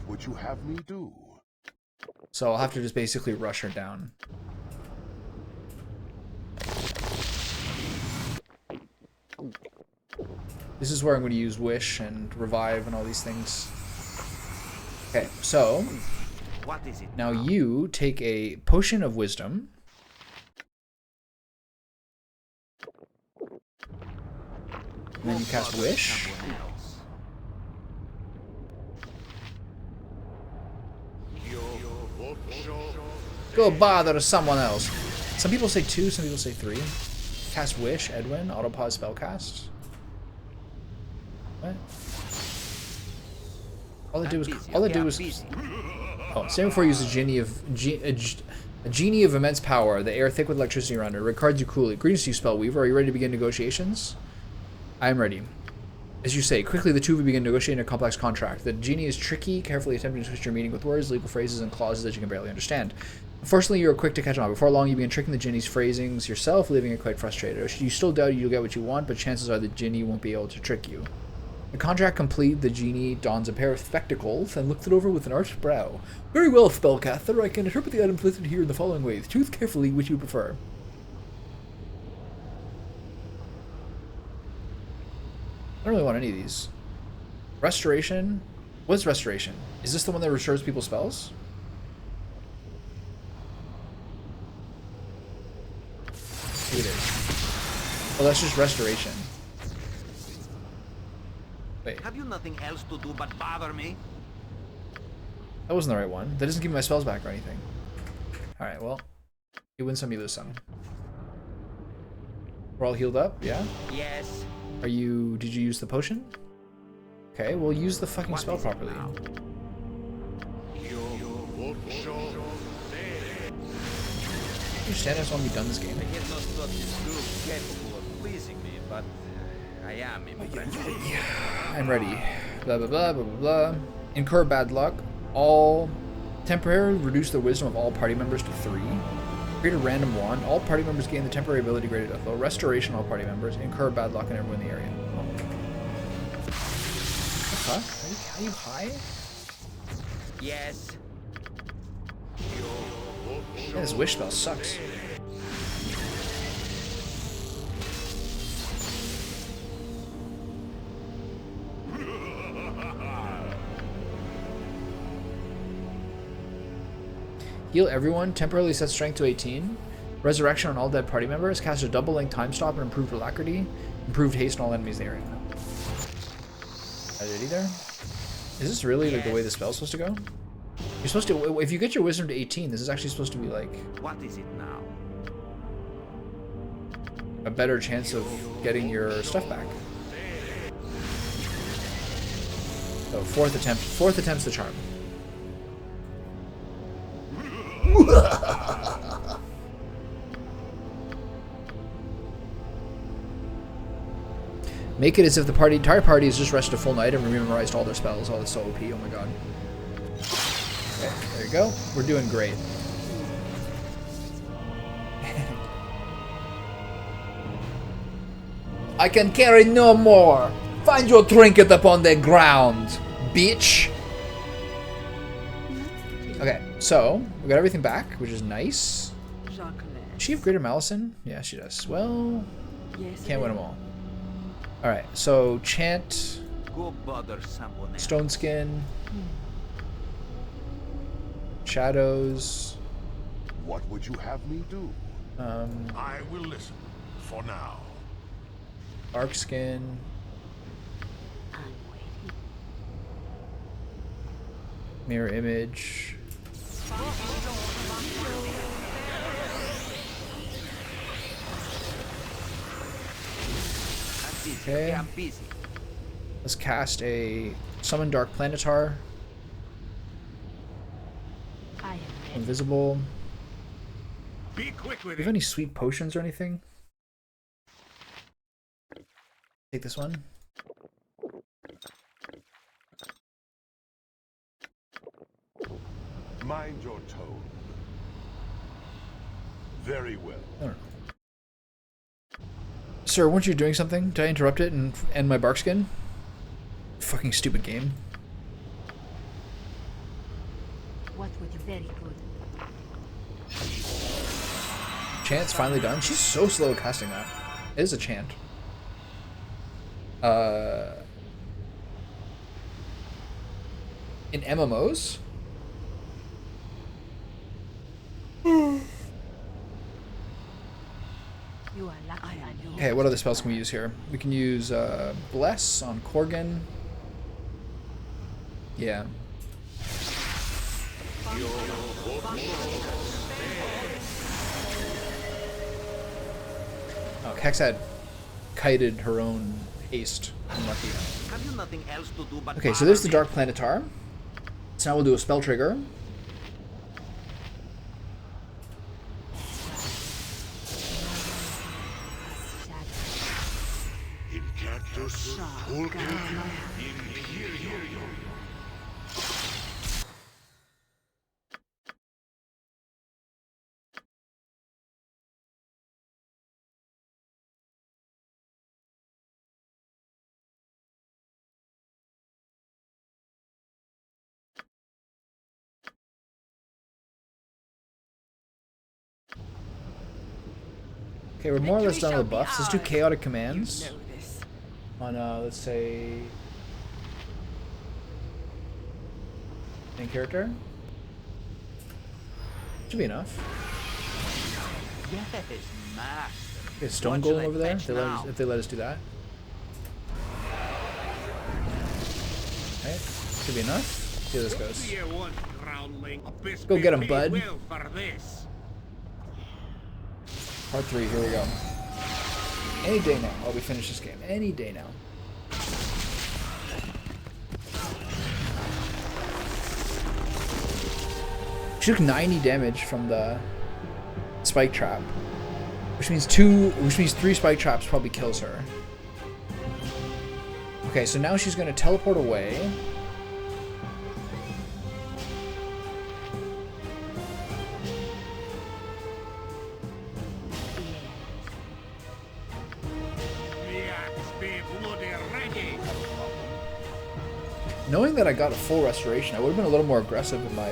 S3: would you have me do?
S1: So I'll have to just basically rush her down. This is where I'm going to use Wish and Revive and all these things. Okay, so
S5: What is it
S1: now you take a Potion of Wisdom. And then you cast Wish. Go bother someone else. Some people say 2, some people say 3. Cast Wish, Edwin, autopause spellcast. What? All I do is Oh, stand before you use a genie of immense power, the air thick with electricity around it. Regards you coolly. Greetings to you, Spellweaver. Are you ready to begin negotiations? I am ready. As you say, quickly the two of you begin negotiating a complex contract. The genie is tricky, carefully attempting to twist your meaning with words, legal phrases, and clauses that you can barely understand. Unfortunately, you are quick to catch on. Before long, you begin tricking the genie's phrasings yourself, leaving it quite frustrated. You still doubt you'll get what you want, but chances are the genie won't be able to trick you. The contract complete, the genie dons a pair of spectacles and looks it over with an arched brow. Very well, spellcaster. I can interpret the items listed here in the following ways. Choose carefully which you prefer. I don't really want any of these. Restoration? What is restoration? Is this the one that restores people's spells? It is. Oh, that's just restoration. Wait.
S5: Have you nothing else to do but bother me?
S1: That wasn't the right one. That doesn't give me my spells back or anything. Alright, well. You win some, you lose some. We're all healed up, yeah?
S5: Yes.
S1: Are you... Did you use the potion? Okay, well use the fucking spell properly. You stand us when we've done this game.
S5: I had not thought this group capable of pleasing me, but I am impressed.
S1: I'm ready. Blah blah blah blah blah blah. Incur bad luck. All temporarily reduce the wisdom of all party members to 3. Create a random wand. All party members gain the temporary ability graded at low. Restoration all party members. Incur bad luck on everyone in the area. What the fuck? Are you high?
S5: Yes.
S1: Yeah, this wish spell sucks. Heal everyone. Temporarily set strength to 18. Resurrection on all dead party members. Cast a double length time stop and improved alacrity. Improved haste on all enemies in the area. I did either. Is this really like the way the spell's supposed to go? You're supposed to, if you get your wisdom to 18, this is actually supposed to be like...
S5: What is it now?
S1: A better chance of getting your stuff back. So fourth attempt's the charm. Make it as if the entire party has just rested a full night and memorized all their spells. Oh, that's so OP, oh my god. Okay, there you go. We're doing great. I can carry no more. Find your trinket upon the ground, bitch. Okay, so we got everything back, which is nice. Does she have Greater Malison? Yeah, she does. Well, can't win them all. All right, so chant,
S5: Go bother someone else.
S1: stone skin, shadows.
S3: What would you have me do? I will listen for now.
S1: Arc skin. Mirror image. Okay.
S5: I'm busy.
S1: Let's cast a summon Dark Planetar. Invisible.
S4: Be quick
S1: Do
S4: with
S1: you
S4: it.
S1: have any sweet potions or anything? Take this one.
S3: Mind your tone. Very well.
S1: I don't know. Sir, weren't you doing something? Did I interrupt it and end my bark skin? Fucking stupid game.
S8: What would you very good?
S1: Chant's finally done. She's so slow at casting that. It is a chant. In MMOs?
S8: You are lucky.
S1: Okay, what other spells can we use here? We can use Bless on Korgan. Yeah. Oh, Kex had kited her own haste. Unlucky.
S5: Have you nothing else to do but
S1: Okay, so there's the Dark Planetar. So now we'll do a spell trigger.
S2: sharp guides my hand.
S1: Okay, we're more or less done with buffs. Let's do chaotic commands. On, let's say... main character. Should be enough.
S5: Yes, master.
S1: Okay, stone golem over there, if they let us do that. Alright, should be enough. See how this goes. Go get him, bud. Part 3, here we go. Any day now. Oh, we finish this game. Any day now. She took 90 damage from the spike trap, which means 3 spike traps probably kills her. Okay, so now she's gonna teleport away. Knowing that I got a full restoration, I would have been a little more aggressive with my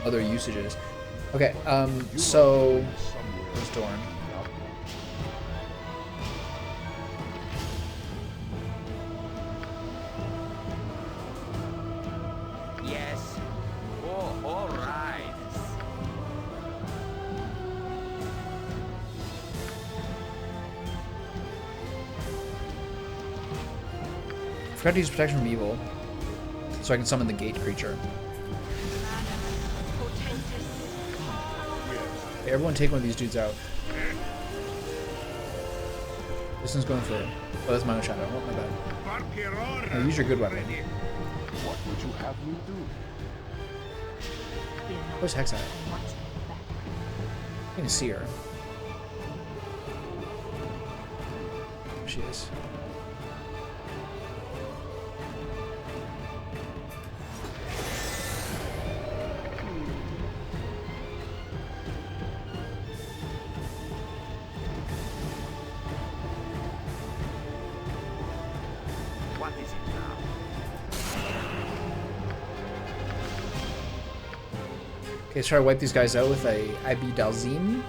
S1: other usages. Okay, so where's Dorn?
S5: Yes. Oh, all right.
S1: Forgot to use protection from evil, so I can summon the gate creature. Okay, everyone take one of these dudes out. This one's going for... oh, that's my own shadow. Oh, my bad. No, use your good weapon.
S3: What would you have me do?
S1: Where's Hex at? I can see her. There she is.
S5: What is it now?
S1: Okay, let's try to wipe these guys out with a Abi Dalzim.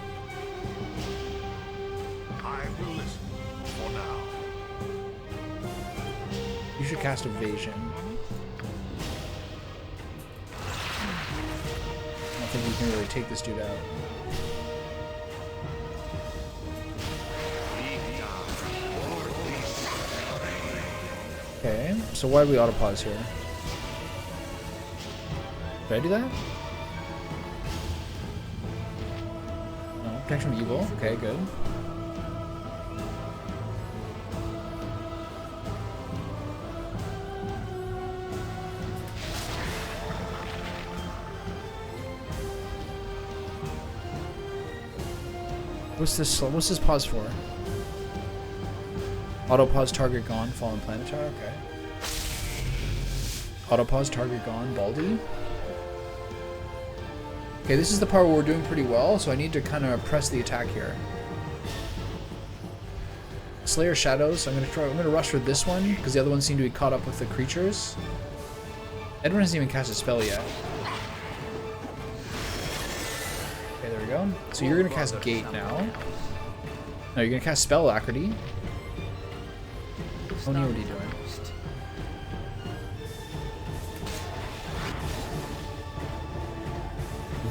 S3: I will listen for now.
S1: You should cast Evasion. I don't think we can really take this dude out. Okay, so why do we autopause here? Did I do that? No, protection from evil. Okay, good. What's this pause for? Auto pause target gone, fallen planetar, okay. Auto pause target gone, Baldur. Okay, this is the part where we're doing pretty well, so I need to kind of press the attack here. Slayer Shadows, I'm gonna rush for this one, because the other ones seem to be caught up with the creatures. Edwin hasn't even cast a spell yet. Okay, there we go. So you're gonna cast Gate now. No, you're gonna cast Spell Alacrity. Oni, what are you doing?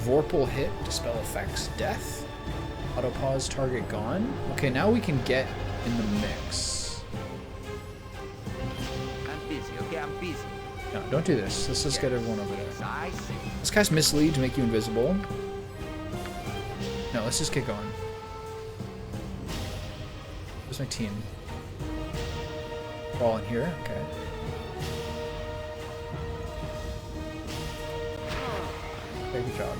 S1: Vorpal hit, dispel effects, death. Auto pause, target gone. Okay, now we can get in the mix.
S5: I'm busy, okay? I'm busy.
S1: No, don't do this. Let's just get everyone over there.
S5: I see.
S1: Let's cast Mislead to make you invisible. No, let's just get going. Where's my team? We're all in here? Okay. Okay, good job.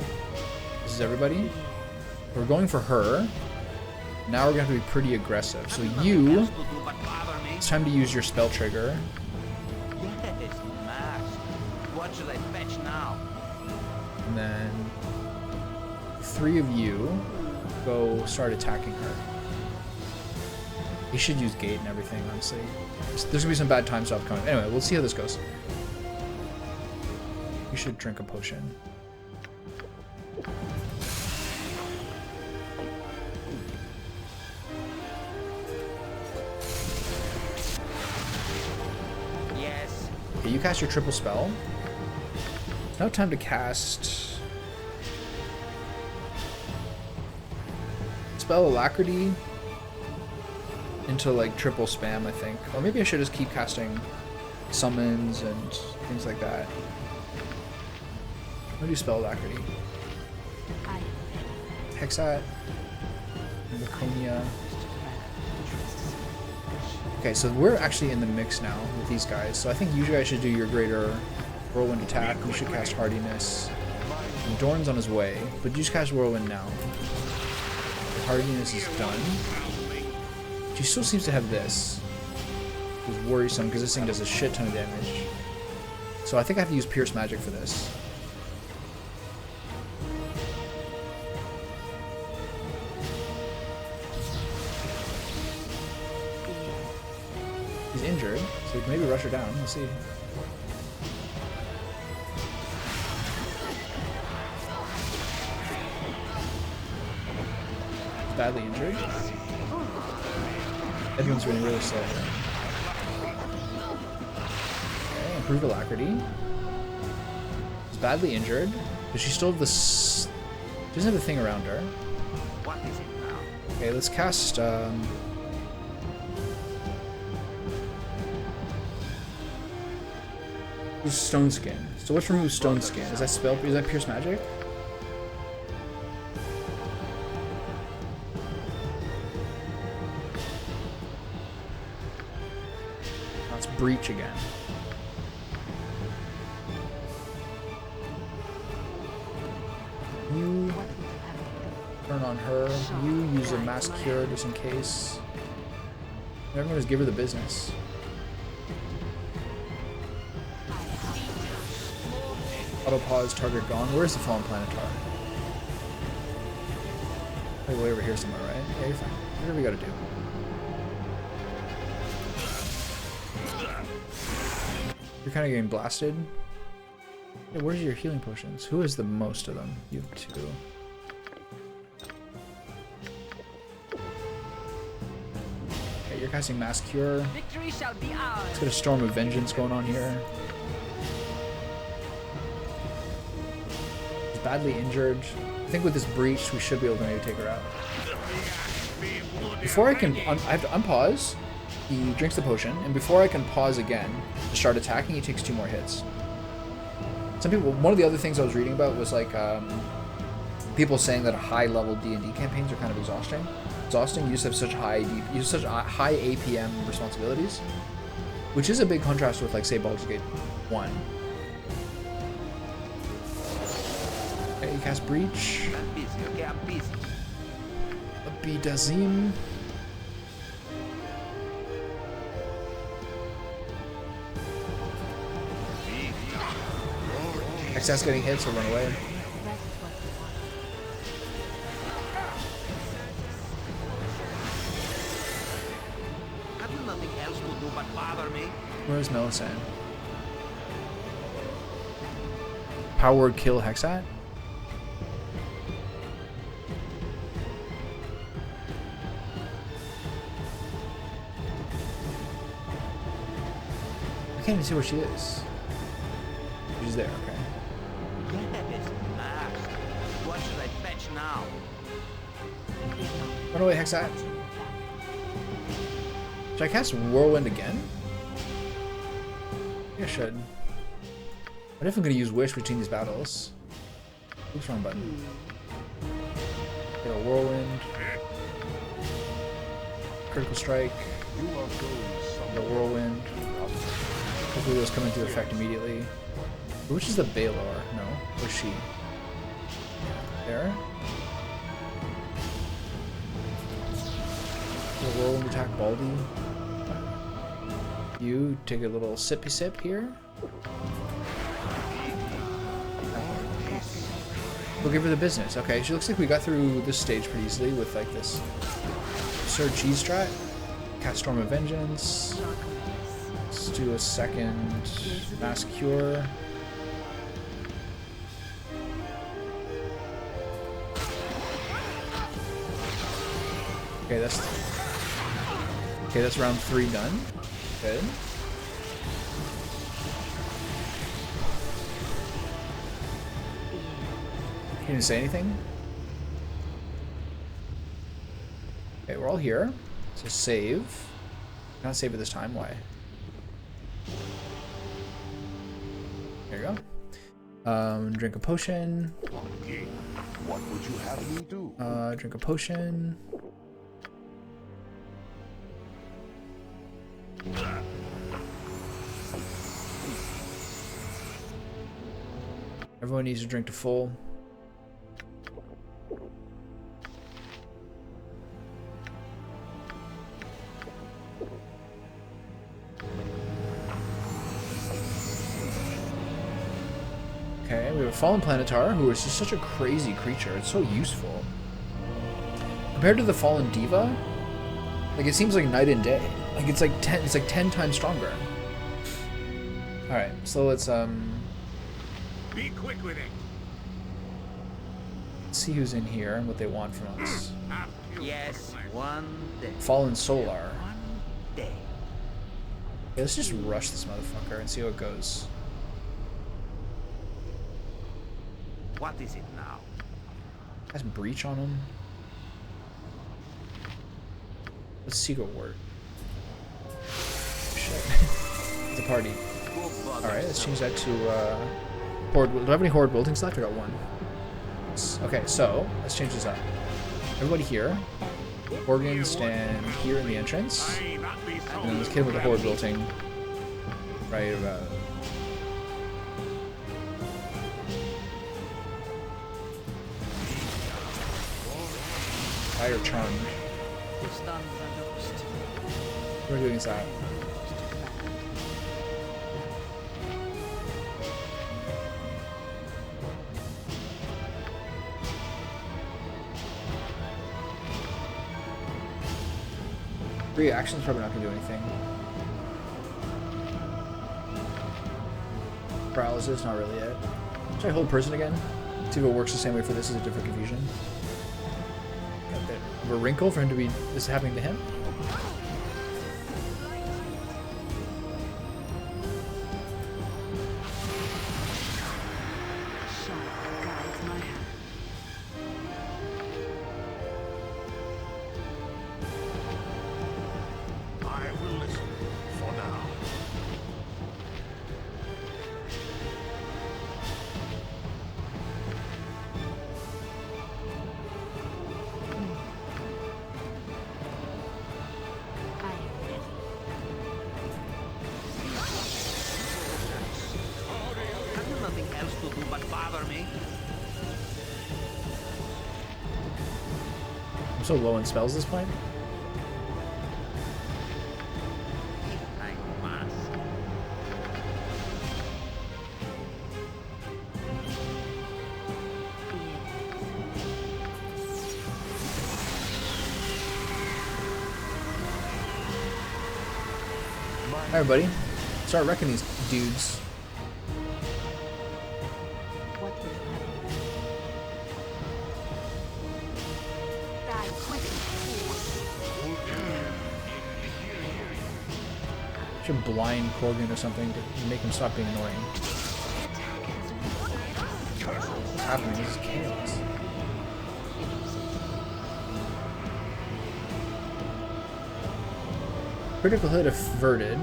S1: This is everybody. We're going for her. Now we're gonna have to be pretty aggressive. So you, it's time to use your spell trigger.
S5: Yes, Max. What should I fetch now?
S1: And then 3 of you go start attacking her. You should use gate and everything, honestly. There's gonna be some bad time stuff coming. Anyway, we'll see how this goes. You should drink a potion.
S5: Yes.
S1: Okay, you cast your triple spell. It's now time to cast spell Alacrity into like triple spam, I think. Or maybe I should just keep casting summons and things like that. I'm gonna do spell Alacrity. Hexat, Laconia. Okay, so we're actually in the mix now with these guys. So I think you guys should do your greater whirlwind attack. You should cast hardiness. And Dorn's on his way, but you just cast whirlwind now. The hardiness is done. She still seems to have this, which is worrisome because this thing does a shit ton of damage. So I think I have to use Pierce Magic for this. He's injured, so we can maybe rush her down. We'll see. He's badly injured. Everyone's running really slow here. Okay, improved alacrity. She's badly injured, but she still have this. She doesn't have the thing around her.
S5: What is it now?
S1: Okay, let's cast. Stone Skin. So let's remove Stone Skin. Is that spell? Is that Pierce Magic? That's Breach again. You turn on her. You use a Mass Cure just in case. Everyone just give her the business. Auto pause, target gone. Where's the fallen planetar? Probably way over here somewhere, right? Yeah, you're fine. Whatever we gotta do. You're kind of getting blasted. Yeah, where's your healing potions? Who has the most of them? You have 2. Okay, you're casting Mass Cure.
S9: Victory shall be ours.
S1: Let's get a Storm of Vengeance going on here. She's badly injured. I think with this breach, we should be able to maybe take her out. Before I can, I have to unpause. He drinks the potion, and before I can pause again to start attacking, he takes 2 more hits. Some people, one of the other things I was reading about was like people saying that high-level D&D campaigns are kind of exhausting. You just have such high APM responsibilities, which is a big contrast with like say Baldur's Gate 1. Okay, you cast Breach.
S5: I'm busy, okay? I'm busy.
S1: Abidazim. Excess getting hit, so run away.
S5: Have you nothing else to do but bother me?
S1: Where's Melisande? Power word kill Hexat? I can't even see where she is. She's there, okay.
S5: Yes, Max. What should I fetch now?
S1: Run away, Hexat. Should I cast Whirlwind again? Yeah, I should. I'm definitely going to use Wish between these battles. Oops, wrong button. Okay, a Whirlwind. Critical Strike. The Whirlwind. Hopefully those come into effect immediately. Which is the Balor? No. Where's she? willing to attack Baldy. You take a little sippy sip here. We'll give her the business. Okay, she looks like we got through this stage pretty easily with like this absurd cheese strat. Cast Storm of Vengeance. Let's do a second Mass Cure. Okay, that's round 3 done. Good. He didn't say anything. Okay, we're all here. So save. Not save it this time. Why? There you go. Drink a potion.
S3: Okay. What would you have me do?
S1: Drink a potion. Everyone needs to drink to full. Okay, we have a Fallen Planetar, who is just such a crazy creature. It's so useful. Compared to the Fallen Diva, like it seems like night and day. Like it's like 10 times stronger. Alright, so let's
S4: Be quick with it.
S1: see who's in here and what they want from us.
S5: Yes, one day.
S1: Fallen Solar.
S5: One day.
S1: Okay, let's just rush this motherfucker and see how it goes.
S5: What is it now?
S1: Has breach on him. Let's secret word. Shit. It's a party. Alright, let's change that to Horde. Do I have any Horde buildings left? I got one. Okay, so let's change this up. Everybody here. Organ stand here in the entrance. And then this kid with the Horde building right about. Fire charmed. What are we doing is that? Reaction's probably not gonna do anything. Paralysis, not really it. Should I hold person again? See if it works the same way for this as a different confusion. Got a bit of a wrinkle for him to be this happening to him.
S3: I will listen for now.
S8: I am ready.
S5: Have you nothing else to do but bother me?
S1: I'm so low in spells at this point.
S5: I must.
S1: Hi everybody. Start wrecking these dudes.
S8: What will happen? Die quickly.
S1: Should blind Corgan or something to make him stop being annoying. What's happening? This is chaos. Critical hit averted.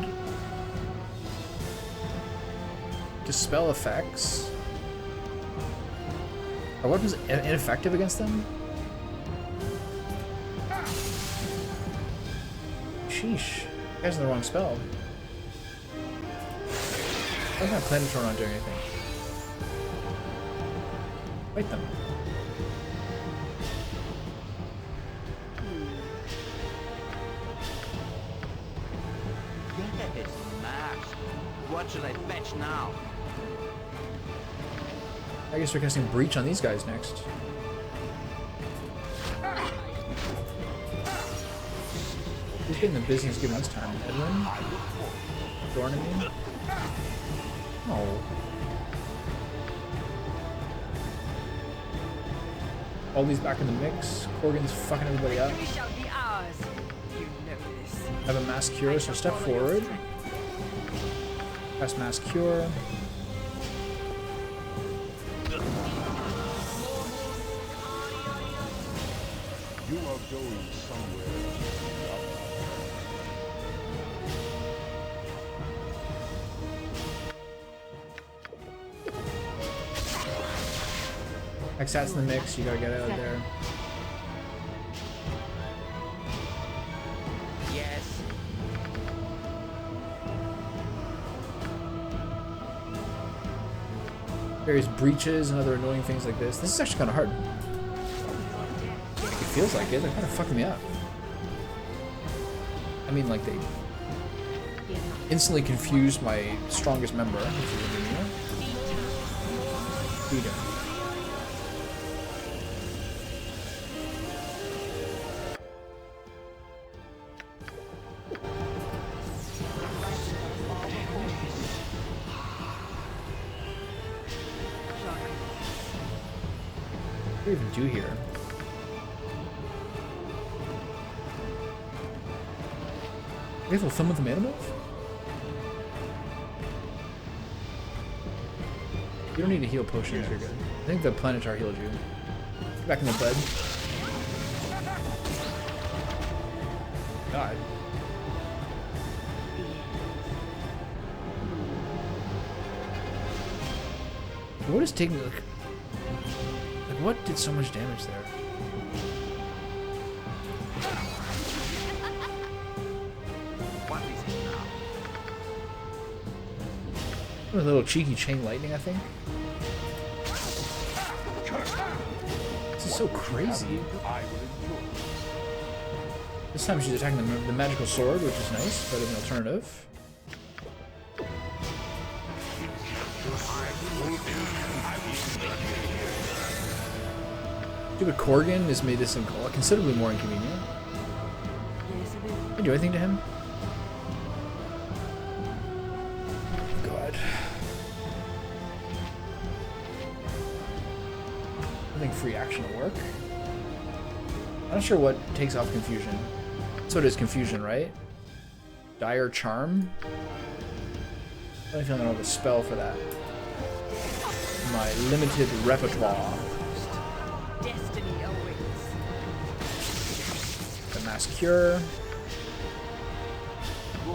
S1: Dispel effects. Are weapons ineffective against them? Sheesh. You guys are the wrong spell. Why is my Planetor not doing anything? Fight them.
S5: What should I fetch now?
S1: I guess we're casting Breach on these guys next. Who's getting the business given this time? Edwin? Dornamy? No. All these back in the mix. Corgan's fucking everybody up.
S9: We shall be ours. You know this.
S1: I have a mass cure, so step forward. Cast mass cure.
S3: You are going somewhere.
S1: Xat's in the mix, you gotta get out of there.
S5: Yes.
S1: Various breaches and other annoying things like this. This is actually kind of hard. It feels like it. They're kind of fucking me up. I mean, like, they instantly confused my strongest member, which is Amelia. Beat him. What do we even do here? We have a thumb with the mana move? You don't need to heal potions, you're good. I think the Planetar healed you. Get back in the bed. God. What is taking like what did so much damage there?
S5: What is it now?
S1: A little cheeky chain lightning, I think. This is so crazy. This time she's attacking the magical sword, which is nice, better than alternative. Stupid Corgan has made this considerably more inconvenient. Can I do anything to him? God. I think free action will work. I'm not sure what takes off confusion. So it is confusion, right? Dire Charm? I don't have a spell for that. My limited repertoire.
S9: Destiny awaits.
S1: The Mass Cure.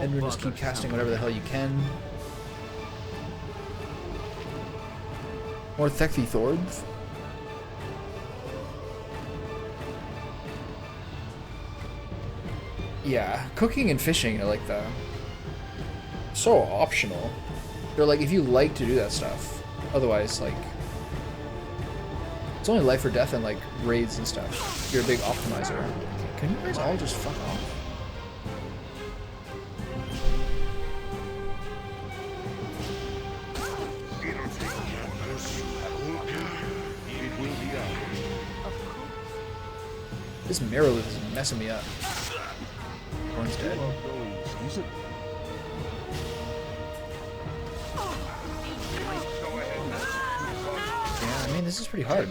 S1: Edwin, just keep casting whatever the hell you can. More Thekthi Thords. Yeah, cooking and fishing are like the so optional. They're like if you like to do that stuff. Otherwise, like it's only life or death and like raids and stuff. You're a big optimizer. Can you guys all just fuck off? This Marrow is messing me up. One's dead. Yeah, I mean, this is pretty hard.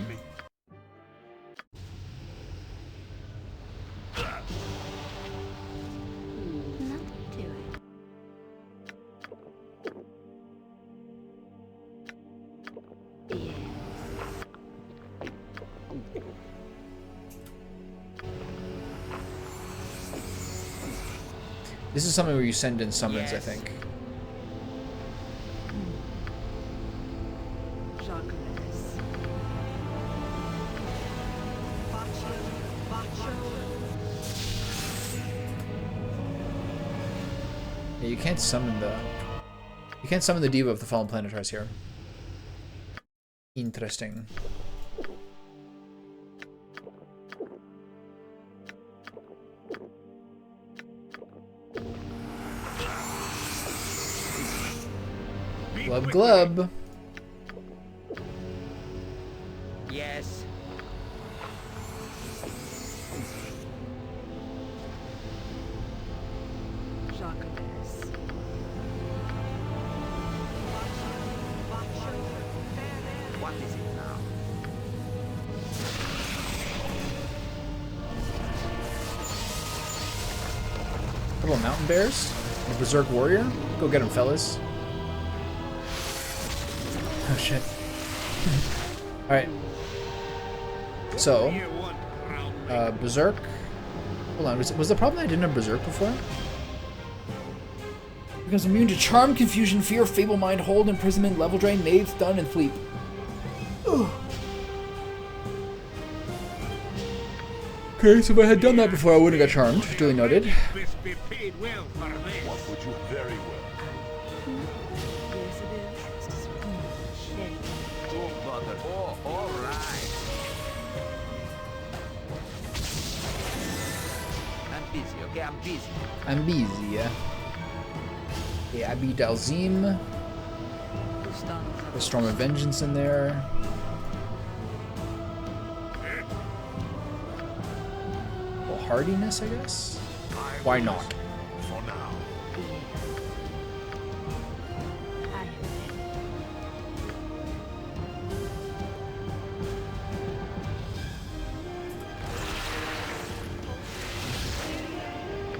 S1: This is something where you send in summons, I think. Yeah, you can't summon the... You can't summon the Diva of the Fallen Planetars here. Interesting. Glub glub.
S5: Yes. What is it now?
S1: Couple of mountain bears. A berserk warrior. Go get him, fellas. Oh shit. Alright. So, berserk. Hold on, was the problem that I didn't have berserk before? Becomes immune to charm, confusion, fear, fable mind, hold, imprisonment, level drain, nade, stun, and sleep. Ugh. Okay, so if I had done that before, I would have got charmed. Duly noted.
S3: This be paid well for this. What would you very well?
S8: Yes, it is.
S5: Oh, bother. Oh, all right. I'm busy, okay? I'm busy.
S1: I'm busy, yeah. Yeah, I beat Dalzim. The Storm of Vengeance in there. Well, hardiness, I guess? Why not?
S3: For now.
S8: I am ready.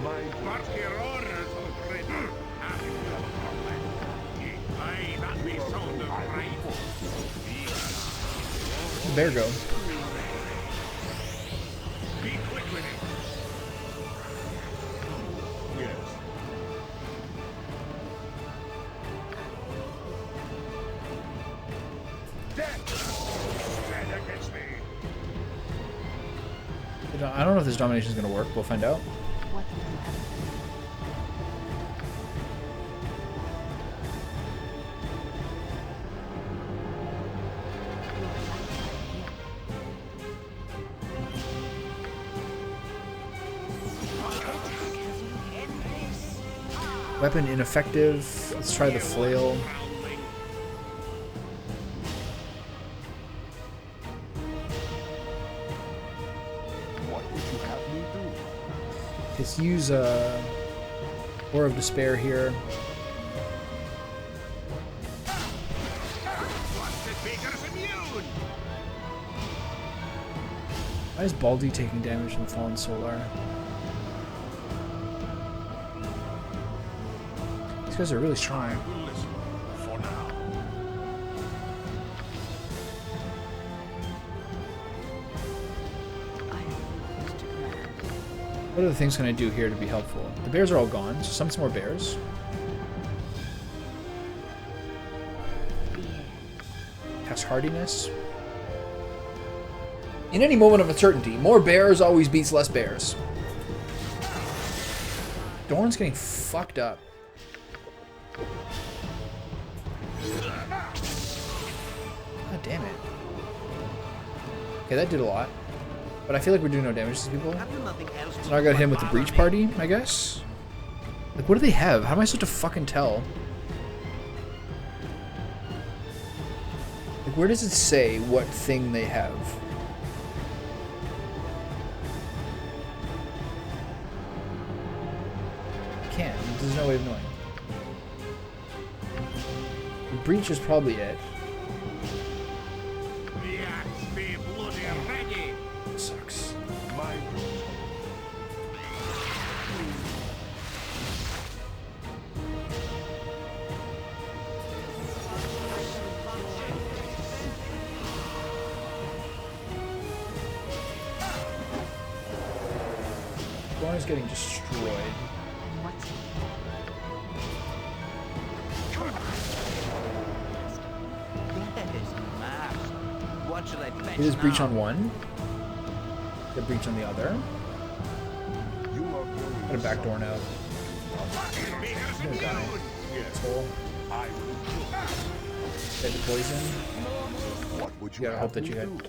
S3: My mark your orders already. Have you no comment? Aye, that may sound right.
S1: Where'd the bear go?
S3: Be quick with it. Yes. Dead. Stand against me.
S1: I don't know if this domination is going to work. We'll find out.
S8: What do you have?
S1: Weapon ineffective. Let's try the flail.
S3: What would you have me do?
S1: Let's use War of Despair here. Why is Baldur taking damage from Fallen Solar? These guys are really strong.
S3: Will listen for now.
S1: What are the things can I do here to be helpful? The bears are all gone, so summon some more bears. Cast hardiness. In any moment of uncertainty, more bears always beats less bears. Dorn's getting fucked up. God damn it. Okay, that did a lot. But I feel like we're doing no damage to these people.
S5: Have you nothing else to
S1: So now I got him with the breach party, I guess? Like, what do they have? How am I supposed to fucking tell? Like, where does it say what thing they have? I can't. There's no way of knowing. The breach is probably it.
S3: The axe be bloody ready.
S1: Sucks.
S3: My
S1: Dorn is getting destroyed.
S8: And what's
S5: Yes, master. What should I fetch
S1: It is breach
S5: now?
S1: on one. Get breach on the other.
S3: You are going
S1: Got a back door now.
S3: Yes.
S1: Gonna die. Asshole.
S3: I will
S1: Get the poison.
S3: do. What would you
S1: You gotta
S3: have
S1: hope that
S3: me
S1: you had
S3: do?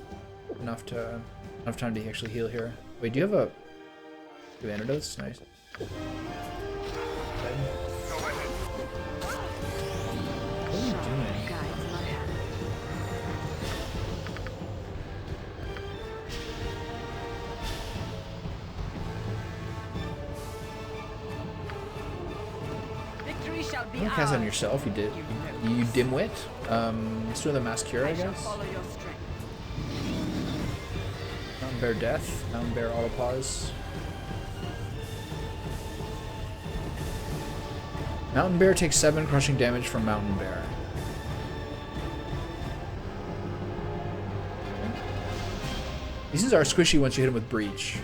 S1: enough time to actually heal here. Wait, do you have a... Do you have antidotes? Nice. What are you doing?
S9: shall be
S1: You don't cast that on
S9: ours.
S1: yourself, you did. You dimwit. Let's do another Mass Cure, I
S9: I shall
S1: guess.
S9: follow your strength.
S1: Mountain Bear Death. Mountain Bear Autopause. Mountain Bear takes 7 crushing damage from Mountain Bear. These are squishy once you hit them with Breach.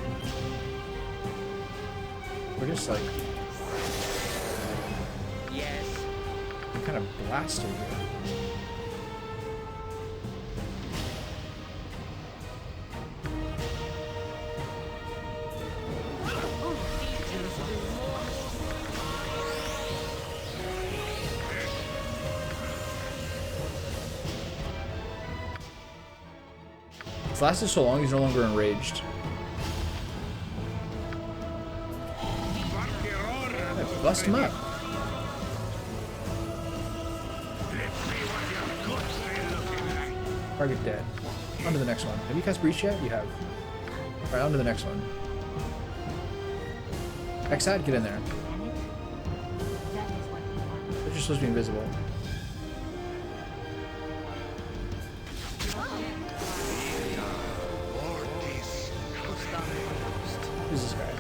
S1: We're just like...
S5: Yes.
S1: I'm kind of blasted here. It's lasted so long, he's no longer enraged. Yeah, bust him up. Target dead. On to the next one. Have you cast Breach yet? You have. Alright, on to the next one. Exad, get in there.
S8: That is what we want.
S1: But you're supposed to be invisible. Who's this guy?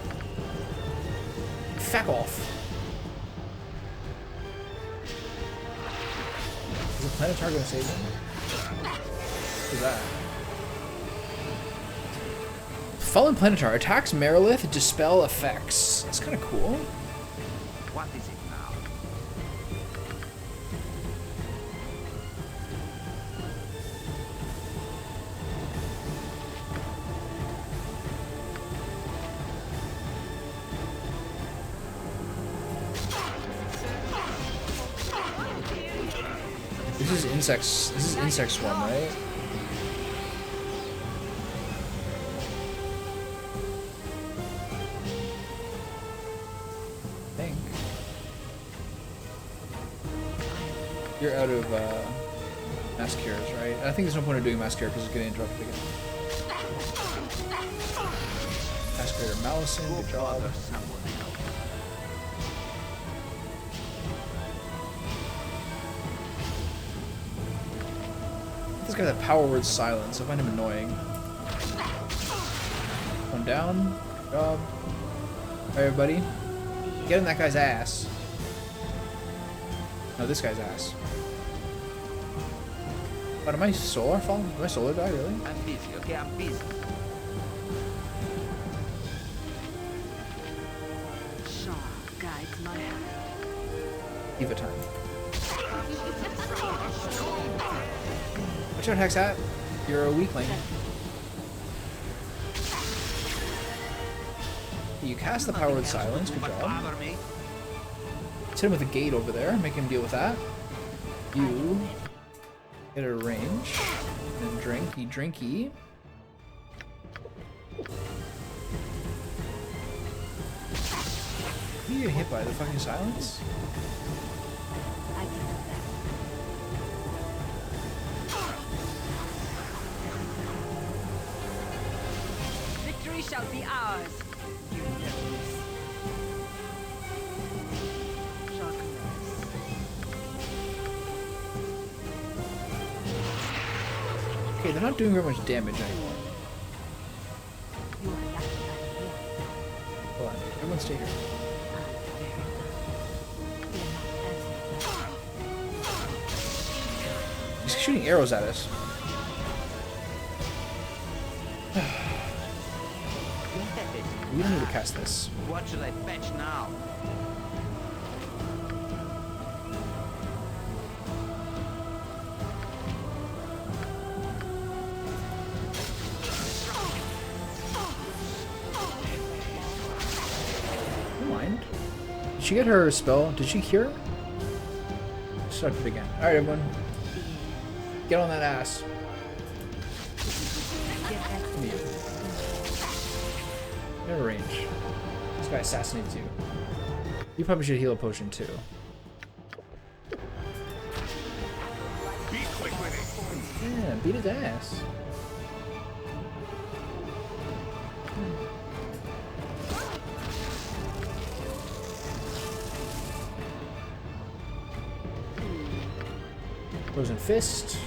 S1: Fuck off. Is the Planetar gonna save him? Who's that? Fallen Planetar attacks Merilith, dispel effects. That's kind of cool.
S5: What is it now?
S1: This is insects. This is insect swarm, right? I think you're out of mass cures, right? I think there's no point in doing mass cure because it's getting interrupted again. Mass cure, Malison, good job. This guy has power word silence. I find him annoying. One down. Good job. Alright, everybody. Get in that guy's ass. No, this guy's ass. What, am I solar falling? Am I solar die, really?
S5: I'm busy, okay? I'm busy.
S2: Shaw guides my hand.
S1: Eva time. Watch out, Hexat. You're a weakling. You cast the power word silence. Good job.
S5: Bother me.
S1: Let's hit him with a gate over there. Make him deal with that. You get a range. And drinky, drinky. Who you get hit by? The fucking silence?
S8: I can do that.
S9: Victory shall be ours. You devils.
S1: Okay, they're not doing very much damage anymore.
S8: You are lucky I'm here.
S1: Hold on. Everyone stay here. He's shooting arrows at us. We don't need to cast this.
S5: What should I fetch now?
S1: Don't mind. Did she get her spell? Did she cure? Start it again. Alright, everyone. Get on that ass. Come here. You're range. This guy assassinates you. You probably should heal a potion too.
S3: Be quick with it.
S1: Yeah, beat his ass. Frozen Fist.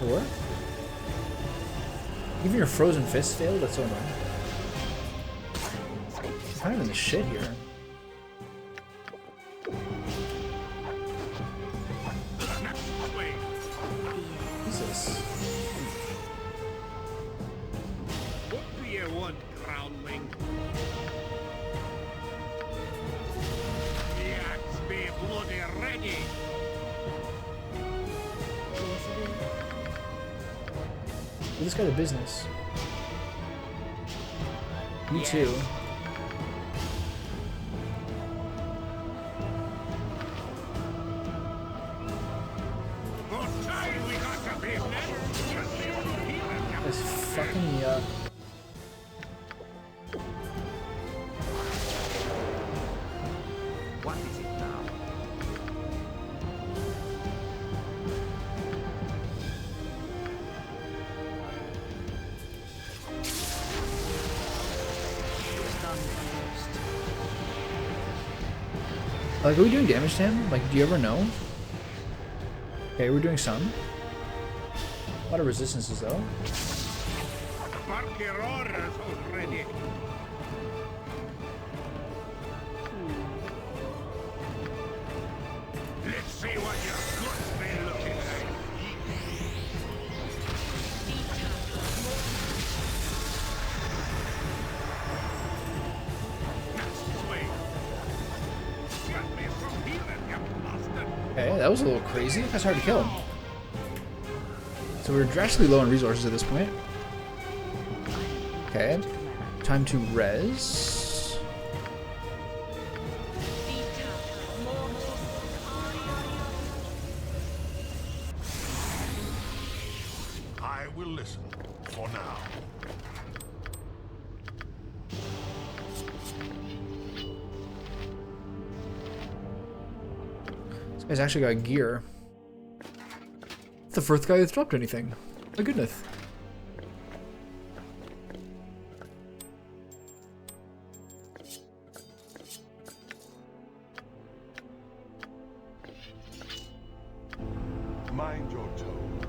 S1: Or even your Frozen Fist failed? That's so annoying. I'm kind of in the shit here. Jesus.
S3: What do you want, groundling? The axe be bloody ready.
S1: Give this guy the business. You too. That's fucking me up.
S5: What is it now?
S1: Like, are we doing damage to him? Like, do you ever know? Okay, we're doing some. A lot of resistances, though.
S3: Bark your orders already. Let's see what your guts been looking like. Next way. Get me from healing, you bastard.
S1: Okay, that was a little crazy. That's hard to kill. So we're drastically low on resources at this point. Okay, time to res.
S3: I will listen for now.
S1: This guy's actually got gear. It's the first guy that's dropped anything. My goodness.
S3: Mind your tone.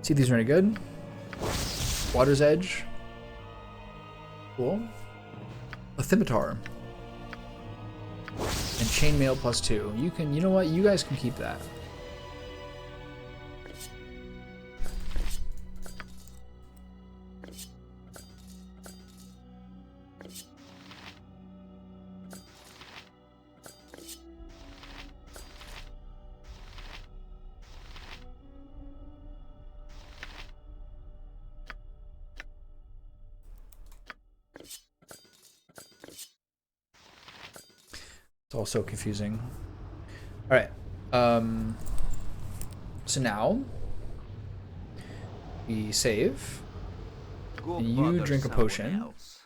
S1: See, these are any good. Water's Edge. Cool. A Scimitar. And Chainmail +2. You can, you know what? You guys can keep that. It's all so confusing. All right. So now we save,
S5: Go
S1: and you
S5: bother
S1: drink a
S5: someone
S1: potion.
S5: else.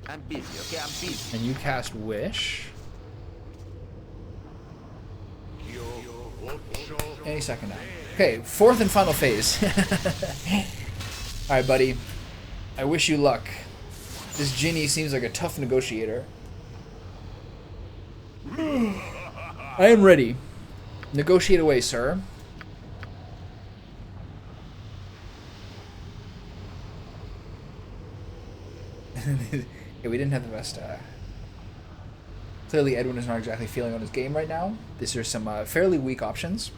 S5: I'm busy, okay? I'm busy.
S1: And you cast Wish. Any second now. Okay, fourth and final phase. Alright, buddy. I wish you luck. This Ginny seems like a tough negotiator. I am ready. Negotiate away, sir. Yeah, we didn't have the best. Clearly, Edwin is not exactly feeling on his game right now. These are some fairly weak options.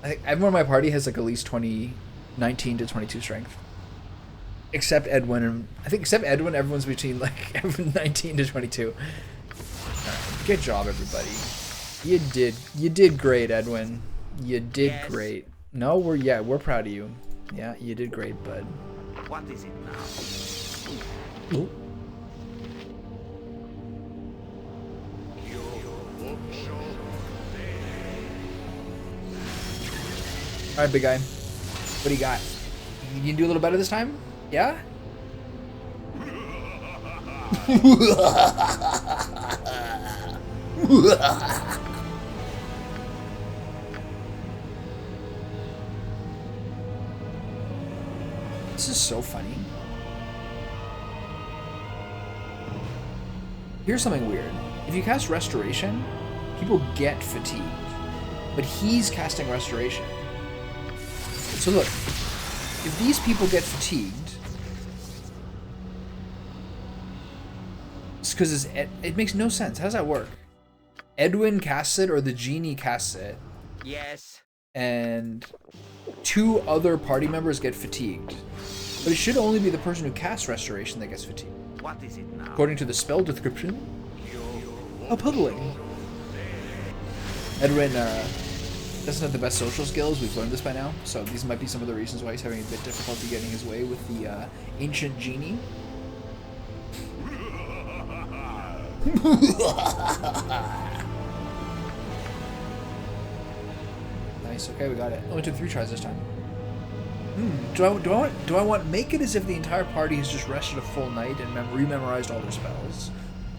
S1: I think everyone in my party has like at least 19 to 22 strength. Except Edwin, and I think except Edwin, everyone's between like 19 to 22. Right, good job, everybody. You did great, Edwin. You did great. No, we're proud of you. Yeah, you did great, bud.
S5: What is it now?
S1: Ooh. All right, big guy. What do you got? You can do a little better this time? Yeah? This is so funny. Here's something weird. If you cast Restoration, people get fatigued. But he's casting Restoration. So look, if these people get fatigued, it's because it makes no sense. How does that work? Edwin casts it, or the genie casts it.
S5: Yes.
S1: And 2 other party members get fatigued. But it should only be the person who casts Restoration that gets fatigued.
S5: What is it now?
S1: According to the spell description. How puzzling. Edwin doesn't have the best social skills. We've learned this by now. So these might be some of the reasons why he's having a bit difficulty getting his way with the ancient genie. Nice. Okay, we got it. Only took 3 tries this time. Do I want make it as if the entire party has just rested a full night and rememorized all their spells?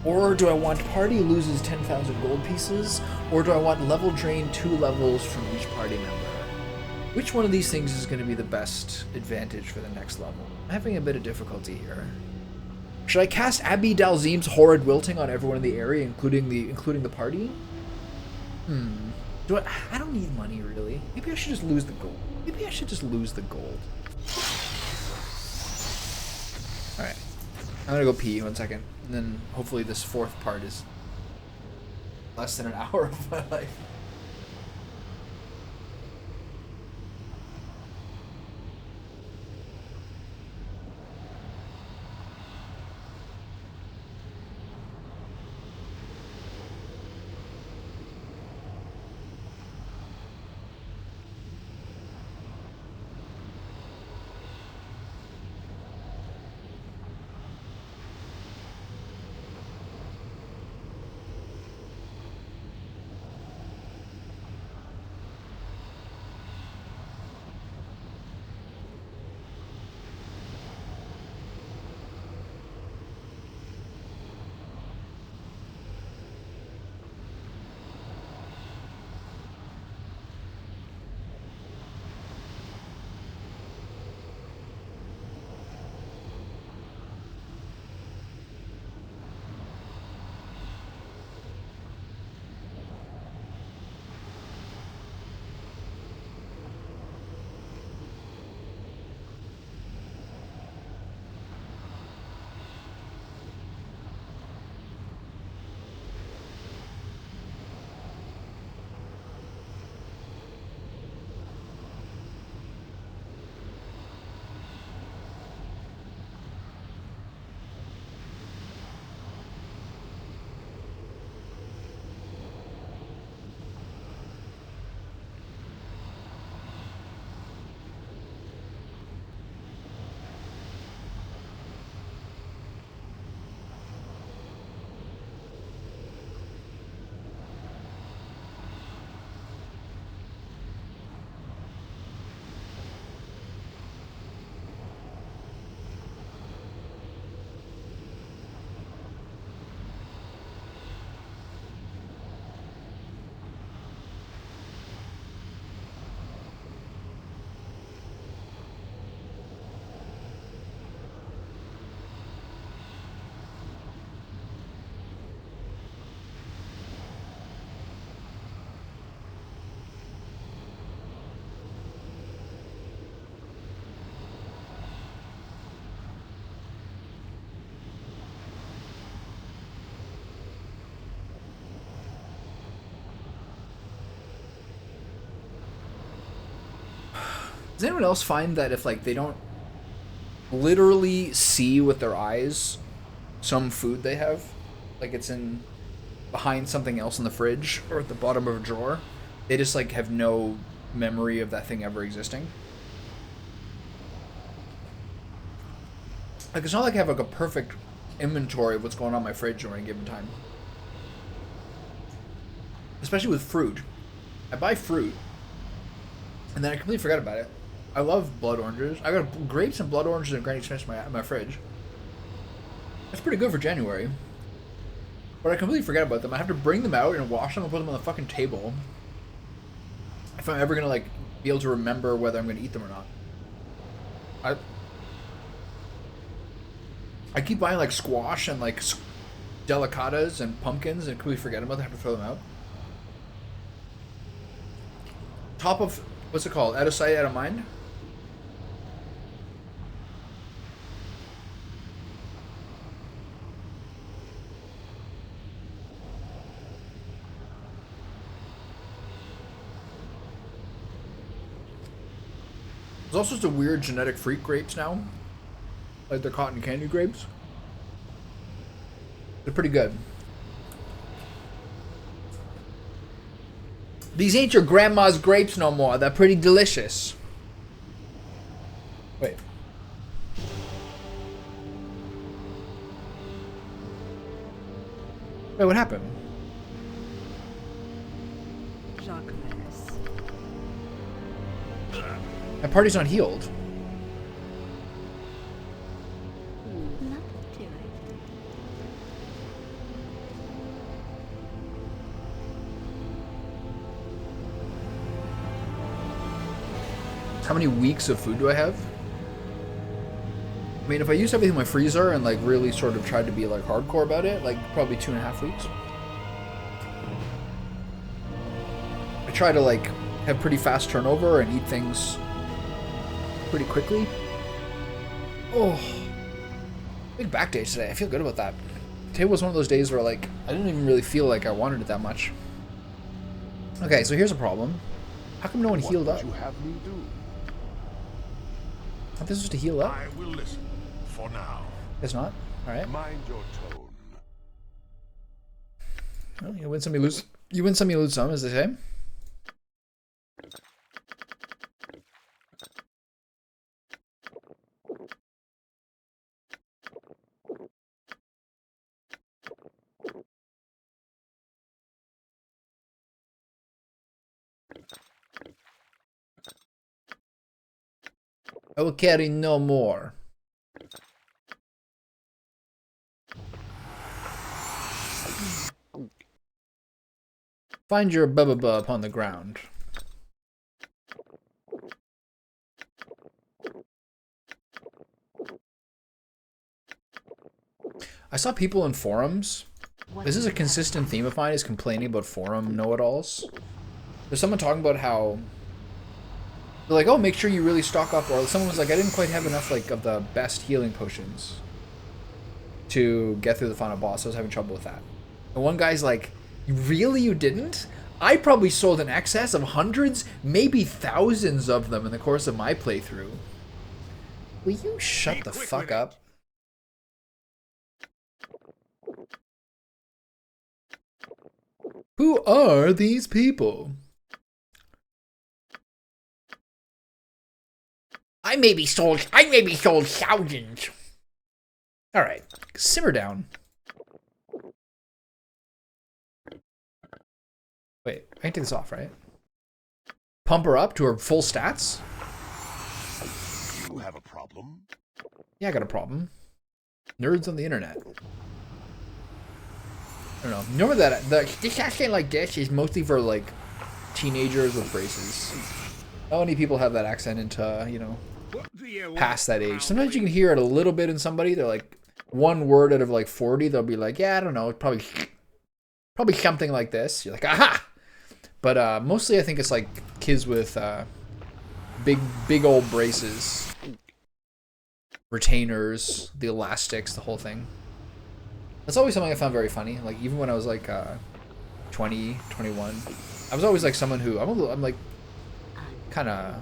S1: Or do I want party loses 10,000 gold pieces? Or do I want level drain 2 levels from each party member? Which one of these things is going to be the best advantage for the next level? I'm having a bit of difficulty here. Should I cast Abby Dalzim's Horrid Wilting on everyone in the area, including the party? I don't need money, really. Maybe I should just lose the gold. Maybe I should just lose the gold. Alright. I'm gonna go pee 1 second. And then hopefully this 4th part is less than an hour of my life. Does anyone else find that if, like, they don't literally see with their eyes some food they have, like it's in behind something else in the fridge or at the bottom of a drawer, they just, like, have no memory of that thing ever existing? Like, it's not like I have, like, a perfect inventory of what's going on in my fridge at any given time. Especially with fruit. I buy fruit, and then I completely forget about it. I love blood oranges. I got grapes and blood oranges and Granny Smiths in my fridge. That's pretty good for January. But I completely forget about them. I have to bring them out and wash them and put them on the fucking table. If I'm ever gonna like be able to remember whether I'm gonna eat them or not. I keep buying like squash and like delicatas and pumpkins and completely forget about them. I have to throw them out. Top of, what's it called? Out of sight, out of mind? There's all sorts of weird genetic freak grapes now. Like the cotton candy grapes. They're pretty good. These ain't your grandma's grapes no more. They're pretty delicious. Wait. Wait, what happened? My party's not healed. How many weeks of food do I have? I mean, if I use everything in my freezer and like really sort of tried to be like hardcore about it, like probably 2.5 weeks. I try to like have pretty fast turnover and eat things pretty quickly. Oh, big back day today. I feel good about that. Today was one of those days where like I didn't even really feel like I wanted it that much. Okay, so here's a problem. How come no one healed up?
S3: You have me do?
S1: Aren't they supposed to heal up?
S3: I will listen for now.
S1: It's not? Alright.
S3: Mind your tone.
S1: Well, you win some, you lose. You win some, you lose some, as they say. I will carry no more. Find your bubba upon the ground. I saw people in forums. This is a consistent theme of mine, is complaining about forum know-it-alls. There's someone talking about how they're like, oh, make sure you really stock up, or someone was like, I didn't quite have enough like of the best healing potions to get through the final boss. I was having trouble with that. And one guy's like, really, you didn't? I probably sold in excess of hundreds, maybe thousands of them in the course of my playthrough. Will you shut the fuck up? Who are these people? I maybe sold thousands. Alright, simmer down. Wait, I can take this off, right? Pump her up to her full stats?
S3: You have a problem?
S1: Yeah, I got a problem. Nerds on the internet. I don't know. You know that this accent like this is mostly for like teenagers with braces. Not many people have that accent into, you know, past that age. Sometimes you can hear it a little bit in somebody. They're like one word out of like 40. They'll be like, yeah, I don't know, probably something like this. You're like, aha! But mostly I think it's like kids with big old braces, retainers, the elastics, the whole thing. That's always something I found very funny. Like even when I was like 20, 21, I was always like someone who I'm like kind of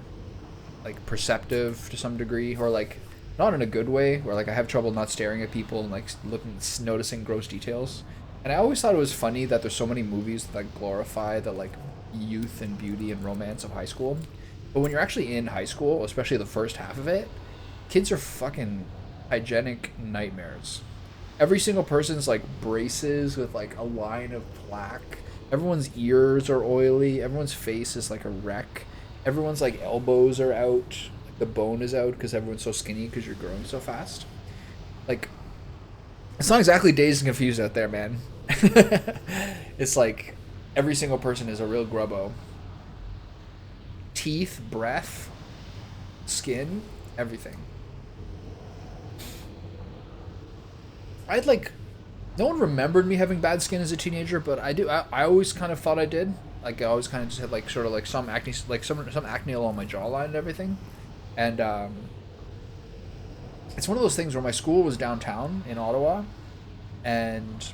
S1: like perceptive to some degree, or like not in a good way, where like I have trouble not staring at people and like noticing gross details. And I always thought it was funny that there's so many movies that glorify the like youth and beauty and romance of high school. But when you're actually in high school, especially the first half of it, kids are fucking hygienic nightmares. Every single person's like braces with like a line of plaque. Everyone's ears are oily. Everyone's face is like a wreck. Everyone's like elbows are out. the bone is out because everyone's so skinny because you're growing so fast. Like, it's not exactly dazed and confused out there, man. It's like every single person is a real grubbo. Teeth, breath, skin, everything. I'd like, no one remembered me having bad skin as a teenager, but I always kind of thought I did. Like, I always kind of just had like sort of like some acne, like some acne along my jawline and everything. And it's one of those things where my school was downtown in Ottawa, and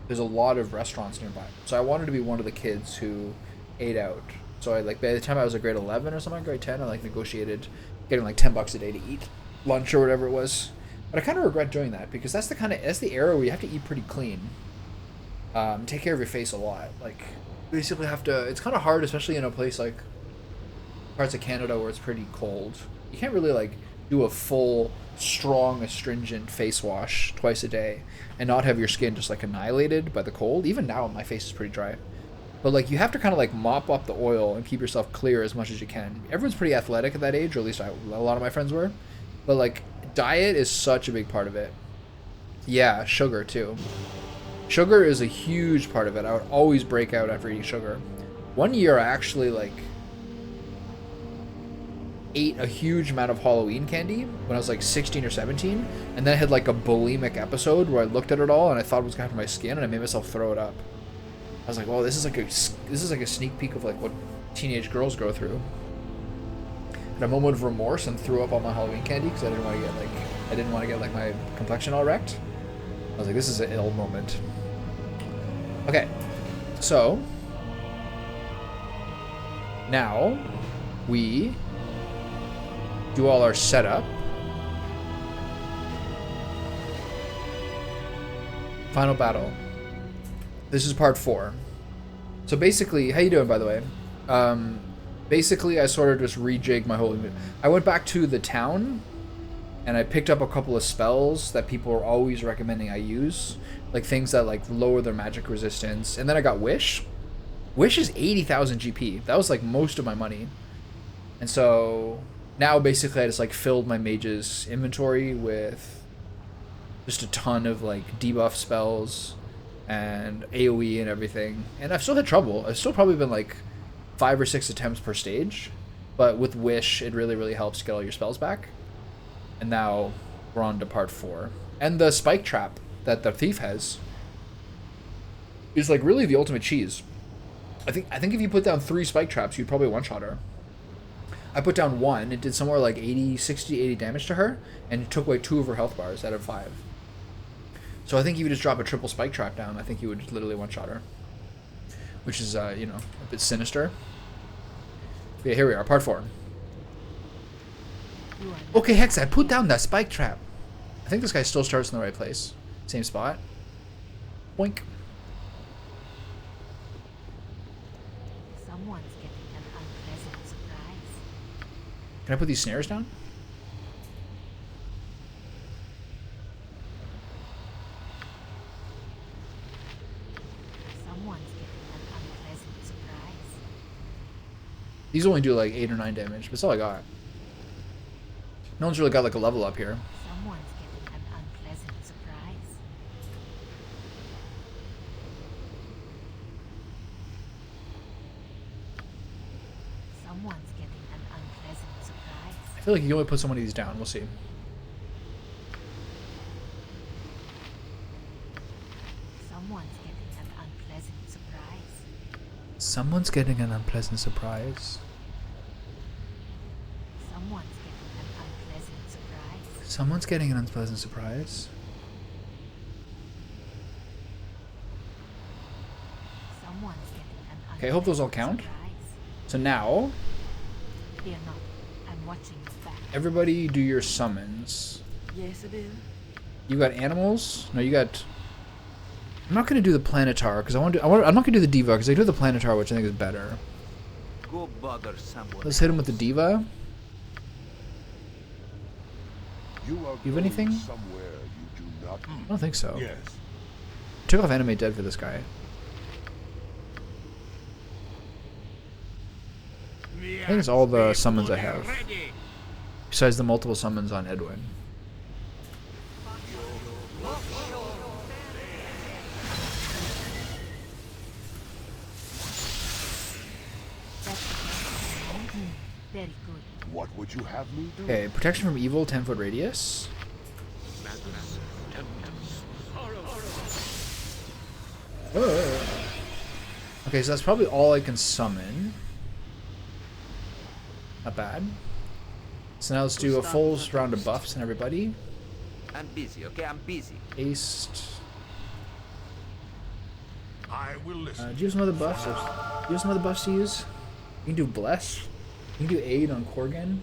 S1: there's a lot of restaurants nearby. So I wanted to be one of the kids who ate out. So I, like, by the time I was like grade 11 or something, grade 10, I like negotiated getting like $10 a day to eat lunch or whatever it was. But I kind of regret doing that because that's the era where you have to eat pretty clean. Take care of your face a lot. Like, basically have to. It's kind of hard, especially in a place like parts of Canada where it's pretty cold. You can't really like do a full, strong, astringent face wash twice a day and not have your skin just like annihilated by the cold. Even now, my face is pretty dry. But like, you have to kind of like mop up the oil and keep yourself clear as much as you can. Everyone's pretty athletic at that age, or at least a lot of my friends were. But like, diet is such a big part of it. Yeah, sugar too. Sugar is a huge part of it. I would always break out after eating sugar. One year I actually like ate a huge amount of Halloween candy when I was like 16 or 17, and then I had like a bulimic episode where I looked at it all and I thought it was going to my skin, and I made myself throw it up. I was like, "Well, this is like a sneak peek of like what teenage girls go through." And a moment of remorse and threw up all my Halloween candy because I didn't want to get like my complexion all wrecked. I was like, "This is an ill moment." Okay, so now we do all our setup. Final battle. This is part 4. So basically, how you doing, by the way? Basically, I sort of just rejigged my whole... I went back to the town, and I picked up a couple of spells that people are always recommending I use. Like, things that, like, lower their magic resistance. And then I got Wish. Wish is 80,000 GP. That was, like, most of my money. And so... now, basically, I just, like, filled my mage's inventory with just a ton of, like, debuff spells and AoE and everything. And I've still had trouble. I've still probably been, like, 5 or 6 attempts per stage. But with Wish, it really, really helps get all your spells back. And now we're on to part 4. And the spike trap that the thief has is, like, really the ultimate cheese. I think if you put down 3 spike traps, you'd probably one-shot her. I put down 1. It did somewhere like 80 damage to her, and it took away 2 of her health bars out of 5. So I think if you just drop a triple spike trap down, I think you would literally one-shot her. Which is, you know, a bit sinister. But yeah, here we are, part 4. Okay, Hex, I put down that spike trap. I think this guy still starts in the right place. Same spot. Boink.
S8: Someone's getting an unpleasant surprise.
S1: Can I put these snares down?
S8: Someone's getting an unpleasant surprise.
S1: These only do like 8 or 9 damage, but that's all I got. No one's really got like a level up here.
S8: Someone's getting an unpleasant surprise. Someone's getting an unpleasant surprise.
S1: I feel like you can only put so many of these down. We'll see.
S8: Someone's getting an unpleasant surprise.
S1: Someone's getting an unpleasant surprise.
S8: Someone's getting an unpleasant surprise.
S1: Someone's getting an unpleasant surprise.
S8: Someone's getting an
S1: Okay, I hope those all count.
S8: surprise.
S1: So now,
S8: Fear not. I'm watching your back.
S1: everybody do your summons.
S9: Yes, I do.
S1: You got animals? No, you got... I'm not going to do the Planetar, because I'm not going to do the Diva, because I do the Planetar, which I think is better.
S5: Go bother someone.
S1: Let's hit him with the Diva.
S3: You are
S1: You have anything?
S3: going somewhere you do not.
S1: I don't think so.
S3: Yes.
S1: Took off Animate Dead for this guy. I think it's all the summons I have. Besides the multiple summons on Edwin.
S8: Very good.
S3: What would you have me do?
S1: Okay, protection from evil, 10-foot radius. Okay, so that's probably all I can summon. Not bad. So now let's do a full round of buffs on everybody.
S5: I'm busy, okay? I'm busy.
S1: Aced.
S3: I will listen.
S1: Do you have some other buffs? Do you have some other buffs to use? You can do bless. You can do aid on Korgan.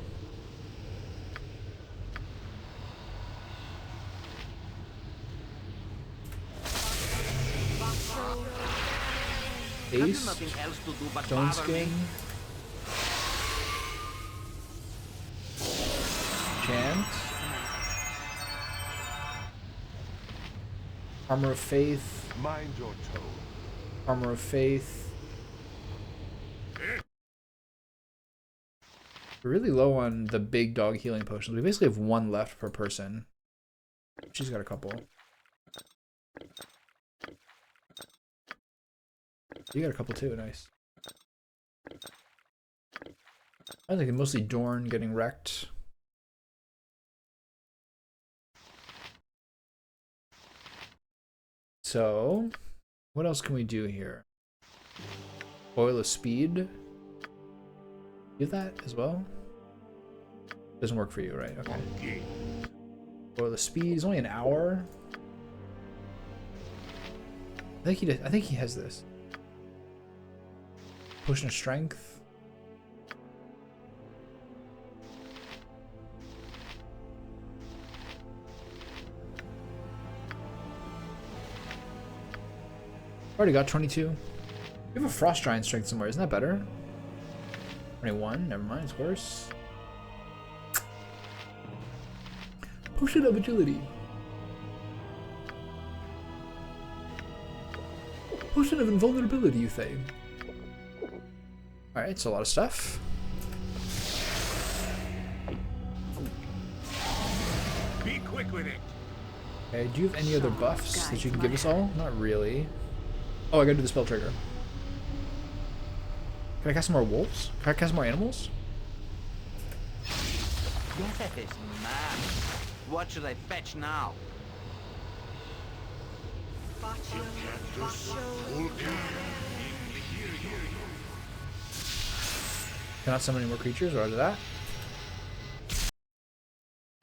S5: Have you
S1: Ace.
S5: nothing else to do but
S1: Stone
S5: bother me?
S1: Skin. Chant. Armor of Faith.
S3: Mind your tone.
S1: Armor of Faith. We're really low on the big dog healing potions. We basically have one left per person. She's got a couple. You got a couple too, nice. I think mostly Dorn getting wrecked. So, what else can we do here? Oil of Speed. Do that as well? Doesn't work for you, right? Okay. Oil of Speed is only an hour. I think he did. I think he has this. Potion of Strength. Already got 22. We have a Frost Giant Strength somewhere. Isn't that better? 21. Never mind. It's worse. Potion of Agility. Potion of Invulnerability, you say? Alright, it's a lot of stuff.
S3: Be quick with it.
S1: Okay, do you have any other buffs that you can give us all? Not really. Oh, I gotta do the spell trigger. Can I cast some more wolves? Can I cast more animals?
S5: Yes, man. What should I fetch now?
S1: Cannot summon any more creatures, or that.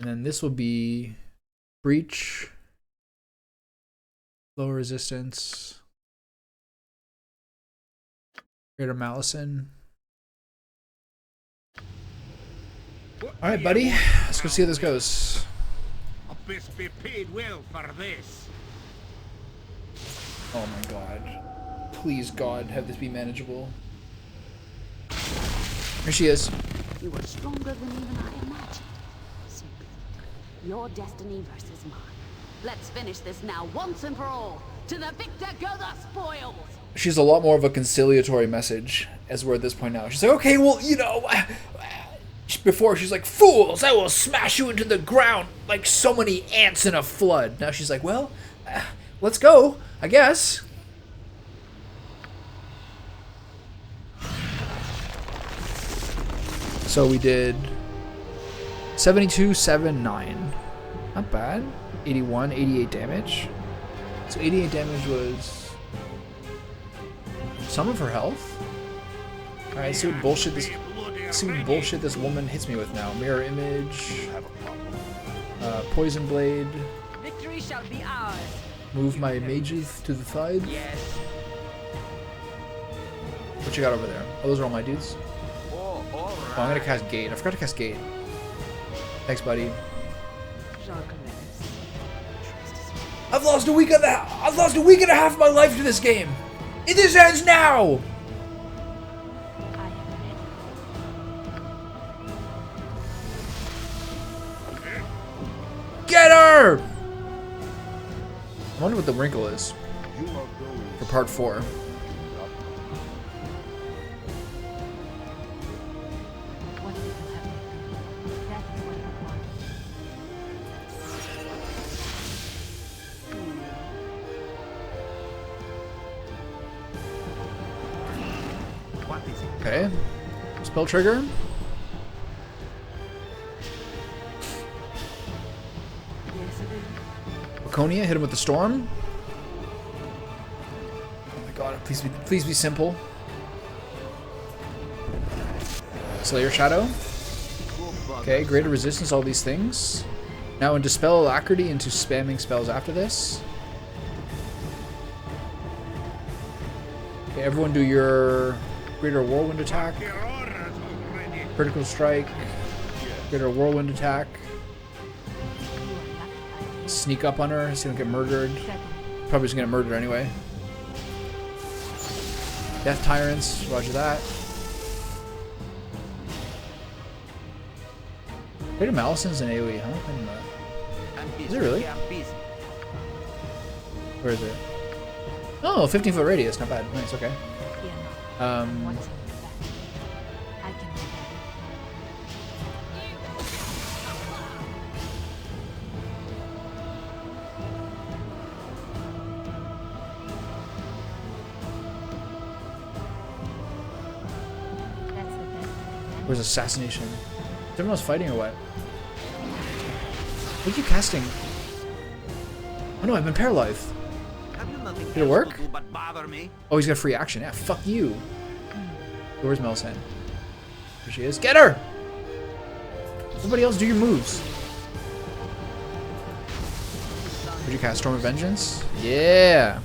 S1: And then this will be Breach, low resistance, Greater Malison. Alright, buddy. Let's go see how this goes.
S3: I best be paid well for this.
S1: Oh my god. Please, God, have this be manageable. Here she is.
S2: You are stronger than even I imagined. Simply, your destiny versus mine. Let's finish this now, once and for all. To the victor go the spoils.
S1: She's a lot more of a conciliatory message as we're at this point now. She's like, okay, well, you know, before she's like, fools, I will smash you into the ground like so many ants in a flood. Now she's like, well, let's go, I guess. So we did 72, 7, 9. Not bad. 81, 88 damage. So 88 damage was some of her health. Alright, see what bullshit this woman hits me with now. Mirror image. Poison blade.
S2: Victory shall be ours.
S1: Move my mages to the sides.
S5: Yes.
S1: What you got over there? Oh, those are all my dudes.
S5: Oh, all right.
S1: Oh, I'm gonna cast Gate. I forgot to cast Gate. Thanks, buddy. I've lost a week and a half of my life to this game. This ends now. Get her! I wonder what the wrinkle is for part 4.
S8: What will happen? That is what
S5: What is it?
S1: Okay. Spell trigger. Laconia, hit him with the storm. Oh my god, please be simple. Slayer Shadow. Okay, greater resistance, all these things. Now in Dispel Alacrity into spamming spells after this. Okay, everyone do your Greater Whirlwind attack. Critical Strike. Greater Whirlwind attack. Sneak up on her so you don't get murdered. Probably just gonna get murdered anyway. Death Tyrants, roger that. Greater Malison's an AoE, huh? I didn't know that. Is it really? Where is it? Oh, 15-foot radius, not bad. Nice, okay. Where's assassination? Is everyone else fighting or what? What are you casting? Oh no, I've been paralyzed. Did it work? Oh, he's got free action. Yeah, fuck you. Where's Melisande? There she is. Get her! Everybody else do your moves. Did you cast Storm of Vengeance? Yeah!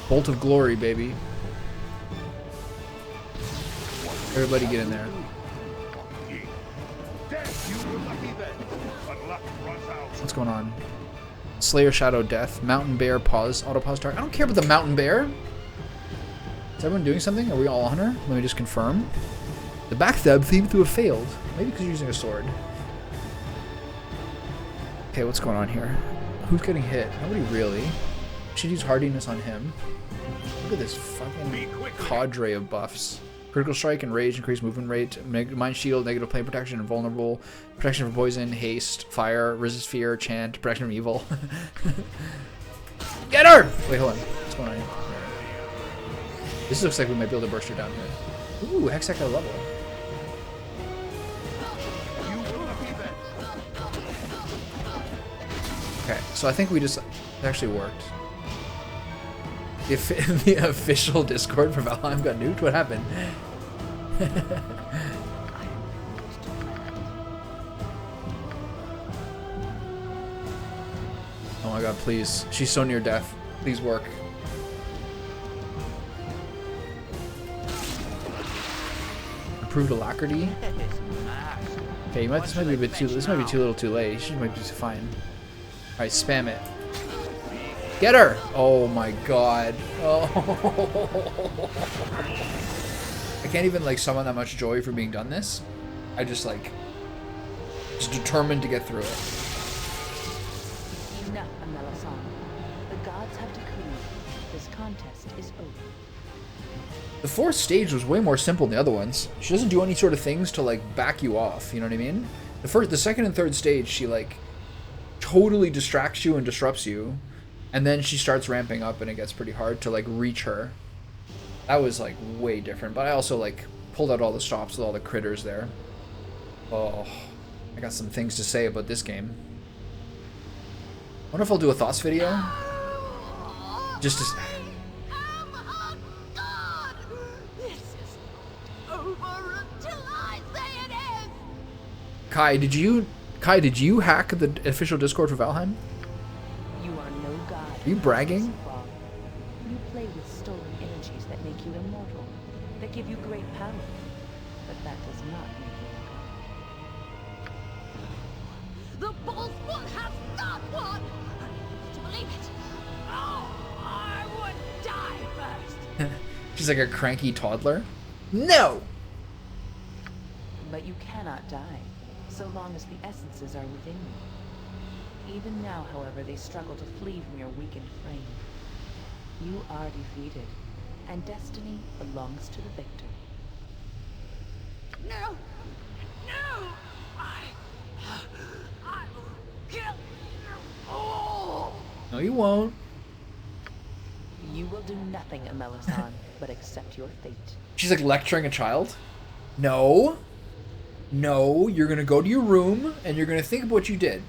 S1: Bolt of Glory, baby. Everybody get in there. What's going on? Slayer Shadow Death. Mountain Bear pause. Auto pause target. I don't care about the Mountain Bear. Is everyone doing something? Are we all on her? Let me just confirm. The backstab seems to have failed. Maybe because you're using a sword. Okay, what's going on here? Who's getting hit? Nobody really. Should use hardiness on him. Look at this fucking cadre of buffs. Critical Strike and Rage, increase movement rate, Mind Shield, negative plane protection, invulnerable, protection from poison, haste, fire, resist fear, chant, protection from evil. Get her! Wait, hold on. What's going on here? This looks like we might be able to burst her down here. Ooh, Hextech at a level. Okay, so I think we just... It actually worked. If the official Discord for Valheim got nuked, what happened? Oh my god, please. She's so near death. Please work. Improved alacrity. Okay, this might be a bit too. This might be too little, too late. She might be fine. All right, spam it. Get her! Oh my god. Oh. I can't even like summon that much joy for being done this. I just like determined to get through it.
S2: Enough, Melisande. The gods have decreed this contest is over.
S1: The fourth stage was way more simple than the other ones. She doesn't do any sort of things to like back you off, you know what I mean? The second and third stage, she like totally distracts you and disrupts you. And then she starts ramping up and it gets pretty hard to like reach her. That was like way different. But I also like pulled out all the stops with all the critters there. Oh, I got some things to say about this game. I wonder if I'll do a thoughts video. Just to...
S2: This is over until I say it is.
S1: Kai, did you hack the official Discord for Valheim? Are you bragging?
S2: You play with stolen energies that make you immortal, that give you great power, but that does not make you a god. The Ballswood has not won! I refuse to believe it! Oh, I would die first!
S1: She's like a cranky toddler. No!
S2: But you cannot die, so long as the essences are within you. Even now, however, they struggle to flee from your weakened frame. You are defeated, and destiny belongs to the victor. No! No! I will kill you all!
S1: No, you won't.
S2: You will do nothing, Amelisson, but accept your fate.
S1: She's like lecturing a child. No. No, you're gonna go to your room and you're gonna think of what you did.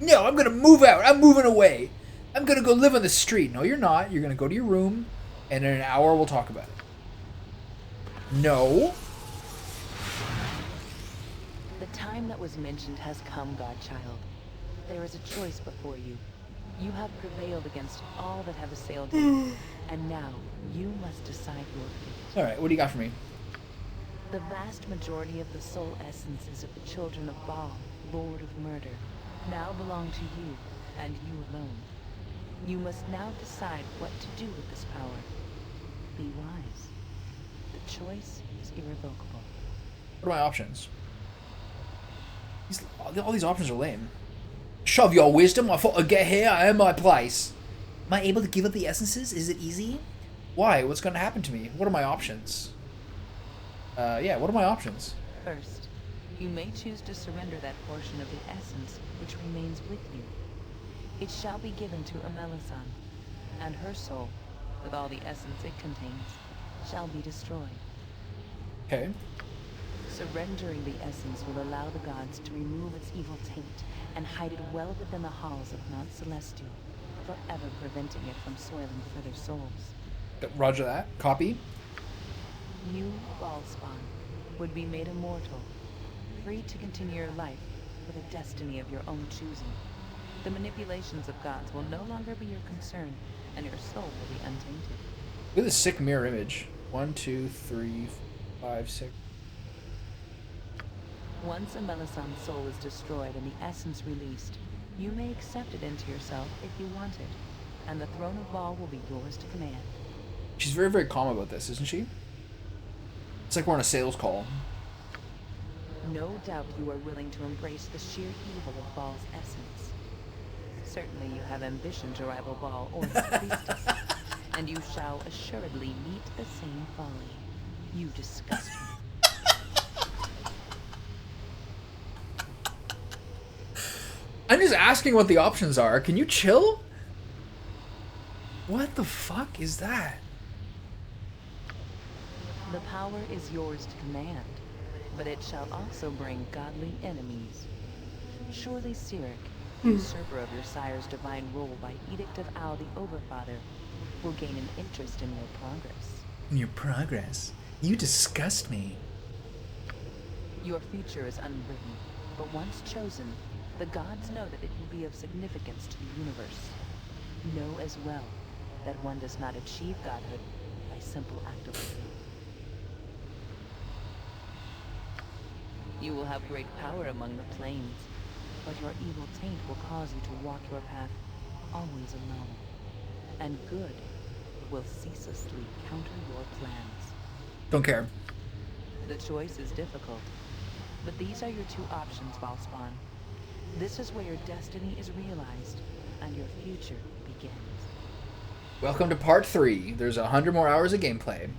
S1: No, I'm gonna move out. I'm moving away. I'm gonna go live on the street. No, you're not. You're gonna go to your room and in an hour we'll talk about it. No.
S2: The time that was mentioned has come, Godchild. There is a choice before you. You have prevailed against all that have assailed you, and now you must decide your fate.
S1: Alright, what do you got for me?
S2: The vast majority of the soul essences of the children of Baal, Lord of Murder, now belong to you, and you alone. You must now decide what to do with this power. Be wise. The choice is irrevocable.
S1: What are my options? All these options are lame. Shove your wisdom, I thought I'd get here, I am my place. Am I able to give up the essences? Is it easy? Why? What's going to happen to me? What are my options? Yeah, what are my options?
S2: First, you may choose to surrender that portion of the essence which remains with you. It shall be given to Amelisson, and her soul, with all the essence it contains, shall be destroyed.
S1: Okay.
S2: Surrendering the essence will allow the gods to remove its evil taint and hide it well within the halls of Mount Celestial, forever preventing it from soiling further souls.
S1: Roger that. Copy.
S2: You, Ballspawn, would be made immortal, free to continue your life with a destiny of your own choosing. The manipulations of gods will no longer be your concern, and your soul will be untainted.
S1: Look at this sick mirror image. 1, 2, 3, 5, 6.
S2: Once Amelisson's soul is destroyed and the essence released, you may accept it into yourself if you want it, and the throne of Baal will be yours to command.
S1: She's very, very calm about this, isn't she? It's like we're on a sales call.
S2: No doubt you are willing to embrace the sheer evil of Baal's essence. Certainly you have ambition to rival Baal or his priestess, and you shall assuredly meet the same folly. You disgust me.
S1: I'm just asking what the options are. Can you chill? What the fuck is that?
S2: The power is yours to command, but it shall also bring godly enemies. Surely Sirik, usurper of your sire's divine rule by edict of Al the Overfather, will gain an interest in your progress.
S1: Your progress? You disgust me.
S2: Your future is unwritten, but once chosen, the gods know that it will be of significance to the universe. Know as well that one does not achieve godhood by simple act of will. You will have great power among the planes, but your evil taint will cause you to walk your path always alone. And good will ceaselessly counter your plans.
S1: Don't care.
S2: The choice is difficult, but these are your two options, Ballspawn. This is where your destiny is realized, and your future begins.
S1: Welcome to part 3. There's 100 more hours of gameplay.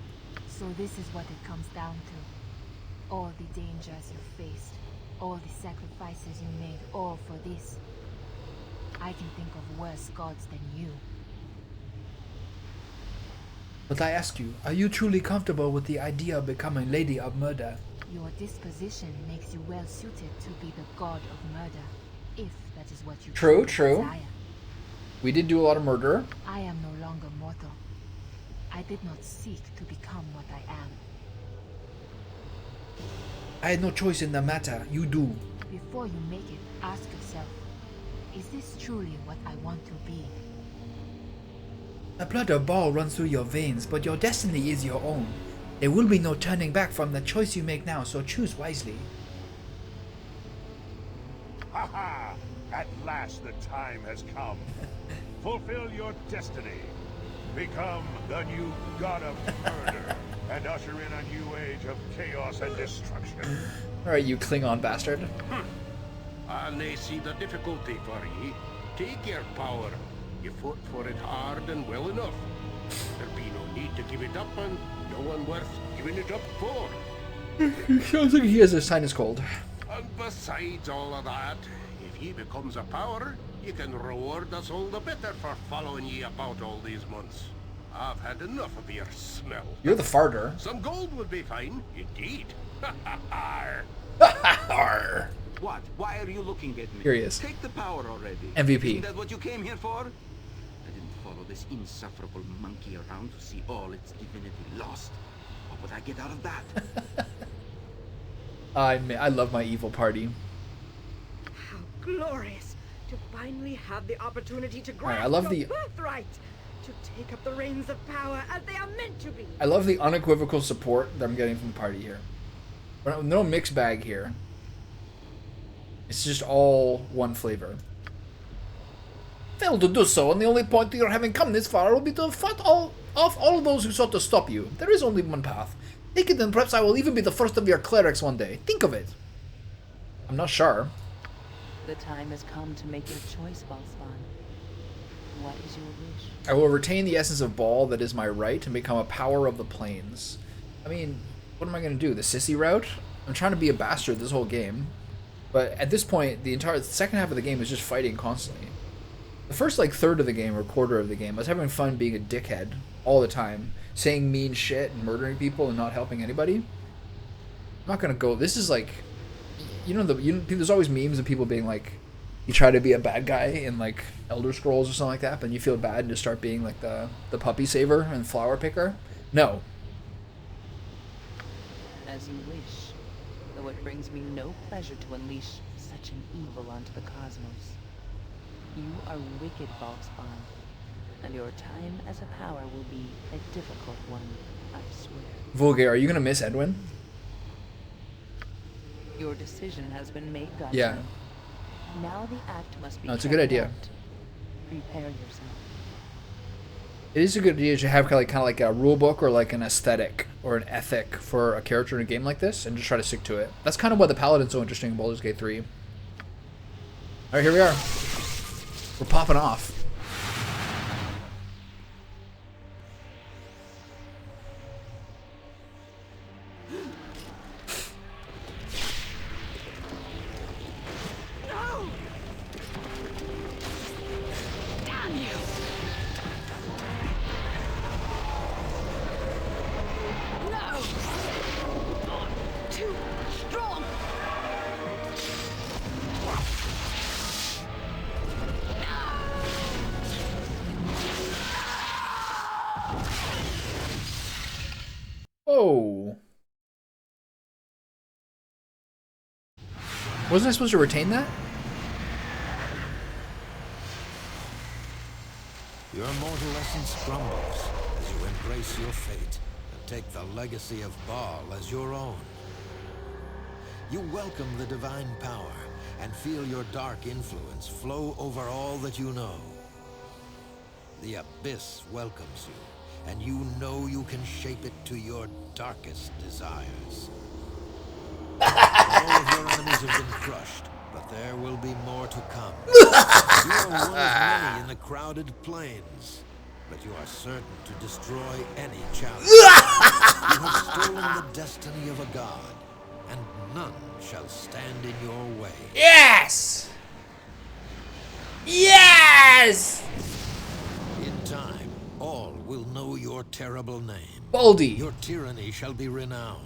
S8: So this is what it comes down to. All the dangers you faced, all the sacrifices you made, all for this. I can think of worse gods than you.
S1: But I ask you, are you truly comfortable with the idea of becoming Lady of Murder?
S8: Your disposition makes you well suited to be the god of murder, if that is what you
S1: True.
S8: desire.
S1: We did do a lot of murder.
S8: I am no longer mortal. I did not seek to become what I am.
S1: I had no choice in the matter. You do.
S8: Before you make it, ask yourself, is this truly what I want to be?
S1: The blood of Baal runs through your veins, but your destiny is your own. There will be no turning back from the choice you make now, so choose wisely.
S3: Ha ha! At last the time has come. Fulfill your destiny. Become the new god of murder and usher in a new age of chaos and destruction.
S1: Alright, you Klingon bastard.
S3: I may see the difficulty for ye. Take your power. You fought for it hard and well enough. There'll be no need to give it up, and no one worth giving it up for.
S1: Sounds like he has a sinus cold.
S3: And besides all of that, if he becomes a power, you can reward us all the better for following ye about all these months.
S4: I've had enough of your smell.
S1: You're the farter.
S4: Some gold would be fine, indeed.
S1: Arr.
S5: What? Why are you looking at me?
S1: Here he is.
S5: Take the power already.
S1: MVP.
S5: Isn't that what you came here for? I didn't follow this insufferable monkey around to see all its divinity lost. What would I get out of that?
S1: I love my evil party.
S9: How glorious to finally have the opportunity to grasp
S1: I love
S9: your
S1: the-
S9: birthright, to take up the reins of power as they are meant to be.
S1: I love the unequivocal support that I'm getting from the party here. No mixed bag here. It's just all one flavor. Failed to do so, and the only point to your having come this far will be to fight off all those who sought to stop you. There is only one path. Take it, and perhaps I will even be the first of your clerics one day. Think of it. I'm not sure.
S2: The time has come to make your choice, Balspan. What is your wish?
S1: I will retain the essence of Ball that is my right and become a power of the plains. I mean, what am I going to do? The sissy route? I'm trying to be a bastard this whole game. But at this point, the entire second half of the game is just fighting constantly. The first, like, third of the game or quarter of the game, I was having fun being a dickhead all the time. Saying mean shit and murdering people and not helping anybody. I'm not going to go... This is like... there's always memes of people being like... You try to be a bad guy in, like, Elder Scrolls or something like that, but you feel bad and just start being, like, the puppy saver and flower picker. No.
S2: As you wish, though it brings me no pleasure to unleash such an evil onto the cosmos. You are wicked, Balspan, and your time as a power will be a difficult one, I swear.
S1: Vulgar, are you going to miss Edwin?
S2: Your decision has been made, Godson.
S1: Yeah.
S2: Now the act must be
S1: No, it's a good idea.
S2: carried out. Prepare yourself.
S1: It is a good idea to have kind of like a rule book or like an aesthetic or an ethic for a character in a game like this and just try to stick to it. That's kind of why the Paladin's so interesting in Baldur's Gate 3. Alright, here we are. We're popping off.
S9: No! Damn you! No! Too strong!
S1: Oh. Wasn't I supposed to retain that?
S7: Your mortal essence crumbles as you embrace your fate and take the legacy of Baal as your own. You welcome the divine power and feel your dark influence flow over all that you know. The Abyss welcomes you, and you know you can shape it to your darkest desires. All of your enemies have been crushed, but there will be more to come. You are one of many in the crowded plains, but you are certain to destroy any challenge. You have stolen the destiny of a god, and none shall stand in your way.
S1: Yes! Yes!
S7: In time, all will know your terrible name.
S1: Baldy.
S7: Your tyranny shall be renowned,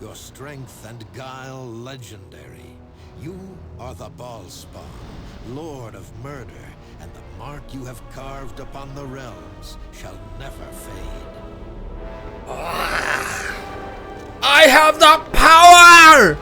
S7: your strength and guile legendary. You are the Balspan, Lord of Murder, and the mark you have carved upon the realms shall never fade.
S1: I have the power!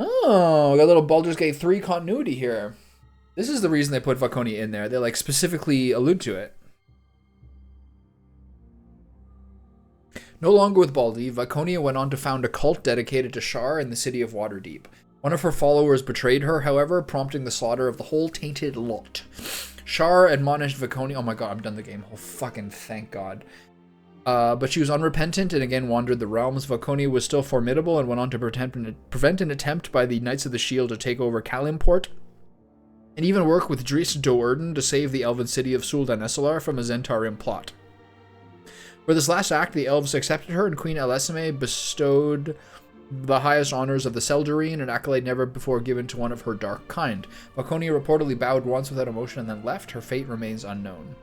S1: Oh, got a little Baldur's Gate 3 continuity here. This is the reason they put Vaconia in there. They like specifically allude to it. No longer with Baldy, Vaconia went on to found a cult dedicated to Shar in the city of Waterdeep. One of her followers betrayed her, however, prompting the slaughter of the whole tainted lot. Shar admonished Vaconia... Oh my god, I'm done the game. Oh fucking thank god. But she was unrepentant and again wandered the realms. Vaconia was still formidable and went on to prevent an attempt by the Knights of the Shield to take over Kalimport, and even work with Dries Do'Urden to save the elven city of Suldan Esselar from a Zentarian plot. For this last act, the elves accepted her, and Queen Elisame bestowed the highest honors of the Seldurine, an accolade never before given to one of her dark kind. Falconia reportedly bowed once without emotion and then left. Her fate remains unknown.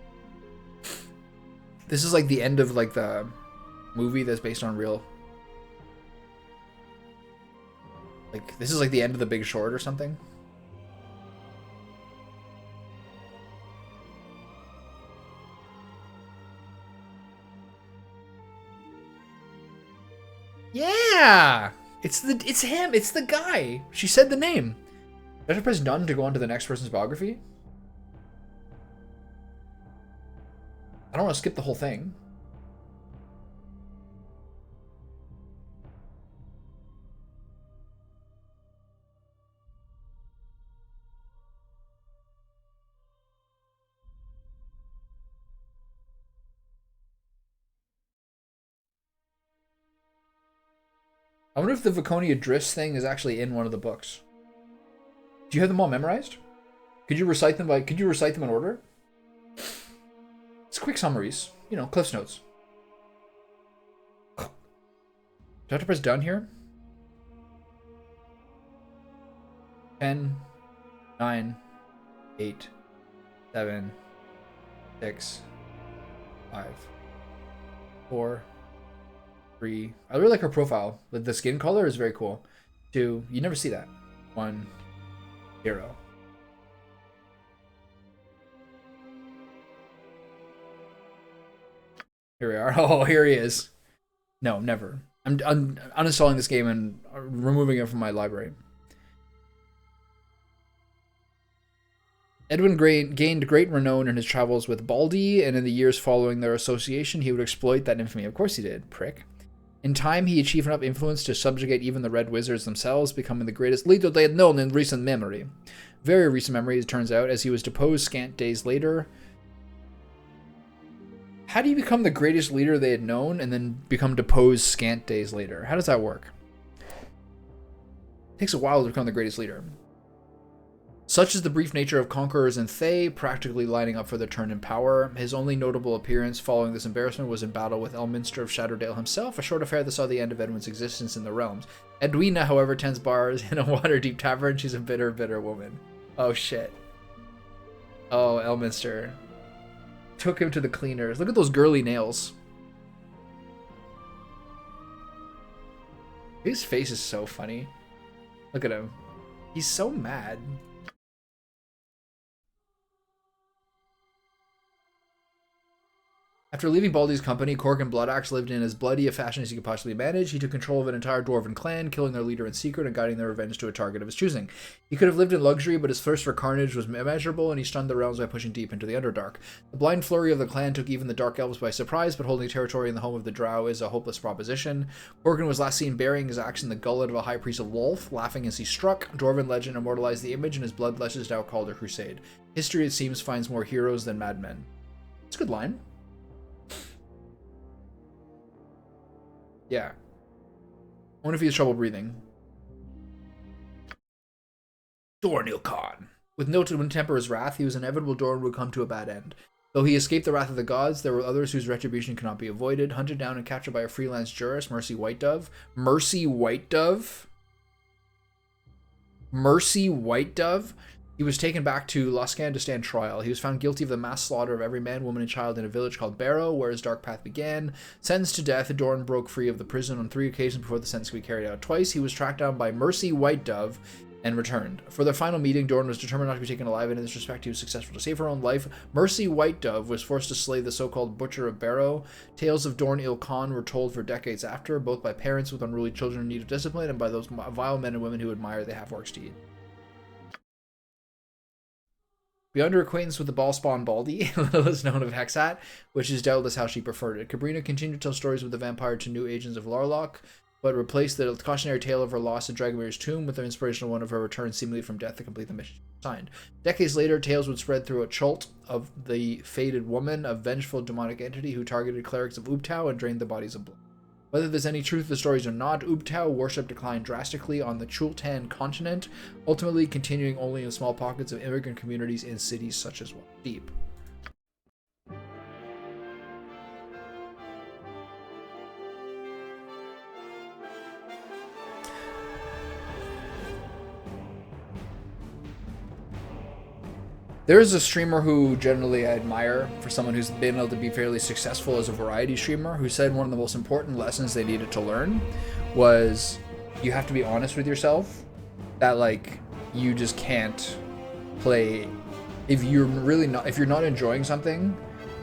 S1: This is like the end of like the movie that's based on real. Like, this is like the end of The Big Short or something. Yeah! It's him. It's the guy. She said the name. Did I have to press done to go on to the next person's biography? I don't want to skip the whole thing. I wonder if the Viconia Driss thing is actually in one of the books. Do you have them all memorized? Could you recite them in order? It's quick summaries. You know, Cliff's Notes. Do I have to press done here? 10, 9, 8, 7, 6, 5, 4, 3. I really like her profile. The skin color is very cool. 2. You never see that. 1, 0. Here we are. Oh, here he is. No, never. I'm uninstalling this game and removing it from my library. Edwin gained great renown in his travels with Baldy, and in the years following their association, he would exploit that infamy. Of course he did, prick. In time, he achieved enough influence to subjugate even the Red Wizards themselves, becoming the greatest leader they had known in recent memory. Very recent memory, it turns out, as he was deposed scant days later. How do you become the greatest leader they had known and then become deposed scant days later? How does that work? It takes a while to become the greatest leader. Such is the brief nature of conquerors in Thay, practically lining up for their turn in power. His only notable appearance following this embarrassment was in battle with Elminster of Shatterdale himself, a short affair that saw the end of Edwin's existence in the realms. Edwina, however, tends bars in a water-deep tavern. She's a bitter, bitter woman. Oh, shit. Oh, Elminster. Took him to the cleaners. Look at those girly nails. His face is so funny. Look at him. He's so mad. After leaving Baldy's company, Cork and Bloodaxe lived in as bloody a fashion as he could possibly manage. He took control of an entire dwarven clan, killing their leader in secret and guiding their revenge to a target of his choosing. He could have lived in luxury, but his thirst for carnage was immeasurable, and he stunned the realms by pushing deep into the Underdark. The blind flurry of the clan took even the Dark Elves by surprise, but holding territory in the home of the Drow is a hopeless proposition. Corkin was last seen burying his axe in the gullet of a high priest of Lolth, laughing as he struck. Dwarven legend immortalized the image, and his bloodlust is now called a crusade. History, it seems, finds more heroes than madmen. It's a good line. Yeah. I wonder if he has trouble breathing. Dornil Khan. With no to temper his wrath, he was inevitable Dorn would come to a bad end. Though he escaped the wrath of the gods, there were others whose retribution could not be avoided. Hunted down and captured by a freelance jurist, Mercy Whitedove. Mercy Whitedove? Mercy Whitedove? He was taken back to Luskan to stand trial. He was found guilty of the mass slaughter of every man, woman, and child in a village called Barrow, where his dark path began. Sentenced to death, Dorn broke free of the prison on 3 occasions before the sentence could be carried out. Twice, he was tracked down by Mercy Whitedove and returned. For their final meeting, Dorn was determined not to be taken alive, and in this respect, he was successful. To save her own life, Mercy Whitedove was forced to slay the so-called Butcher of Barrow. Tales of Dorn Il Khan were told for decades after, both by parents with unruly children in need of discipline, and by those vile men and women who admire the half-orc's deed. Beyond her acquaintance with the ball-spawn Baldy, little is known of Hexat, which is doubtless how she preferred it. Cabrina continued to tell stories with the vampire to new agents of Larlock, but replaced the cautionary tale of her loss at Dragomir's tomb with the inspirational one of her return seemingly from death to complete the mission signed. Decades later, tales would spread through a Chult of the fated woman, a vengeful demonic entity who targeted clerics of Ubtao and drained the bodies of blood. Whether there's any truth to the stories or not, Ubtao worship declined drastically on the Chultan continent, ultimately continuing only in small pockets of immigrant communities in cities such as Waterdeep. There's a streamer who generally I admire for someone who's been able to be fairly successful as a variety streamer, who said one of the most important lessons they needed to learn was you have to be honest with yourself, that like you just can't play if you're not enjoying something,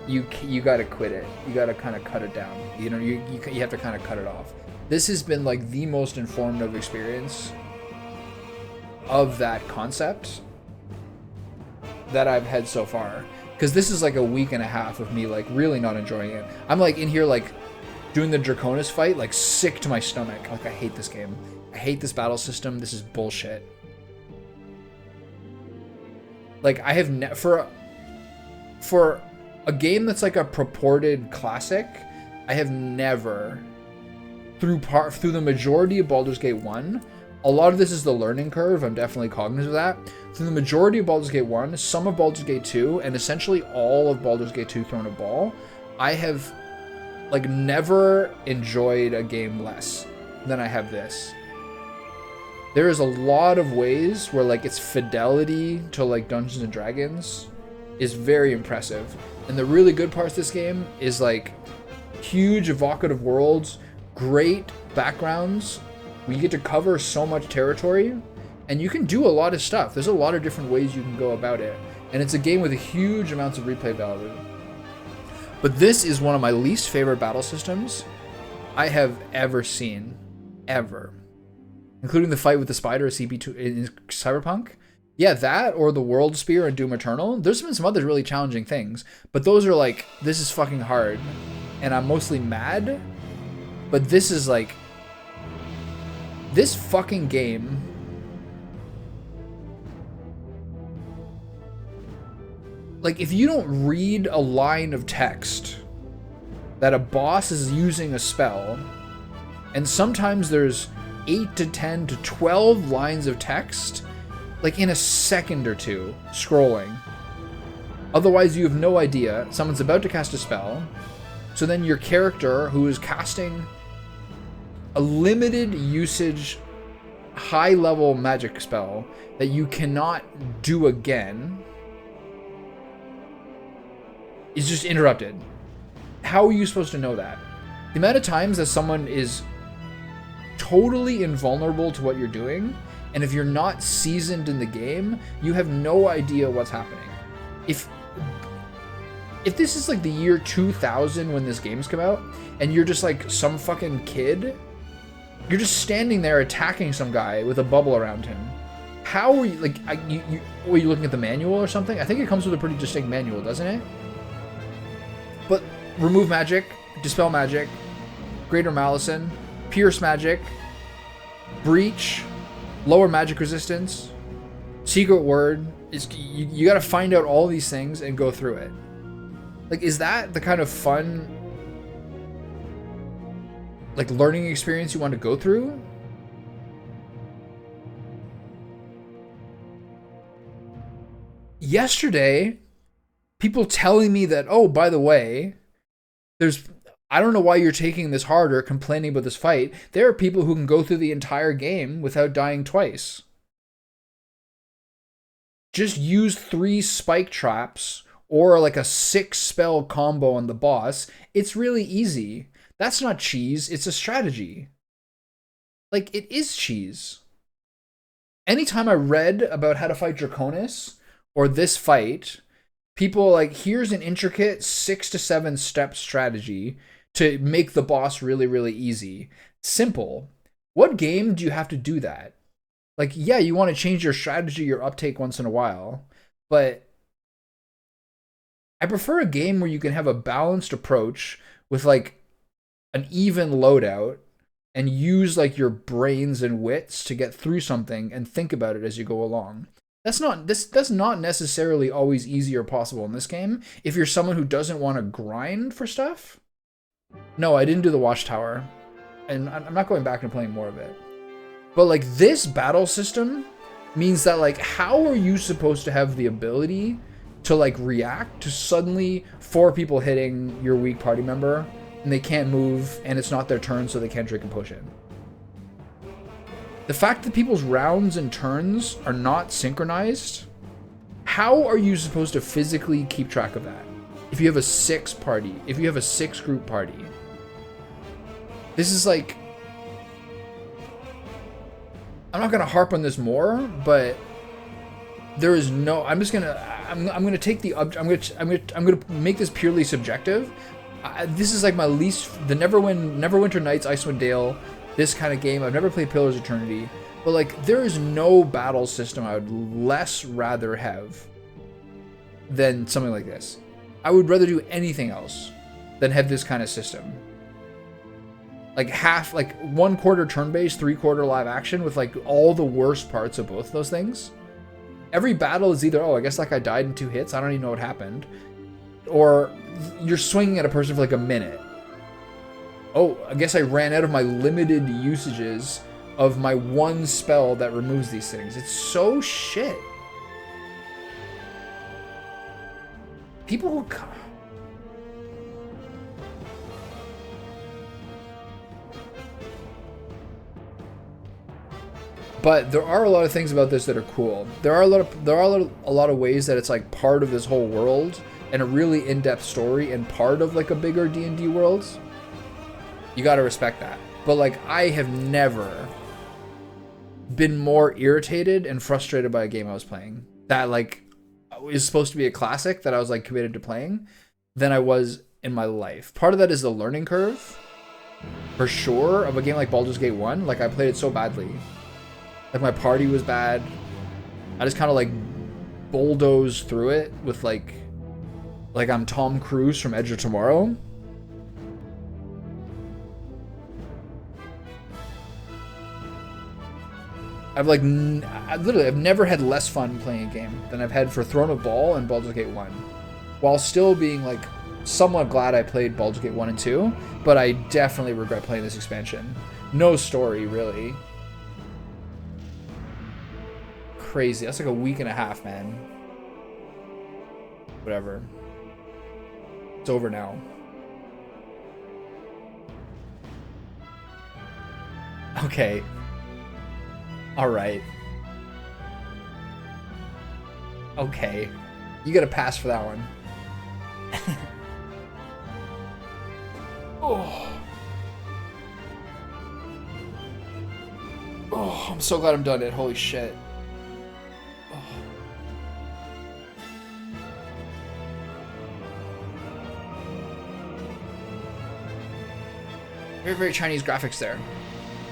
S1: you got to quit it. You got to kind of cut it down. You know, you have to kind of cut it off. This has been like the most informative experience of that concept that I've had so far, because this is like a week and a half of me like really not enjoying it. I'm like in here like doing the Draconis fight, like sick to my stomach. Like I hate this game. I hate this battle system. This is bullshit. Like I have for a game that's like a purported classic, I have never through the majority of Baldur's Gate 1. A lot of this is the learning curve. I'm definitely cognizant of that. Through the majority of Baldur's Gate 1, some of Baldur's Gate 2, and essentially all of Baldur's Gate 2 thrown a ball, I have like never enjoyed a game less than I have this. There is a lot of ways where like its fidelity to like Dungeons and Dragons is very impressive. And the really good parts of this game is like huge evocative worlds, great backgrounds. We get to cover so much territory, and you can do a lot of stuff. There's a lot of different ways you can go about it. And it's a game with huge amounts of replay value. But this is one of my least favorite battle systems I have ever seen. Ever. Including the fight with the spider CP2 in Cyberpunk. Yeah, that or the World Spear in Doom Eternal. There's been some other really challenging things. But those are like, this is fucking hard. And I'm mostly mad. But this is like... This fucking game like if you don't read a line of text that a boss is using a spell, and sometimes there's 8 to 10 to 12 lines of text like in a second or two scrolling. Otherwise you have no idea someone's about to cast a spell, so then your character who is casting a limited usage, high-level magic spell that you cannot do again is just interrupted. How are you supposed to know that? The amount of times that someone is totally invulnerable to what you're doing, and if you're not seasoned in the game, you have no idea what's happening. If this is like the year 2000 when this game's come out, and you're just like some fucking kid, you're just standing there attacking some guy with a bubble around him. How are you, like, were you looking at the manual or something? I think it comes with a pretty distinct manual, doesn't it? But remove magic, dispel magic, greater malison, pierce magic, breach, lower magic resistance, secret word. You gotta find out all these things and go through it. Like, is that the kind of fun, like, learning experience you want to go through? Yesterday, people telling me that, oh, by the way, I don't know why you're taking this hard or complaining about this fight. There are people who can go through the entire game without dying twice. Just use 3 spike traps or like a 6 spell combo on the boss. It's really easy. That's not cheese, it's a strategy. Like, it is cheese. Anytime I read about how to fight Draconis or this fight, people like, here's an intricate 6 to 7 step strategy to make the boss really, really easy. Simple. What game do you have to do that? Like, yeah, you want to change your strategy, your uptake once in a while, but I prefer a game where you can have a balanced approach with like an even loadout and use like your brains and wits to get through something and think about it as you go along. That's not necessarily always easy or possible in this game if you're someone who doesn't want to grind for stuff. No, I didn't do the Watchtower, and I'm not going back and playing more of it. But like, this battle system means that like, how are you supposed to have the ability to like react to suddenly 4 people hitting your weak party member and they can't move and it's not their turn, so they can't drink a potion? The fact that people's rounds and turns are not synchronized, how are you supposed to physically keep track of that? If you have a 6 group party. This is like, I'm not gonna harp on this more, but there is no, I'm gonna take the, I'm gonna make this purely subjective. This is like my least, the Neverwinter Nights, Icewind Dale, this kind of game. I've never played Pillars of Eternity, but like there is no battle system I would less rather have than something like this. I would rather do anything else than have this kind of system. Like half, like 1/4 turn-based, 3/4 live action with like all the worst parts of both those things. Every battle is either, oh, I guess that guy died in 2 hits, I don't even know what happened. Or you're swinging at a person for like a minute. Oh, I guess I ran out of my limited usages of my one spell that removes these things. It's so shit. People who... But there are a lot of things about this that are cool. There are a lot of ways that it's like part of this whole world and a really in-depth story and part of like a bigger D&D world. You got to respect that. But like I have never been more irritated and frustrated by a game I was playing that like is supposed to be a classic that I was like committed to playing than I was in my life. Part of that is the learning curve, for sure, of a game like Baldur's Gate 1. Like I played it so badly. Like my party was bad. I just kind of like bulldozed through it with like I'm Tom Cruise from Edge of Tomorrow. I've never had less fun playing a game than I've had for Throne of Ball and Baldur's Gate 1. While still being like somewhat glad I played Baldur's Gate 1 and 2, but I definitely regret playing this expansion. No story, really. Crazy. That's like a week and a half, man. Whatever. It's over now. Okay. Alright. Okay. You get a pass for that one. Oh. Oh, I'm so glad I'm done it. Holy shit. Very, very Chinese graphics there.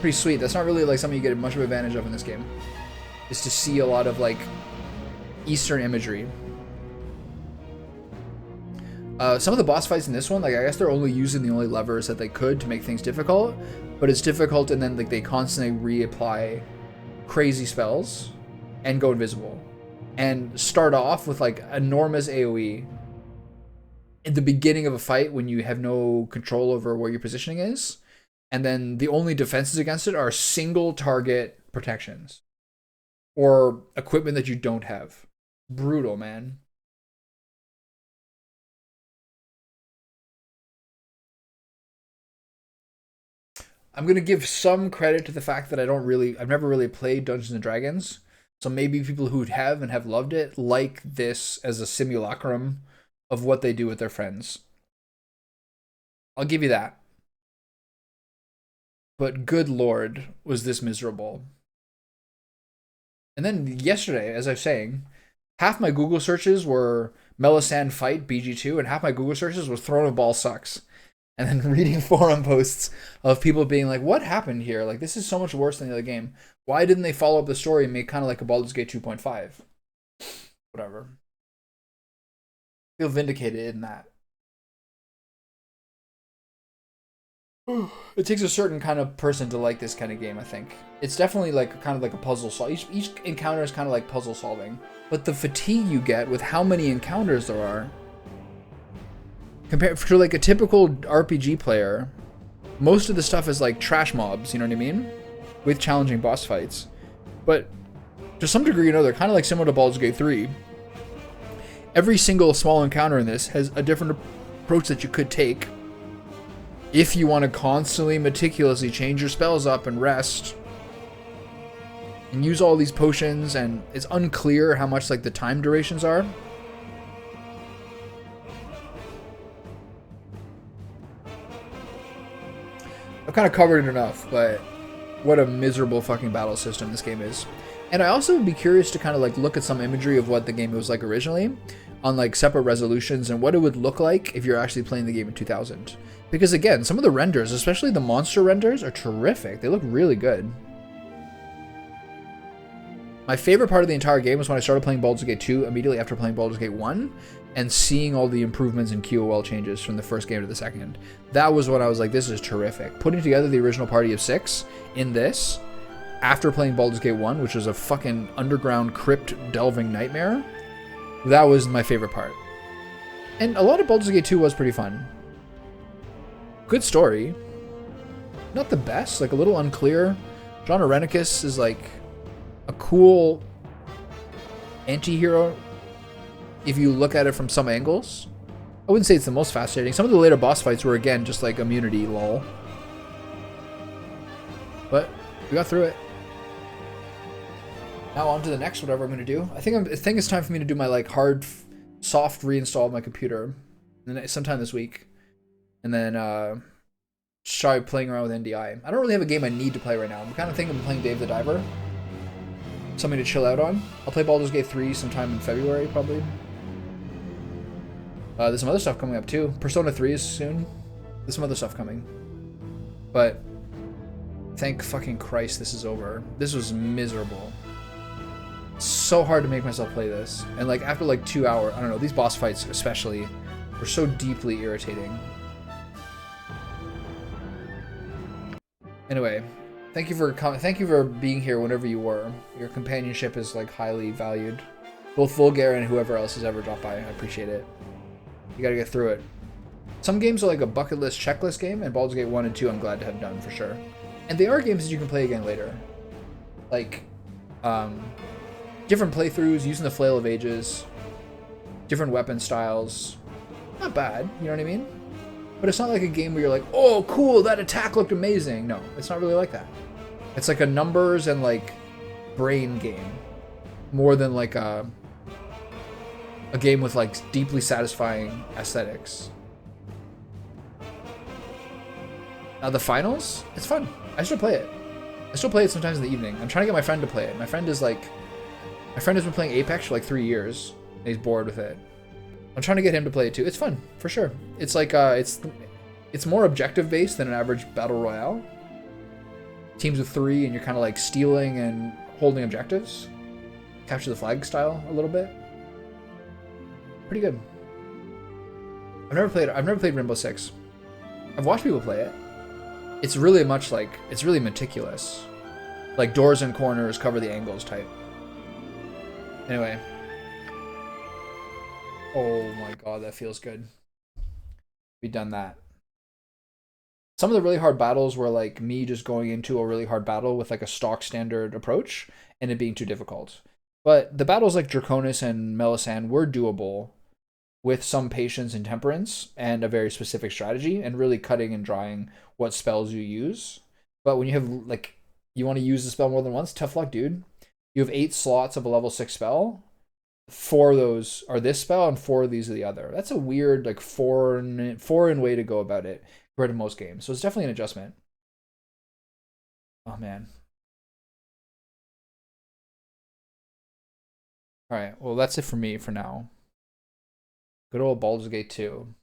S1: Pretty sweet. That's not really like something you get much of advantage of in this game. Is to see a lot of like Eastern imagery. Some of the boss fights in this one, like I guess they're only using the only levers that they could to make things difficult, but it's difficult and then like they constantly reapply crazy spells and go invisible and start off with like enormous AoE at the beginning of a fight when you have no control over where your positioning is. And then the only defenses against it are single target protections or equipment that you don't have. Brutal, man. I'm going to give some credit to the fact that I've never really played Dungeons and Dragons. So maybe people who have and have loved it like this as a simulacrum of what they do with their friends. I'll give you that. But good lord, was this miserable. And then yesterday, as I was saying, half my Google searches were Melisande Fight BG2, and half my Google searches was Throne of Ball sucks. And then reading forum posts of people being like, what happened here? Like, this is so much worse than the other game. Why didn't they follow up the story and make kind of like a Baldur's Gate 2.5? Whatever. Feel vindicated in that. It takes a certain kind of person to like this kind of game, I think. It's definitely like kind of like a puzzle solve. Each encounter is kind of like puzzle solving. But the fatigue you get with how many encounters there are, compared to like a typical RPG player, most of the stuff is like trash mobs, you know what I mean? With challenging boss fights. But to some degree, you know, they're kind of like similar to Baldur's Gate 3. Every single small encounter in this has a different approach that you could take. If you want to constantly, meticulously change your spells up and rest. and use all these potions, and it's unclear how much like the time durations are. I've kind of covered it enough, but what a miserable fucking battle system this game is. And I also would be curious to kind of like look at some imagery of what the game was like originally on like separate resolutions and what it would look like if you're actually playing the game in 2000. Because again, some of the renders, especially the monster renders, are terrific. They look really good. My favorite part of the entire game was when I started playing Baldur's Gate 2 immediately after playing Baldur's Gate 1 and seeing all the improvements in QOL changes from the first game to the second. That was when I was like, this is terrific. Putting together the original party of 6 in this, after playing Baldur's Gate 1, which was a fucking underground crypt delving nightmare, that was my favorite part. And a lot of Baldur's Gate 2 was pretty fun. Good story. Not the best, like a little unclear. John Arenicus is like a cool anti-hero if you look at it from some angles. I wouldn't say it's the most fascinating. Some of the later boss fights were again just like immunity lol. But we got through it. Now on to the next whatever I'm gonna do. I think it's time for me to do my like hard soft reinstall of my computer sometime this week. And then try playing around with NDI. I don't really have a game I need to play right now. I'm kind of thinking of playing Dave the Diver. Something to chill out on. I'll play Baldur's Gate 3 sometime in February, probably. There's some other stuff coming up too. Persona 3 is soon. There's some other stuff coming. But thank fucking Christ this is over. This was miserable. So hard to make myself play this. And like after like 2 hours, I don't know, these boss fights especially were so deeply irritating. Anyway, thank you for being here whenever you were. Your companionship is like highly valued. Both Vulgar and whoever else has ever dropped by. I appreciate it. You gotta get through it. Some games are like a bucket list checklist game, and Baldur's Gate 1 and 2 I'm glad to have done for sure. And they are games that you can play again later. Like, different playthroughs, using the Flail of Ages, different weapon styles. Not bad, you know what I mean? But it's not like a game where you're like, oh, cool, that attack looked amazing. No, it's not really like that. It's like a numbers and like brain game, more than like a game with like deeply satisfying aesthetics. Now the finals, it's fun. I still play it. I still play it sometimes in the evening. I'm trying to get my friend to play it. My friend has been playing Apex for like 3 years, and he's bored with it. I'm trying to get him to play it too. It's fun, for sure. It's like, it's more objective based than an average battle royale. Teams of 3 and you're kind of like stealing and holding objectives. Capture the flag style a little bit. Pretty good. I've never played Rainbow Six. I've watched people play it. It's really it's really meticulous. Like doors and corners, cover the angles type. Anyway. Oh my god, that feels good. We've done that. Some of the really hard battles were like me just going into a really hard battle with like a stock standard approach and it being too difficult. But the battles like Draconis and Melisande were doable with some patience and temperance and a very specific strategy and really cutting and drying what spells you use. But when you have like, you want to use the spell more than once, tough luck, dude. You have 8 slots of a level 6 spell. 4 of those are this spell and 4 of these are the other. That's a weird like foreign way to go about it compared to most games. So it's definitely an adjustment. Oh man. All right, well that's it for me for now. Good old Baldur's Gate 2.